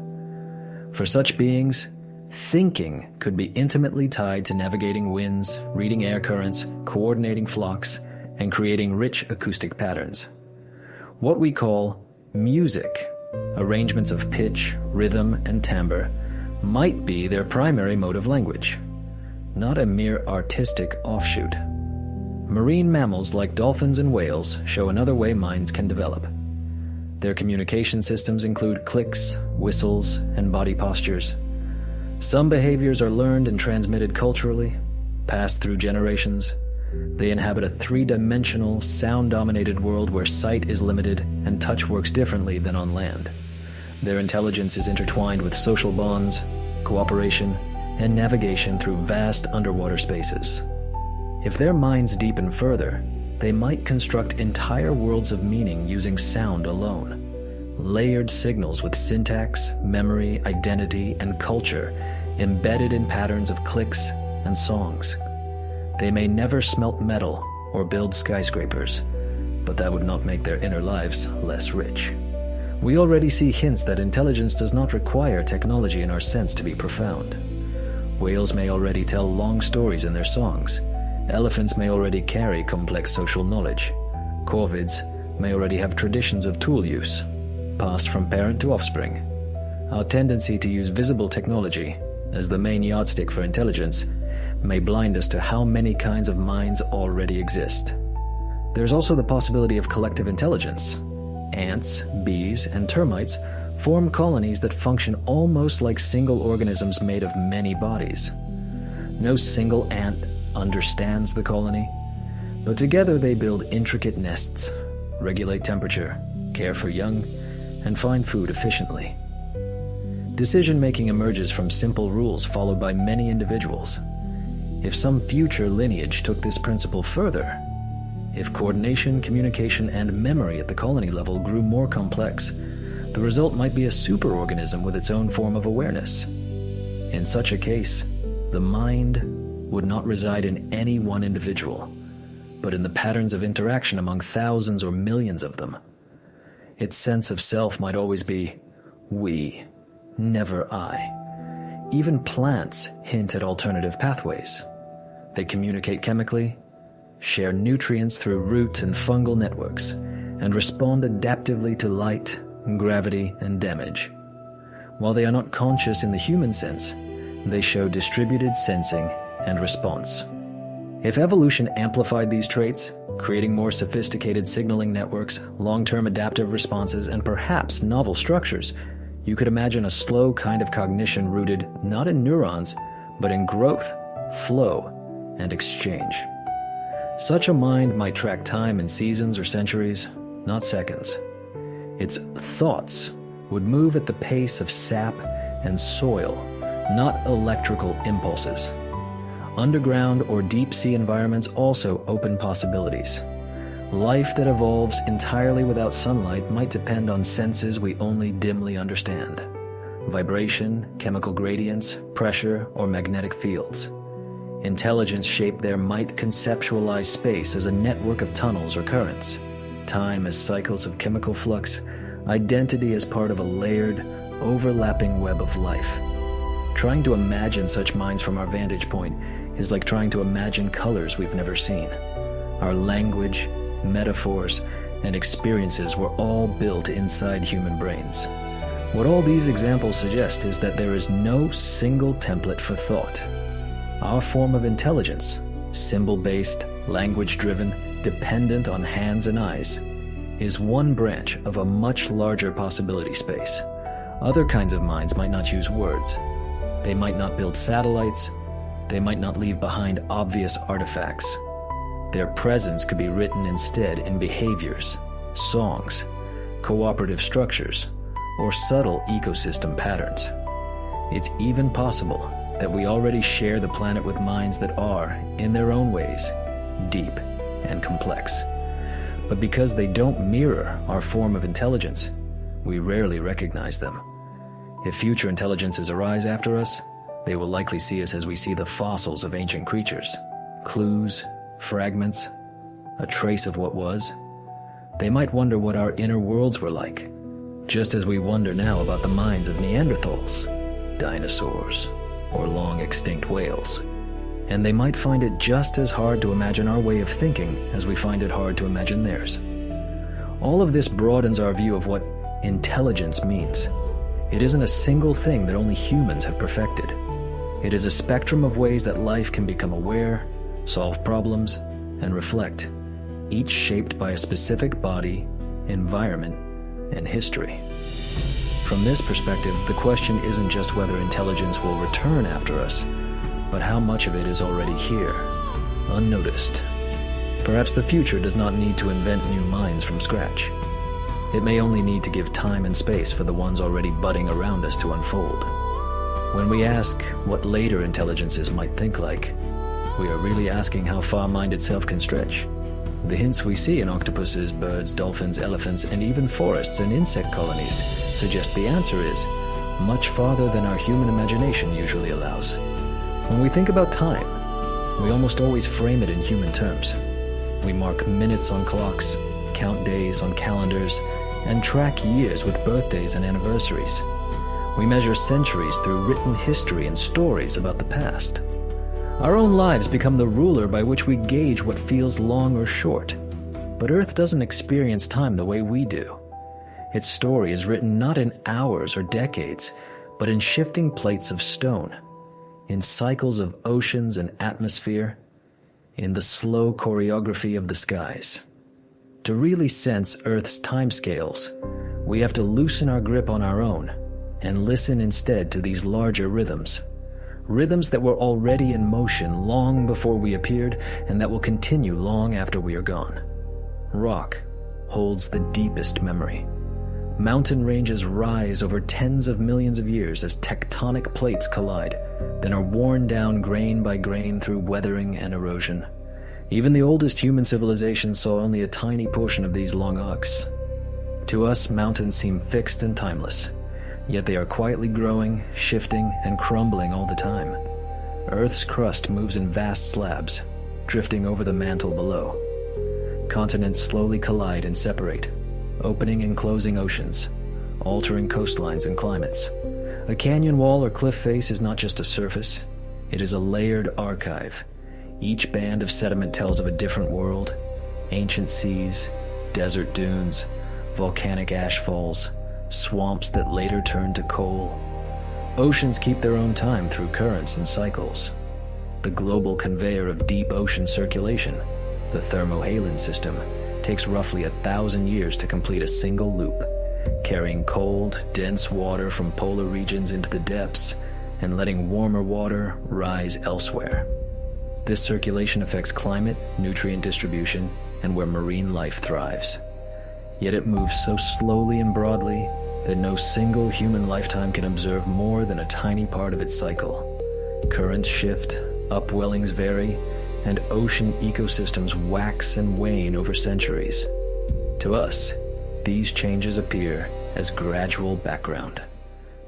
For such beings, thinking could be intimately tied to navigating winds, reading air currents, coordinating flocks, and creating rich acoustic patterns. What we call music, arrangements of pitch, rhythm, and timbre, might be their primary mode of language, not a mere artistic offshoot. Marine mammals like dolphins and whales show another way minds can develop. Their communication systems include clicks, whistles, and body postures. Some behaviors are learned and transmitted culturally, passed through generations. They inhabit a three-dimensional, sound-dominated world where sight is limited and touch works differently than on land. Their intelligence is intertwined with social bonds, cooperation, and navigation through vast underwater spaces. If their minds deepen further, they might construct entire worlds of meaning using sound alone. Layered signals with syntax, memory, identity, and culture embedded in patterns of clicks and songs. They may never smelt metal or build skyscrapers, but that would not make their inner lives less rich. We already see hints that intelligence does not require technology in our sense to be profound. Whales may already tell long stories in their songs. Elephants may already carry complex social knowledge. Corvids may already have traditions of tool use, passed from parent to offspring. Our tendency to use visible technology as the main yardstick for intelligence may blind us to how many kinds of minds already exist. There's also the possibility of collective intelligence. Ants, bees, and termites form colonies that function almost like single organisms made of many bodies. No single ant understands the colony, but together they build intricate nests, regulate temperature, care for young, and find food efficiently. Decision-making emerges from simple rules followed by many individuals. If some future lineage took this principle further, if coordination, communication, and memory at the colony level grew more complex, the result might be a superorganism with its own form of awareness. In such a case, the mind would not reside in any one individual, but in the patterns of interaction among thousands or millions of them. Its sense of self might always be we, never I. Even plants hint at alternative pathways. They communicate chemically, share nutrients through root and fungal networks, and respond adaptively to light, gravity, and damage. While they are not conscious in the human sense, they show distributed sensing and response. If evolution amplified these traits, creating more sophisticated signaling networks, long-term adaptive responses, and perhaps novel structures, you could imagine a slow kind of cognition rooted not in neurons, but in growth, flow, and exchange. Such a mind might track time in seasons or centuries, not seconds. Its thoughts would move at the pace of sap and soil, not electrical impulses. Underground or deep-sea environments also open possibilities. Life that evolves entirely without sunlight might depend on senses we only dimly understand. Vibration, chemical gradients, pressure, or magnetic fields. Intelligence shaped there might conceptualize space as a network of tunnels or currents, time as cycles of chemical flux, identity as part of a layered, overlapping web of life. Trying to imagine such minds from our vantage point is like trying to imagine colors we've never seen. Our language, metaphors, and experiences were all built inside human brains. What all these examples suggest is that there is no single template for thought. Our form of intelligence, symbol-based, language-driven, dependent on hands and eyes, is one branch of a much larger possibility space. Other kinds of minds might not use words. They might not build satellites. They might not leave behind obvious artifacts. Their presence could be written instead in behaviors, songs, cooperative structures, or subtle ecosystem patterns. It's even possible that we already share the planet with minds that are, in their own ways, deep and complex. But because they don't mirror our form of intelligence, we rarely recognize them. If future intelligences arise after us, they will likely see us as we see the fossils of ancient creatures, clues, fragments, a trace of what was. They might wonder what our inner worlds were like, just as we wonder now about the minds of Neanderthals, dinosaurs, or long extinct whales. And they might find it just as hard to imagine our way of thinking as we find it hard to imagine theirs. All of this broadens our view of what intelligence means. It isn't a single thing that only humans have perfected. It is a spectrum of ways that life can become aware, solve problems, and reflect, each shaped by a specific body, environment, and history. From this perspective, the question isn't just whether intelligence will return after us, but how much of it is already here, unnoticed. Perhaps the future does not need to invent new minds from scratch. It may only need to give time and space for the ones already budding around us to unfold. When we ask what later intelligences might think like, we are really asking how far mind itself can stretch. The hints we see in octopuses, birds, dolphins, elephants, and even forests and insect colonies suggest the answer is much farther than our human imagination usually allows. When we think about time, we almost always frame it in human terms. We mark minutes on clocks, count days on calendars, and track years with birthdays and anniversaries. We measure centuries through written history and stories about the past. Our own lives become the ruler by which we gauge what feels long or short. But Earth doesn't experience time the way we do. Its story is written not in hours or decades, but in shifting plates of stone, in cycles of oceans and atmosphere, in the slow choreography of the skies. To really sense Earth's timescales, we have to loosen our grip on our own and listen instead to these larger rhythms. Rhythms that were already in motion long before we appeared and that will continue long after we are gone. Rock holds the deepest memory. Mountain ranges rise over tens of millions of years as tectonic plates collide, then are worn down grain by grain through weathering and erosion. Even the oldest human civilizations saw only a tiny portion of these long arcs. To us, mountains seem fixed and timeless, yet they are quietly growing, shifting, and crumbling all the time. Earth's crust moves in vast slabs, drifting over the mantle below. Continents slowly collide and separate, opening and closing oceans, altering coastlines and climates. A canyon wall or cliff face is not just a surface, it is a layered archive. Each band of sediment tells of a different world: ancient seas, desert dunes, volcanic ash falls, swamps that later turn to coal. Oceans keep their own time through currents and cycles. The global conveyor of deep ocean circulation, the thermohaline system, takes roughly 1,000 years to complete a single loop, carrying cold, dense water from polar regions into the depths and letting warmer water rise elsewhere. This circulation affects climate, nutrient distribution, and where marine life thrives. Yet it moves so slowly and broadly that no single human lifetime can observe more than a tiny part of its cycle. Currents shift, upwellings vary, and ocean ecosystems wax and wane over centuries. To us, these changes appear as gradual background.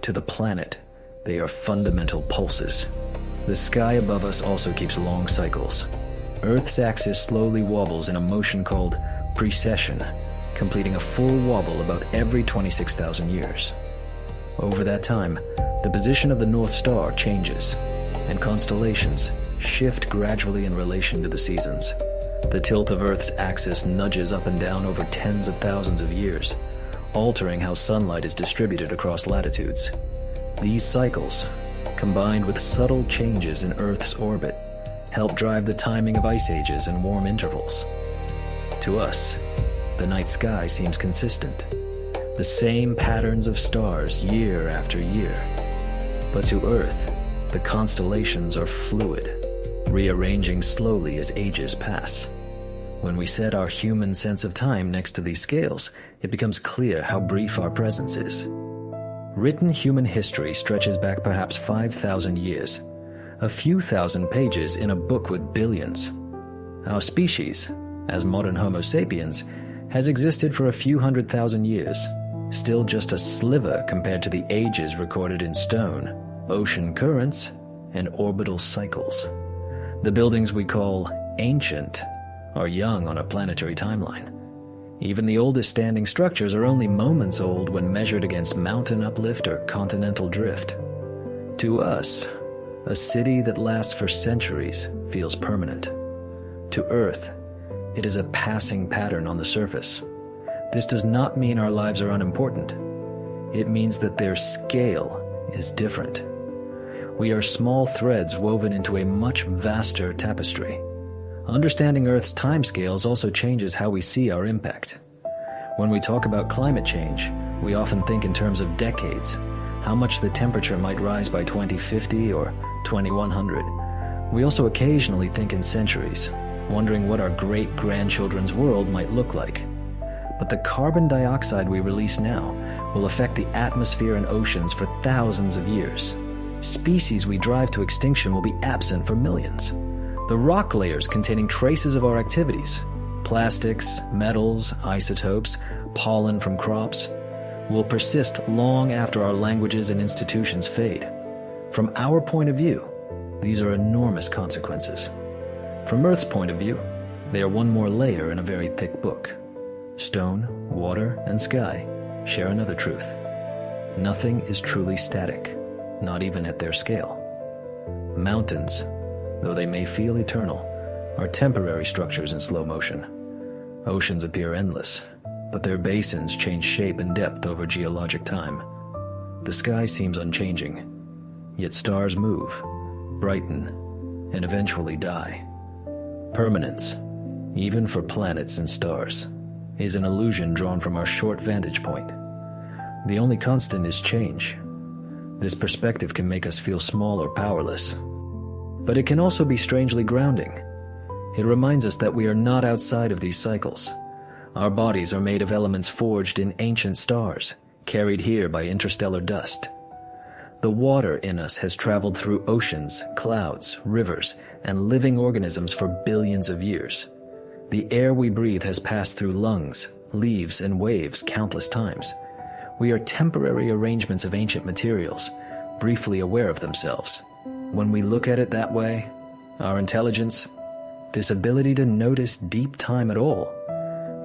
To the planet, they are fundamental pulses. The sky above us also keeps long cycles. Earth's axis slowly wobbles in a motion called precession, completing a full wobble about every 26,000 years. Over that time, the position of the North Star changes, and constellations shift gradually in relation to the seasons. The tilt of Earth's axis nudges up and down over tens of thousands of years, altering how sunlight is distributed across latitudes. These cycles, combined with subtle changes in Earth's orbit, help drive the timing of ice ages and warm intervals. To us, the night sky seems consistent, the same patterns of stars year after year. But to Earth, the constellations are fluid, rearranging slowly as ages pass. When we set our human sense of time next to these scales, it becomes clear how brief our presence is. Written human history stretches back perhaps 5,000 years, a few thousand pages in a book with billions. Our species, as modern Homo sapiens, has existed for a few 100,000 years, still just a sliver compared to the ages recorded in stone, ocean currents, and orbital cycles. The buildings we call ancient are young on a planetary timeline. Even the oldest standing structures are only moments old when measured against mountain uplift or continental drift. To us, a city that lasts for centuries feels permanent. To Earth, it is a passing pattern on the surface. This does not mean our lives are unimportant. It means that their scale is different. We are small threads woven into a much vaster tapestry. Understanding Earth's timescales also changes how we see our impact. When we talk about climate change, we often think in terms of decades, how much the temperature might rise by 2050 or 2100. We also occasionally think in centuries, wondering what our great-grandchildren's world might look like. But the carbon dioxide we release now will affect the atmosphere and oceans for thousands of years. Species we drive to extinction will be absent for millions. The rock layers containing traces of our activities, plastics, metals, isotopes, pollen from crops, will persist long after our languages and institutions fade. From our point of view, these are enormous consequences. From Earth's point of view, they are one more layer in a very thick book. Stone, water, and sky share another truth. Nothing is truly static, not even at their scale. Mountains, though they may feel eternal, are temporary structures in slow motion. Oceans appear endless, but their basins change shape and depth over geologic time. The sky seems unchanging, yet stars move, brighten, and eventually die. Permanence, even for planets and stars, is an illusion drawn from our short vantage point. The only constant is change. This perspective can make us feel small or powerless, but it can also be strangely grounding. It reminds us that we are not outside of these cycles. Our bodies are made of elements forged in ancient stars, carried here by interstellar dust. The water in us has traveled through oceans, clouds, rivers, and living organisms for billions of years. The air we breathe has passed through lungs, leaves, and waves countless times. We are temporary arrangements of ancient materials, briefly aware of themselves. When we look at it that way, our intelligence, this ability to notice deep time at all,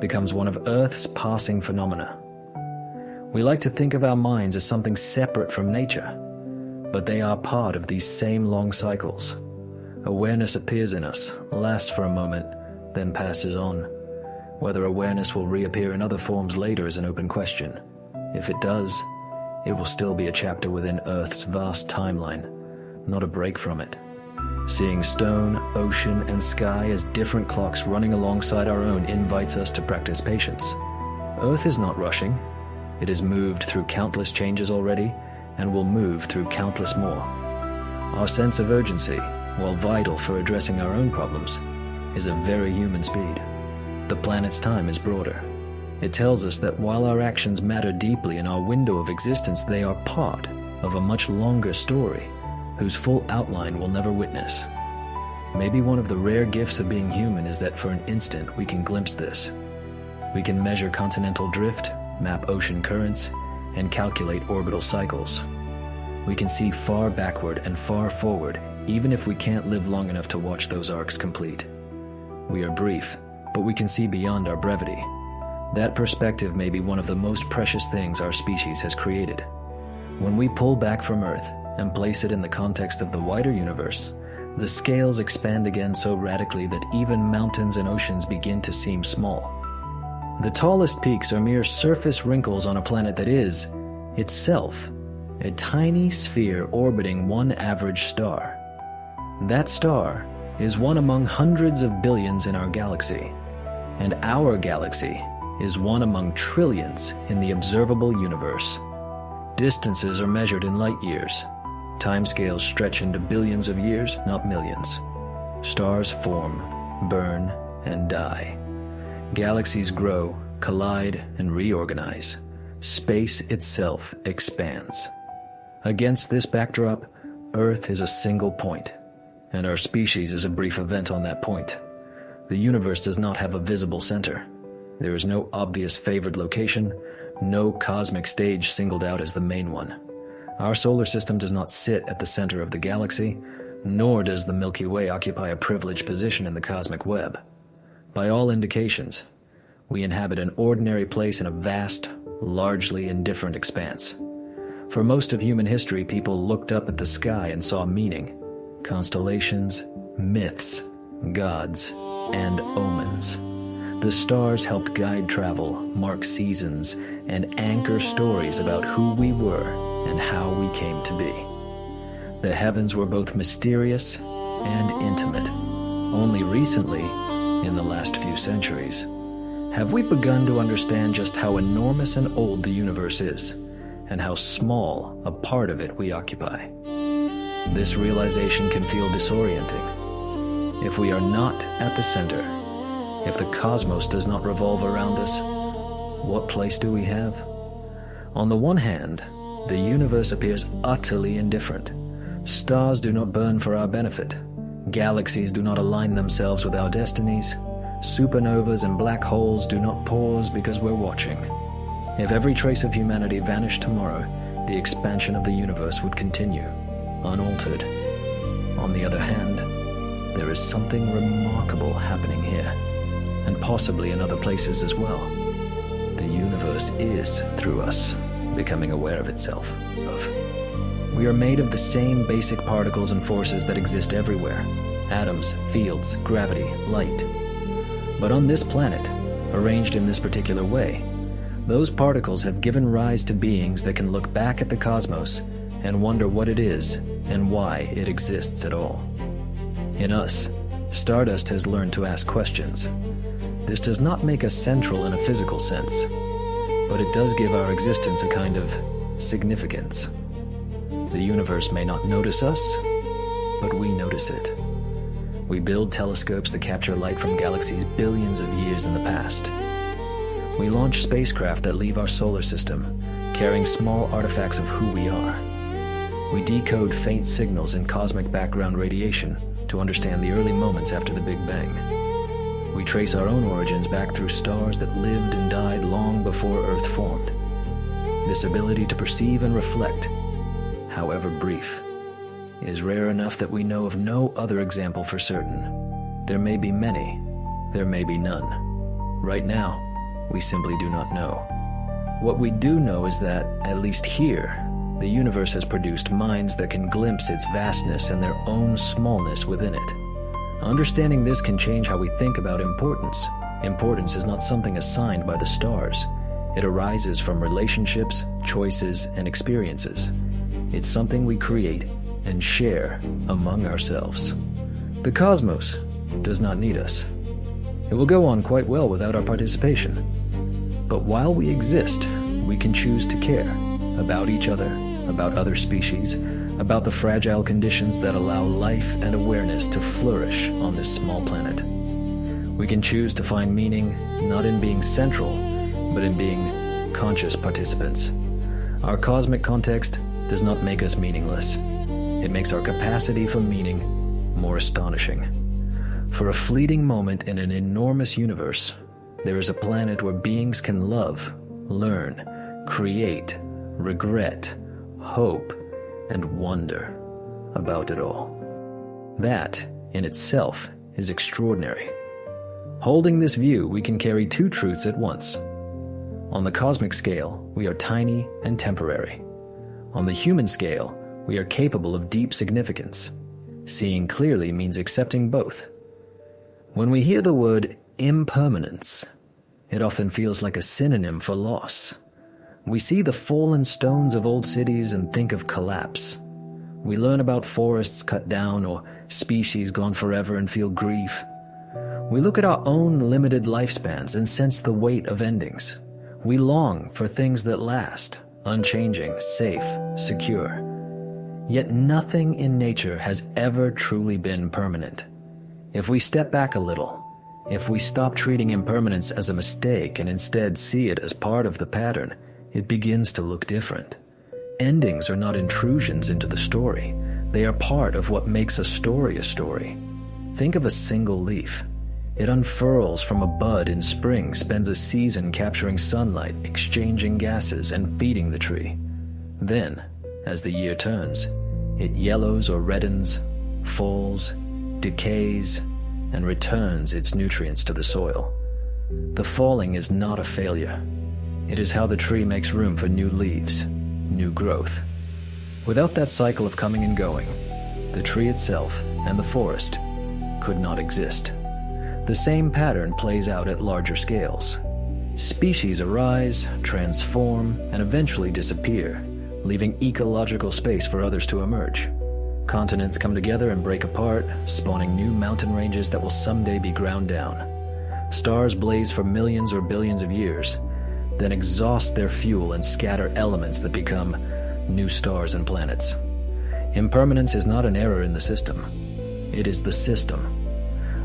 becomes one of Earth's passing phenomena. We like to think of our minds as something separate from nature, but they are part of these same long cycles. Awareness appears in us, lasts for a moment, then passes on. Whether awareness will reappear in other forms later is an open question. If it does, it will still be a chapter within Earth's vast timeline, not a break from it. Seeing stone, ocean, and sky as different clocks running alongside our own invites us to practice patience. Earth is not rushing. It has moved through countless changes already, and will move through countless more. Our sense of urgency, while vital for addressing our own problems, is a very human speed. The planet's time is broader. It tells us that while our actions matter deeply in our window of existence, they are part of a much longer story, whose full outline we'll never witness. Maybe one of the rare gifts of being human is that for an instant we can glimpse this. We can measure continental drift, map ocean currents, and calculate orbital cycles. We can see far backward and far forward, even if we can't live long enough to watch those arcs complete. We are brief, but we can see beyond our brevity. That perspective may be one of the most precious things our species has created. When we pull back from Earth and place it in the context of the wider universe, the scales expand again so radically that even mountains and oceans begin to seem small. The tallest peaks are mere surface wrinkles on a planet that is, itself, a tiny sphere orbiting one average star. That star is one among hundreds of billions in our galaxy, and our galaxy is one among trillions in the observable universe. Distances are measured in light years. Timescales stretch into billions of years, not millions. Stars form, burn, and die. Galaxies grow, collide, and reorganize. Space itself expands. Against this backdrop, Earth is a single point, and our species is a brief event on that point. The universe does not have a visible center. There is no obvious favored location, no cosmic stage singled out as the main one. Our solar system does not sit at the center of the galaxy, nor does the Milky Way occupy a privileged position in the cosmic web. By all indications, we inhabit an ordinary place in a vast, largely indifferent expanse. For most of human history, people looked up at the sky and saw meaning. Constellations, myths, gods, and omens. The stars helped guide travel, mark seasons, and anchor stories about who we were and how we came to be. The heavens were both mysterious and intimate. Only recently, in the last few centuries, have we begun to understand just how enormous and old the universe is, and how small a part of it we occupy. This realization can feel disorienting. If we are not at the center, if the cosmos does not revolve around us, what place do we have? On the one hand, the universe appears utterly indifferent. Stars do not burn for our benefit. Galaxies do not align themselves with our destinies. Supernovas and black holes do not pause because we're watching. If every trace of humanity vanished tomorrow, the expansion of the universe would continue, unaltered. On the other hand, there is something remarkable happening here, and possibly in other places as well. The universe is, through us, becoming aware of itself. We are made of the same basic particles and forces that exist everywhere: atoms, fields, gravity, light. But on this planet, arranged in this particular way, those particles have given rise to beings that can look back at the cosmos and wonder what it is and why it exists at all. In us, stardust has learned to ask questions. This does not make us central in a physical sense, but it does give our existence a kind of significance. The universe may not notice us, but we notice it. We build telescopes that capture light from galaxies billions of years in the past. We launch spacecraft that leave our solar system, carrying small artifacts of who we are. We decode faint signals in cosmic background radiation to understand the early moments after the Big Bang. We trace our own origins back through stars that lived and died long before Earth formed. This ability to perceive and reflect, however brief, is rare enough that we know of no other example for certain. There may be many, there may be none. Right now, we simply do not know. What we do know is that, at least here, the universe has produced minds that can glimpse its vastness and their own smallness within it. Understanding this can change how we think about importance. Importance is not something assigned by the stars. It arises from relationships, choices, and experiences. It's something we create and share among ourselves. The cosmos does not need us. It will go on quite well without our participation. But while we exist, we can choose to care about each other, about other species, about the fragile conditions that allow life and awareness to flourish on this small planet. We can choose to find meaning not in being central, but in being conscious participants. Our cosmic context does not make us meaningless. It makes our capacity for meaning more astonishing. For a fleeting moment in an enormous universe, there is a planet where beings can love, learn, create, regret, hope, and wonder about it all. That, in itself, is extraordinary. Holding this view, we can carry two truths at once. On the cosmic scale, we are tiny and temporary. On the human scale, we are capable of deep significance. Seeing clearly means accepting both. When we hear the word impermanence, it often feels like a synonym for loss. We see the fallen stones of old cities and think of collapse. We learn about forests cut down or species gone forever and feel grief. We look at our own limited lifespans and sense the weight of endings. We long for things that last, unchanging, safe, secure. Yet nothing in nature has ever truly been permanent. If we step back a little, if we stop treating impermanence as a mistake and instead see it as part of the pattern, it begins to look different. Endings are not intrusions into the story. They are part of what makes a story a story. Think of a single leaf. It unfurls from a bud in spring, spends a season capturing sunlight, exchanging gases, and feeding the tree. Then, as the year turns, it yellows or reddens, falls, decays, and returns its nutrients to the soil. The falling is not a failure. It is how the tree makes room for new leaves, new growth. Without that cycle of coming and going, the tree itself and the forest could not exist. The same pattern plays out at larger scales. Species arise, transform, and eventually disappear, leaving ecological space for others to emerge. Continents come together and break apart, spawning new mountain ranges that will someday be ground down. Stars blaze for millions or billions of years, then exhaust their fuel and scatter elements that become new stars and planets. Impermanence is not an error in the system. It is the system.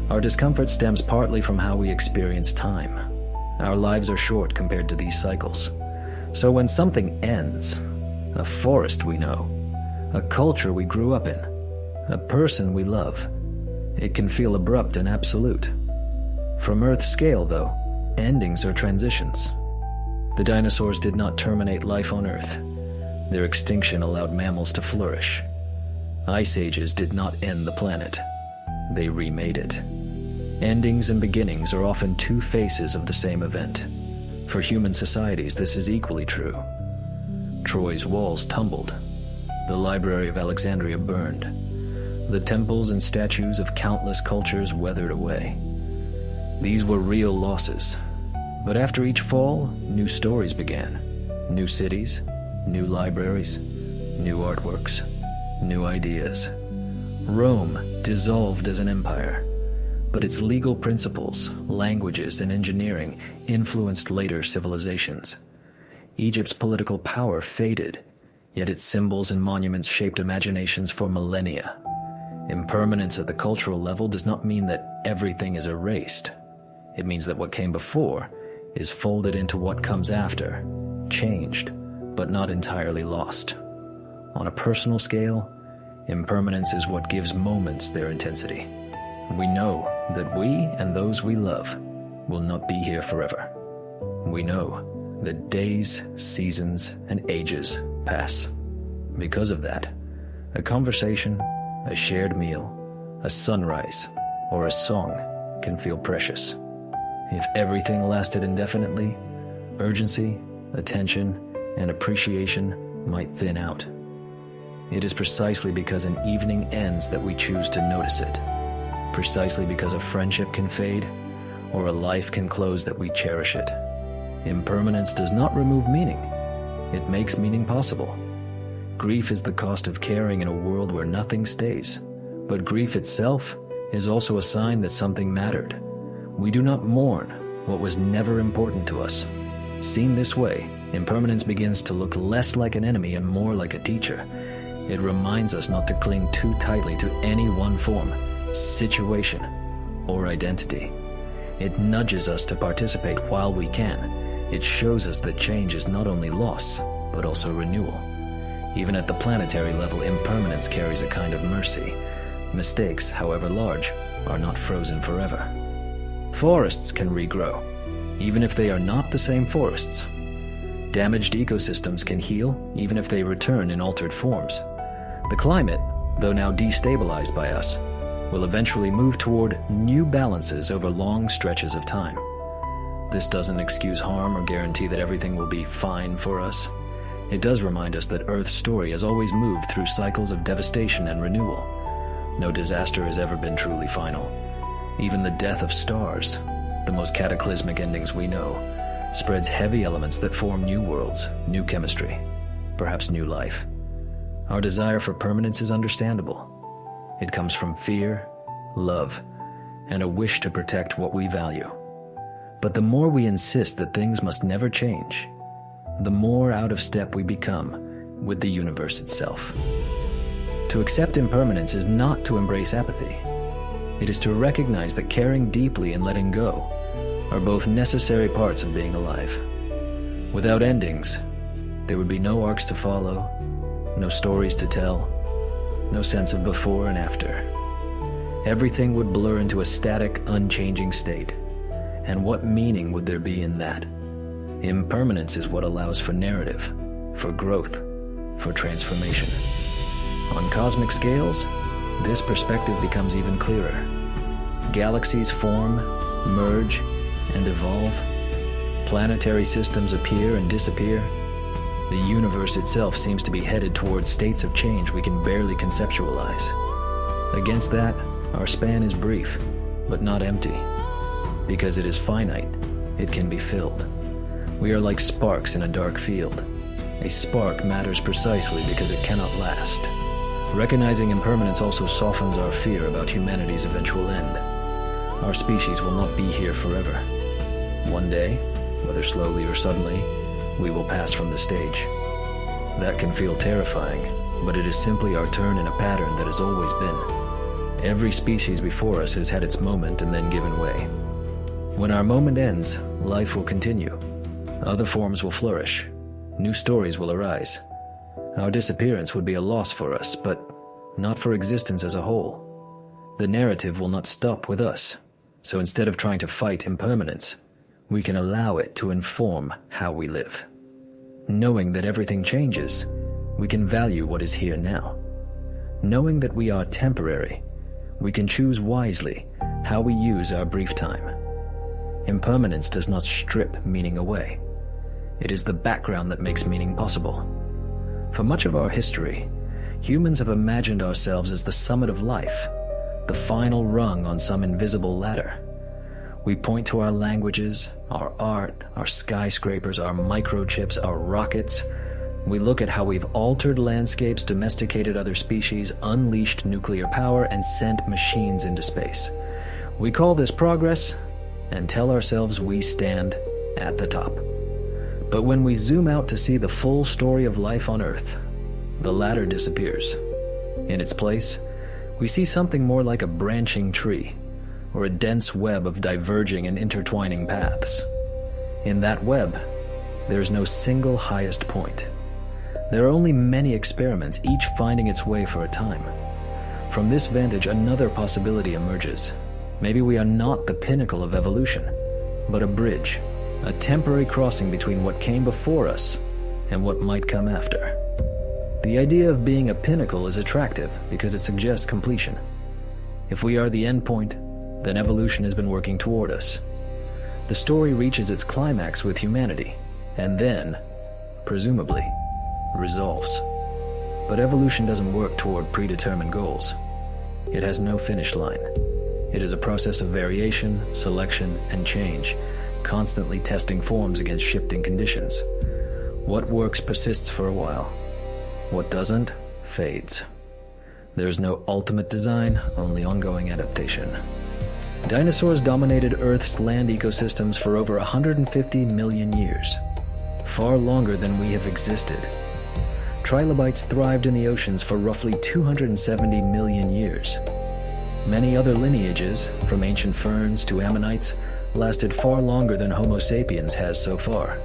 Our discomfort stems partly from how we experience time. Our lives are short compared to these cycles. So when something ends, a forest we know, a culture we grew up in, a person we love, it can feel abrupt and absolute. From Earth's scale, though, endings are transitions. The dinosaurs did not terminate life on Earth. Their extinction allowed mammals to flourish. Ice ages did not end the planet. They remade it. Endings and beginnings are often two faces of the same event. For human societies, this is equally true. Troy's walls tumbled. The Library of Alexandria burned. The temples and statues of countless cultures weathered away. These were real losses. But after each fall, new stories began. New cities, new libraries, new artworks, new ideas. Rome dissolved as an empire, but its legal principles, languages, and engineering influenced later civilizations. Egypt's political power faded, yet its symbols and monuments shaped imaginations for millennia. Impermanence at the cultural level does not mean that everything is erased. It means that what came before is folded into what comes after, changed, but not entirely lost. On a personal scale, impermanence is what gives moments their intensity. We know that we and those we love will not be here forever. We know that days, seasons, and ages pass. Because of that, a conversation, a shared meal, a sunrise, or a song can feel precious. If everything lasted indefinitely, urgency, attention, and appreciation might thin out. It is precisely because an evening ends that we choose to notice it. Precisely because a friendship can fade, or a life can close that we cherish it. Impermanence does not remove meaning. It makes meaning possible. Grief is the cost of caring in a world where nothing stays. But grief itself is also a sign that something mattered. We do not mourn what was never important to us. Seen this way, impermanence begins to look less like an enemy and more like a teacher. It reminds us not to cling too tightly to any one form, situation, or identity. It nudges us to participate while we can. It shows us that change is not only loss, but also renewal. Even at the planetary level, impermanence carries a kind of mercy. Mistakes, however large, are not frozen forever. Forests can regrow, even if they are not the same forests. Damaged ecosystems can heal, even if they return in altered forms. The climate, though now destabilized by us, will eventually move toward new balances over long stretches of time. This doesn't excuse harm or guarantee that everything will be fine for us. It does remind us that Earth's story has always moved through cycles of devastation and renewal. No disaster has ever been truly final. Even the death of stars, the most cataclysmic endings we know, spreads heavy elements that form new worlds, new chemistry, perhaps new life. Our desire for permanence is understandable. It comes from fear, love, and a wish to protect what we value. But the more we insist that things must never change, the more out of step we become with the universe itself. To accept impermanence is not to embrace apathy. It is to recognize that caring deeply and letting go are both necessary parts of being alive. Without endings, there would be no arcs to follow, no stories to tell, no sense of before and after. Everything would blur into a static, unchanging state. And what meaning would there be in that? Impermanence is what allows for narrative, for growth, for transformation. On cosmic scales, this perspective becomes even clearer. Galaxies form, merge, and evolve. Planetary systems appear and disappear. The universe itself seems to be headed towards states of change we can barely conceptualize. Against that, our span is brief, but not empty. Because it is finite, it can be filled. We are like sparks in a dark field. A spark matters precisely because it cannot last. Recognizing impermanence also softens our fear about humanity's eventual end. Our species will not be here forever. One day, whether slowly or suddenly, we will pass from the stage. That can feel terrifying, but it is simply our turn in a pattern that has always been. Every species before us has had its moment and then given way. When our moment ends, life will continue. Other forms will flourish. New stories will arise. Our disappearance would be a loss for us, but not for existence as a whole. The narrative will not stop with us, so instead of trying to fight impermanence, we can allow it to inform how we live. Knowing that everything changes, we can value what is here now. Knowing that we are temporary, we can choose wisely how we use our brief time. Impermanence does not strip meaning away. It is the background that makes meaning possible. For much of our history, humans have imagined ourselves as the summit of life, the final rung on some invisible ladder. We point to our languages, our art, our skyscrapers, our microchips, our rockets. We look at how we've altered landscapes, domesticated other species, unleashed nuclear power, and sent machines into space. We call this progress and tell ourselves we stand at the top. But when we zoom out to see the full story of life on Earth, the ladder disappears. In its place, we see something more like a branching tree, or a dense web of diverging and intertwining paths. In that web, there's no single highest point. There are only many experiments, each finding its way for a time. From this vantage, another possibility emerges. Maybe we are not the pinnacle of evolution, but a bridge, a temporary crossing between what came before us and what might come after. The idea of being a pinnacle is attractive because it suggests completion. If we are the end point, then evolution has been working toward us. The story reaches its climax with humanity, and then, presumably, resolves. But evolution doesn't work toward predetermined goals. It has no finish line. It is a process of variation, selection, and change, constantly testing forms against shifting conditions. What works persists for a while. What doesn't, fades. There is no ultimate design, only ongoing adaptation. Dinosaurs dominated Earth's land ecosystems for over 150 million years, far longer than we have existed. Trilobites thrived in the oceans for roughly 270 million years. Many other lineages, from ancient ferns to ammonites, lasted far longer than Homo sapiens has so far.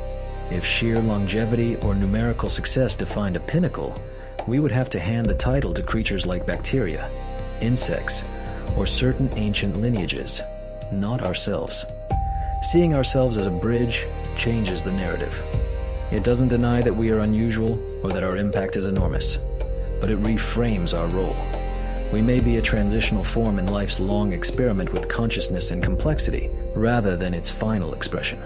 If sheer longevity or numerical success defined a pinnacle, we would have to hand the title to creatures like bacteria, insects, or certain ancient lineages, not ourselves. Seeing ourselves as a bridge changes the narrative. It doesn't deny that we are unusual or that our impact is enormous, but it reframes our role. We may be a transitional form in life's long experiment with consciousness and complexity, rather than its final expression.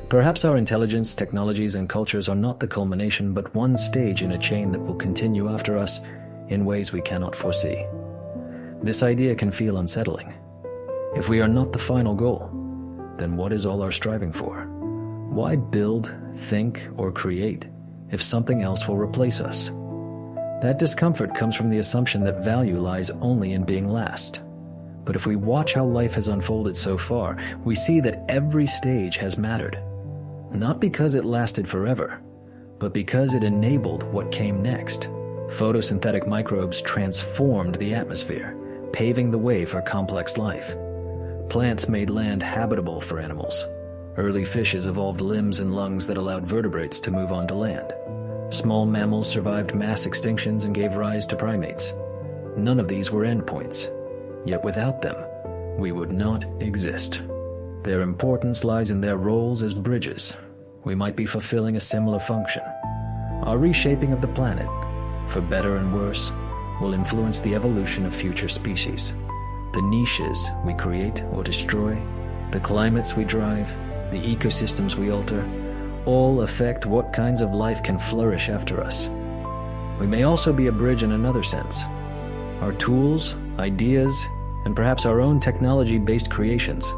Perhaps our intelligence, technologies, and cultures are not the culmination, but one stage in a chain that will continue after us in ways we cannot foresee. This idea can feel unsettling. If we are not the final goal, then what is all our striving for? Why build, think, or create if something else will replace us? That discomfort comes from the assumption that value lies only in being last. But if we watch how life has unfolded so far, we see that every stage has mattered. Not because it lasted forever, but because it enabled what came next. Photosynthetic microbes transformed the atmosphere, paving the way for complex life. Plants made land habitable for animals. Early fishes evolved limbs and lungs that allowed vertebrates to move onto land. Small mammals survived mass extinctions and gave rise to primates. None of these were endpoints. Yet without them, we would not exist. Their importance lies in their roles as bridges. We might be fulfilling a similar function. Our reshaping of the planet, for better and worse, will influence the evolution of future species. The niches we create or destroy, the climates we drive, the ecosystems we alter, all affect what kinds of life can flourish after us. We may also be a bridge in another sense. Our tools, ideas, and perhaps our own technology-based creations,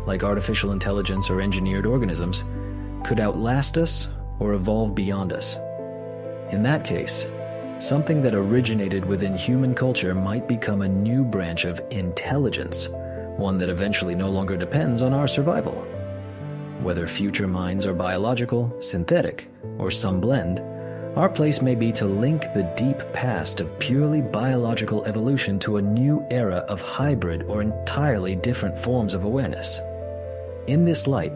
like artificial intelligence or engineered organisms, could outlast us or evolve beyond us. In that case, something that originated within human culture might become a new branch of intelligence, one that eventually no longer depends on our survival. Whether future minds are biological, synthetic, or some blend, our place may be to link the deep past of purely biological evolution to a new era of hybrid or entirely different forms of awareness. In this light,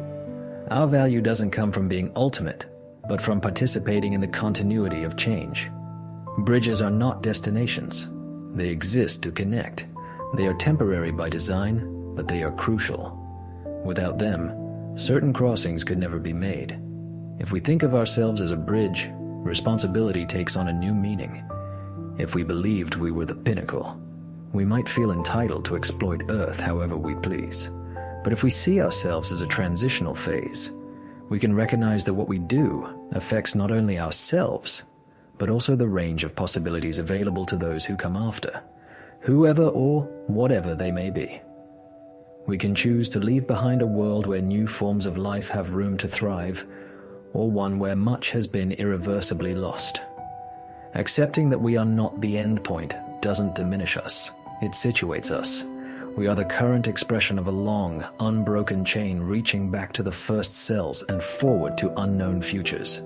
our value doesn't come from being ultimate, but from participating in the continuity of change. Bridges are not destinations. They exist to connect. They are temporary by design, but they are crucial. Without them, certain crossings could never be made. If we think of ourselves as a bridge, responsibility takes on a new meaning. If we believed we were the pinnacle, we might feel entitled to exploit Earth however we please. But if we see ourselves as a transitional phase, we can recognize that what we do affects not only ourselves, but also the range of possibilities available to those who come after, whoever or whatever they may be. We can choose to leave behind a world where new forms of life have room to thrive, or one where much has been irreversibly lost. Accepting that we are not the end point doesn't diminish us, it situates us. We are the current expression of a long, unbroken chain reaching back to the first cells and forward to unknown futures.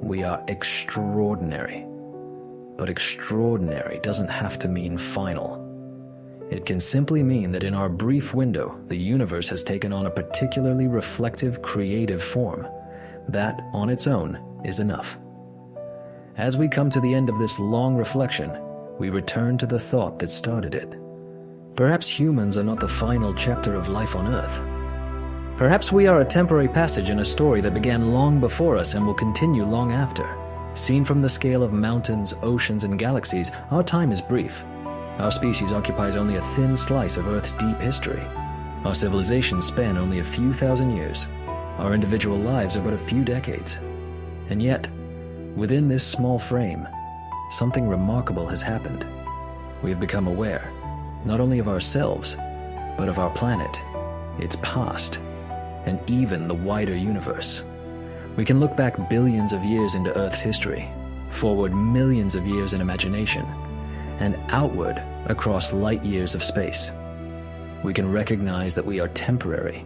We are extraordinary. But extraordinary doesn't have to mean final. It can simply mean that in our brief window, the universe has taken on a particularly reflective, creative form. That, on its own, is enough. As we come to the end of this long reflection, we return to the thought that started it. Perhaps humans are not the final chapter of life on Earth. Perhaps we are a temporary passage in a story that began long before us and will continue long after. Seen from the scale of mountains, oceans, and galaxies, our time is brief. Our species occupies only a thin slice of Earth's deep history. Our civilizations span only a few thousand years. Our individual lives are but a few decades. And yet, within this small frame, something remarkable has happened. We have become aware, not only of ourselves, but of our planet, its past, and even the wider universe. We can look back billions of years into Earth's history, forward millions of years in imagination, and outward across light years of space. We can recognize that we are temporary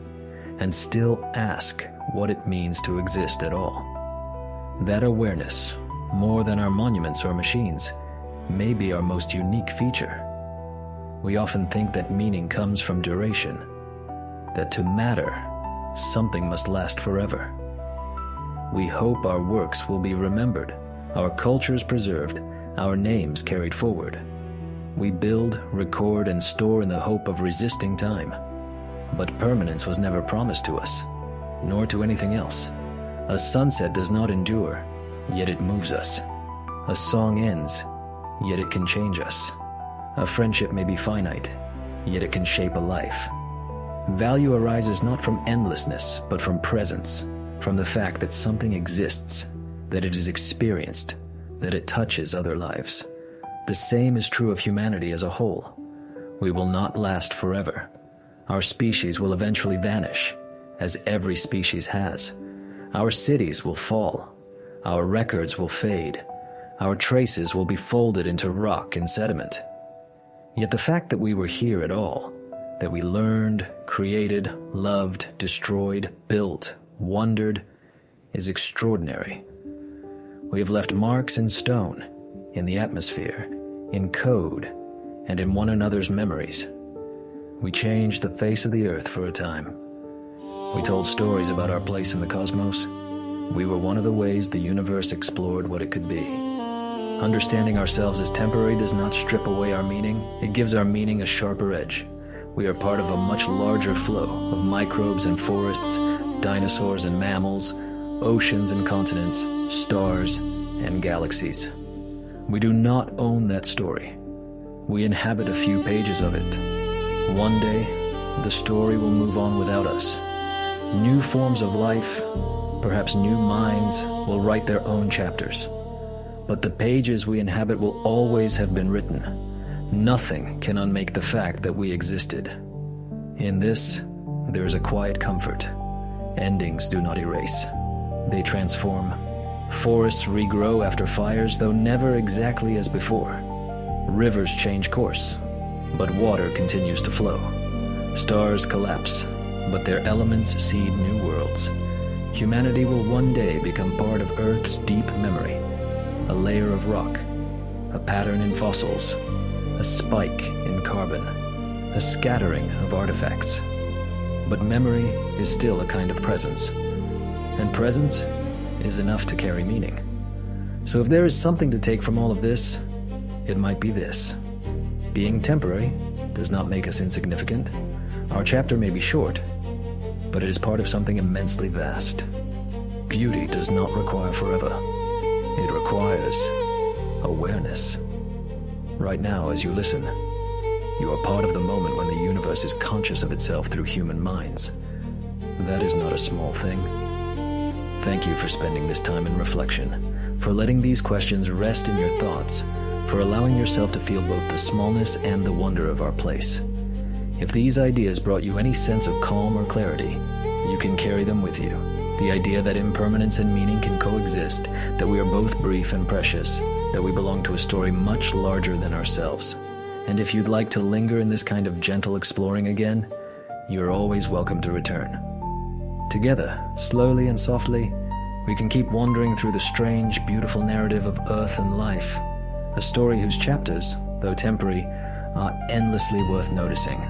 and still ask what it means to exist at all. That awareness, more than our monuments or machines, may be our most unique feature. We often think that meaning comes from duration, that to matter, something must last forever. We hope our works will be remembered, our cultures preserved, our names carried forward. We build, record, and store in the hope of resisting time. But permanence was never promised to us, nor to anything else. A sunset does not endure, yet it moves us. A song ends, yet it can change us. A friendship may be finite, yet it can shape a life. Value arises not from endlessness, but from presence, from the fact that something exists, that it is experienced, that it touches other lives. The same is true of humanity as a whole. We will not last forever. Our species will eventually vanish, as every species has. Our cities will fall. Our records will fade. our traces will be folded into rock and sediment. Yet the fact that we were here at all, that we learned, created, loved, destroyed, built, wondered, is extraordinary. We have left marks in stone, in the atmosphere, in code, and in one another's memories. We changed the face of the earth for a time. We told stories about our place in the cosmos. We were one of the ways the universe explored what it could be. Understanding ourselves as temporary does not strip away our meaning. It gives our meaning a sharper edge. We are part of a much larger flow of microbes and forests, dinosaurs and mammals, oceans and continents, stars and galaxies. We do not own that story. We inhabit a few pages of it. One day, the story will move on without us. New forms of life, perhaps new minds, will write their own chapters. But the pages we inhabit will always have been written. Nothing can unmake the fact that we existed. In this, there is a quiet comfort. Endings do not erase. They transform. Forests regrow after fires, though never exactly as before. Rivers change course, but water continues to flow. Stars collapse, but their elements seed new worlds. Humanity will one day become part of Earth's deep memory. A layer of rock, a pattern in fossils, a spike in carbon, a scattering of artifacts. But memory is still a kind of presence, and presence is enough to carry meaning. So if there is something to take from all of this, it might be this. Being temporary does not make us insignificant. Our chapter may be short, but it is part of something immensely vast. Beauty does not require forever. It requires awareness. Right now, as you listen, you are part of the moment when the universe is conscious of itself through human minds. That is not a small thing. Thank you for spending this time in reflection, for letting these questions rest in your thoughts, for allowing yourself to feel both the smallness and the wonder of our place. If these ideas brought you any sense of calm or clarity, you can carry them with you. The idea that impermanence and meaning can coexist, that we are both brief and precious, that we belong to a story much larger than ourselves. And if you'd like to linger in this kind of gentle exploring again, you are always welcome to return. Together, slowly and softly, we can keep wandering through the strange, beautiful narrative of Earth and life, a story whose chapters, though temporary, are endlessly worth noticing.